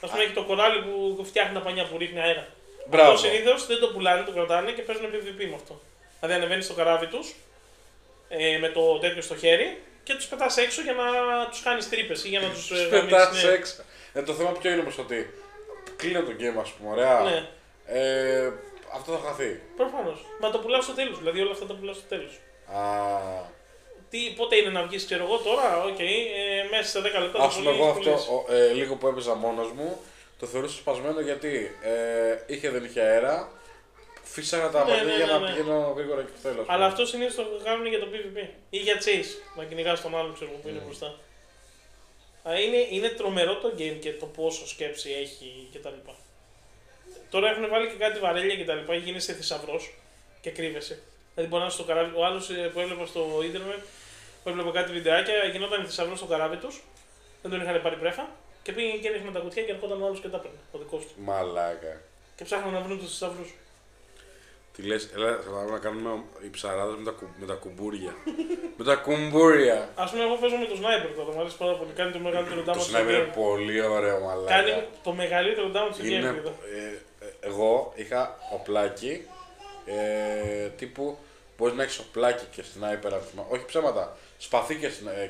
Ας πούμε έχει το κοράλι που φτιάχνει τα πανιά που ρίχνει αέρα. Μπράβο. Αυτό συνήθως δεν το πουλάνε, το κρατάνε και παίζουν PvP με αυτό. Δηλαδή ανεβαίνεις στο καράβι τους με το τέτοιο στο χέρι και τους πετάς έξω για να τους κάνεις τρύπες ή για να τους πετάς έξω. Το θέμα ποιο είναι όμως ότι κλείνω το game ας πούμε, ωραία. Ναι. Αυτό θα χαθεί. Προφανώς. Μα το πουλάω στο τέλος, δηλαδή όλα αυτά τα πουλάω στο τέλος. Πότε είναι να βγεις, ξέρω εγώ τώρα, μέσα σε 10 λεπτά. Ας πούμε εγώ αυτό λίγο που έπαιζα μόνος μου, το θεωρούσα σπασμένο γιατί δεν είχε αέρα. Φύσαγα τα μάτια για να πηγαίνω γρήγορα και θέλω. Αλλά αυτό συνήθως το κάνουν για το PvP ή για chase. Να κυνηγάς τον άλλον ξέρω που είναι μπροστά. Είναι τρομερό το game και το πόσο σκέψη έχει κτλ. Τώρα έχουν βάλει και κάτι βαρέλια κτλ. Γίνεσαι θησαυρός και κρύβεσαι. Δηλαδή μπορεί να είσαι στο καράβι. Ο άλλος που έβλεπα στο ίντερνετ, που έβλεπα κάτι βιντεάκια, γινόταν θησαυρός στο καράβι τους. Δεν τον είχαν πάρει πρέφα και πήγαινε και έριχνε τα κουτιά και ερχόταν ο άλλος και τα έπαιρνε. Ο δικός του. Μαλάκα. Και ψάχναν να βρουν τους θησαυρούς. Τι λες, έλα, θα πάμε να κάνουμε οι ψαράδες με τα κουμπούρια. Με τα κουμπούρια. Ας πούμε, εγώ παίζω με το sniper τώρα, μου αρέσει πάρα πολύ. Κάνει το μεγαλύτερο damage. Το sniper είναι πολύ ωραίο, μαλάκα. Κάνει το μεγαλύτερο damage στο game. Εγώ είχα οπλάκι, τύπου μπορείς να έχεις οπλάκι και sniper, όχι ψέματα, σπαθί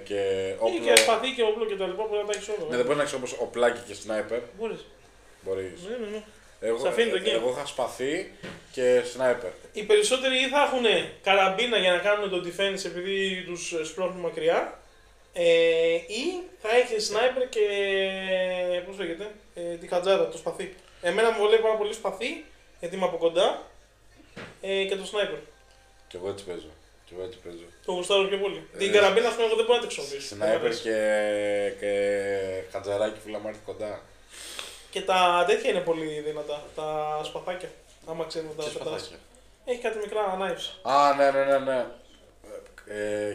και όπλο. Ή και σπαθί και όπλο και τα λοιπά, μπορεί να τα έχεις όλα. Ναι, δεν μπορεί να έχεις όμως οπλάκι και sniper. Μπορείς. Ναι. Εγώ είχα σπαθί και sniper. Οι περισσότεροι ή θα έχουν καραμπίνα για να κάνουν το defense επειδή τους σπρώχνουν μακριά, ή θα έχει sniper και πώς λέγεται, τη χατζάρα, το σπαθί. Εμένα μου βολεύει πάρα πολύ σπαθί, γιατί είμαι από κοντά, και το sniper. Και εγώ έτσι παίζω. Το γουστάρω πιο πολύ. Την καραμπίνα ας πούμε εγώ δεν μπορώ να τη χρησιμοποιήσω. Sniper και χατζαράκι φυλαμάρι κοντά. Και τα τέτοια είναι πολύ δυνατά, τα σπαθάκια. Άμα ξέρει να τα πετάς. Έχει κάτι μικρά knives. Ναι.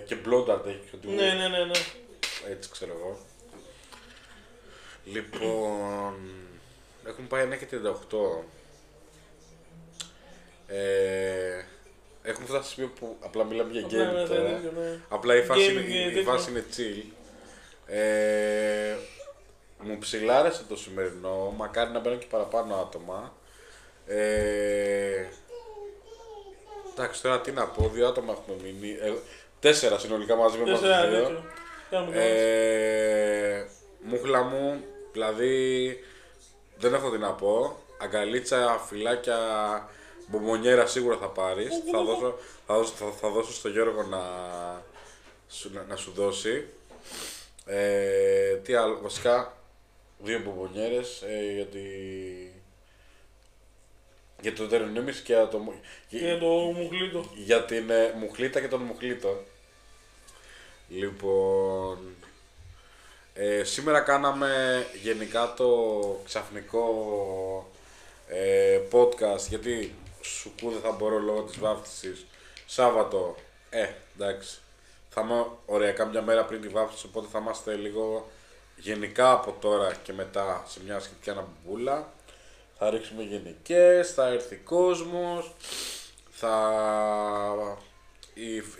Και blow dart έχει. Ναι. Έτσι ξέρω εγώ. Λοιπόν, έχουμε πάει 1 και 38. Έχουμε φτάσει σε σημείο που απλά μιλάμε για game τώρα. Απλά η φάση είναι chill. Μου ψηλάρεσε το σημερινό, μακάρι να μπαίνουν και παραπάνω άτομα. Εντάξει, τώρα τι να πω, 2 άτομα έχουμε μείνει. 4 συνολικά μαζί με εμάς τους 2. Μούχλα μου, δηλαδή δεν έχω τι να πω. Αγκαλίτσα, φυλάκια, μπομπονιέρα σίγουρα θα πάρεις. Θα δώσω στο Γιώργο να σου δώσει. Τι άλλο, βασικά 2 μπομπονιέρες για το τερνίμις και για το μουχλίτο. Για την μουχλίτα και τον μουχλίτο. Λοιπόν, σήμερα κάναμε γενικά το ξαφνικό podcast, γιατί σουκού δεν θα μπορώ λόγω της βάφτισης. Σάββατο, εντάξει, θα είμαι ωριακά μια μέρα πριν τη βάφτιση, οπότε θα είμαστε λίγο γενικά από τώρα και μετά σε μια σχετική αναμπούλα. Θα ρίξουμε γενικές, θα έρθει κόσμος,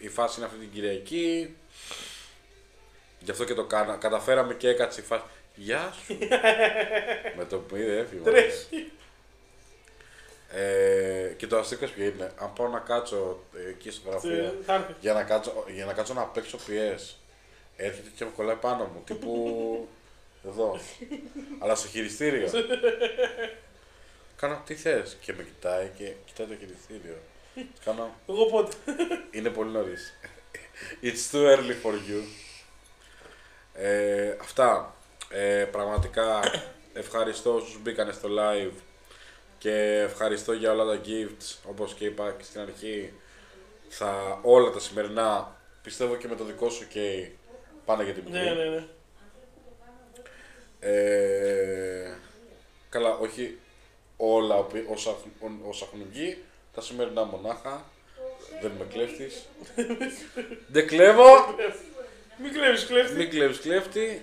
η φάση είναι αυτή την Κυριακή. Γι' αυτό και το καταφέραμε και έκατσε η φάση. Γεια σου! Με το που είδε έφυγε. Τρέχει. Και το αστείο ποιο είναι, αν πάω να κάτσω εκεί στο γραφείο για να κάτσω να παίξω PS, έρχεται και με κολλάει πάνω μου, τύπου εδώ, αλλά στο χειριστήριο. Κάνω τι θες και με κοιτάει και κοιτάει το χειριστήριο. Κάνω, εγώ πότε. Είναι πολύ νωρίς. It's too early for you. Αυτά. Πραγματικά ευχαριστώ όσους μπήκανε στο live και ευχαριστώ για όλα τα gifts, όπως και είπα και στην αρχή. Όλα τα σημερινά, πιστεύω και με το δικό σου και πάνε για την μικρή. Ναι. Καλά, όχι όλα όσα έχουν βγει, τα σημερινά μονάχα. Δεν με κλέφτης. Δεν κλέβω. Μην κλέβεις κλέφτη.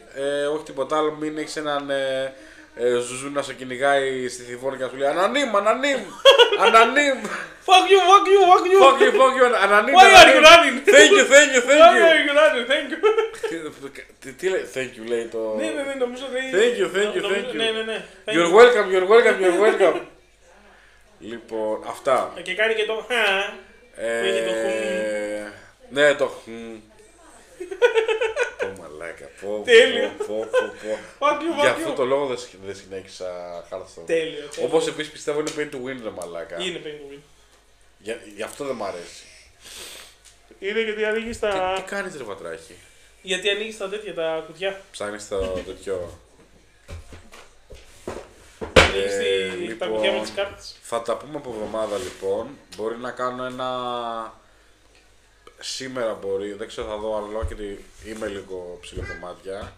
Όχι τίποτα άλλο, μην έχεις έναν ζουζού να σε κυνηγάει στη θηβόνα και να σου λέει Ανανίμ. Fuck you. Ανανίμ. Why are you running? Thank you. Why are you running? Thank you. Τι λέει, thank you λέει το... Ναι, νομίζω λέει... Thank you. Ναι. You're welcome. Λοιπόν, αυτά. Και κάνει και το ναι, το το μαλάκα, τέλειο. Για αυτό το λόγο δεν συνέχισα Hearthstone. Τέλειο. Όπως επίσης πιστεύω είναι pay to win ρε μαλάκα. Είναι pay to win. Γι' αυτό δεν μ' αρέσει. Είναι γιατί ανοίγεις τα... Τι κάνεις ρε πατράχη? Γιατί ανοίγεις τα τέτοια, τα κουτιά. Ψάχνεις το τέτοιο... Ανοίγεις τα κουτιά με τις κάρτες. Θα τα πούμε από εβδομάδα λοιπόν. Μπορεί να κάνω ένα... Σήμερα μπορεί, δεν ξέρω, θα δω, αλλά και είμαι λίγο ψιλοκομμάτια.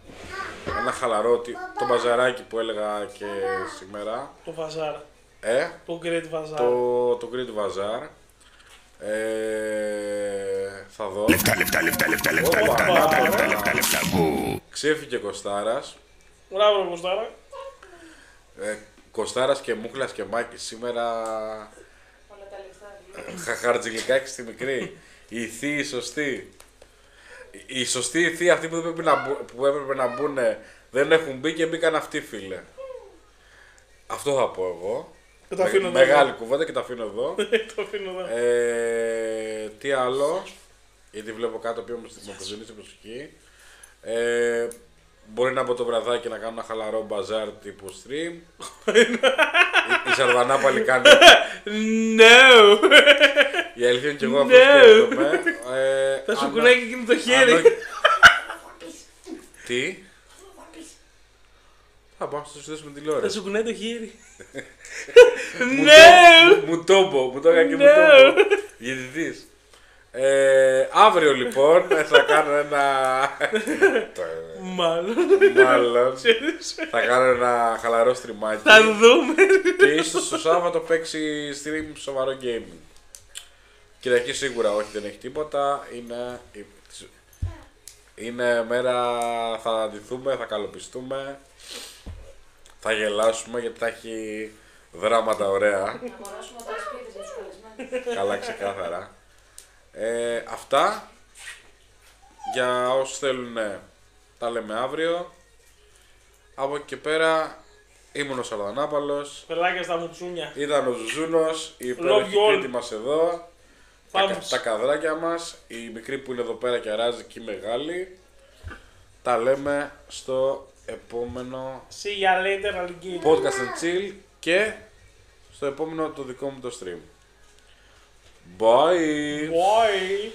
Ένα χαλαρό, το μπαζαράκι που έλεγα και σήμερα. Το βαζάρ. Το Great Bazaar. Το Great Bazaar. Θα δω. Λεφτά. Ξέφυγε Κωστάρας. Μπράβο Κωστάρα. Κωστάρας και Μούχλας και Μάκης σήμερα. Χαρτζηλικάκι στη μικρή. Η θεία η σωστή. Η σωστή θεία αυτοί που έπρεπε να μπουν δεν έχουν μπει και μπήκαν αυτοί φίλε. Αυτό θα πω εγώ. Μεγάλη κουβέντα και τα αφήνω εδώ. Τι άλλο? Γιατί βλέπω κάτω που με προσδενεί στην προσοχή. Μπορεί να μπω το βραδάκι να κάνω ένα χαλαρό μπαζάρ τύπου stream. Η Σαρδανά πάλι κάνει. No! Η αλήθεια είναι και εγώ αυτό σκέφτομαι. Θα σου κουνάει και εκείνο το χέρι. Τι? Θα πάω να σου δώσουμε τηλεόραση. Θα σου κουνάει το χέρι. Ναι! Μου το έκανε και μου τόμπο. Διαιτητής. Αύριο λοιπόν θα κάνω ένα... Μάλλον. Θα κάνω ένα χαλαρό στριμάκι. Θα δούμε. Και ίσως το Σάββατο παίξει stream σοβαρό gaming. Κυριακή σίγουρα όχι, δεν έχει τίποτα. Είναι μέρα, θα αντιθούμε, θα καλοπιστούμε. Θα γελάσουμε γιατί θα έχει δράματα ωραία. Θα αγοράσουμε τα σπίτια για τους καλεσμένους. Καλά ξεκάθαρα. Αυτά. Για όσους θέλουν τα λέμε αύριο. Από εκεί και πέρα ήμουν ο Σαρδανάπαλος. Πελάκια στα μουτσούνια. Ήταν ο Ζουζούνος, η υπέροχη Κρήτη μας εδώ. Τα καδράκια μας, η μικρή που είναι εδώ πέρα και αράζει και η μεγάλη. Τα λέμε στο επόμενο See ya later, alligator. Podcast and Chill και στο επόμενο το δικό μου το stream. Bye! Bye!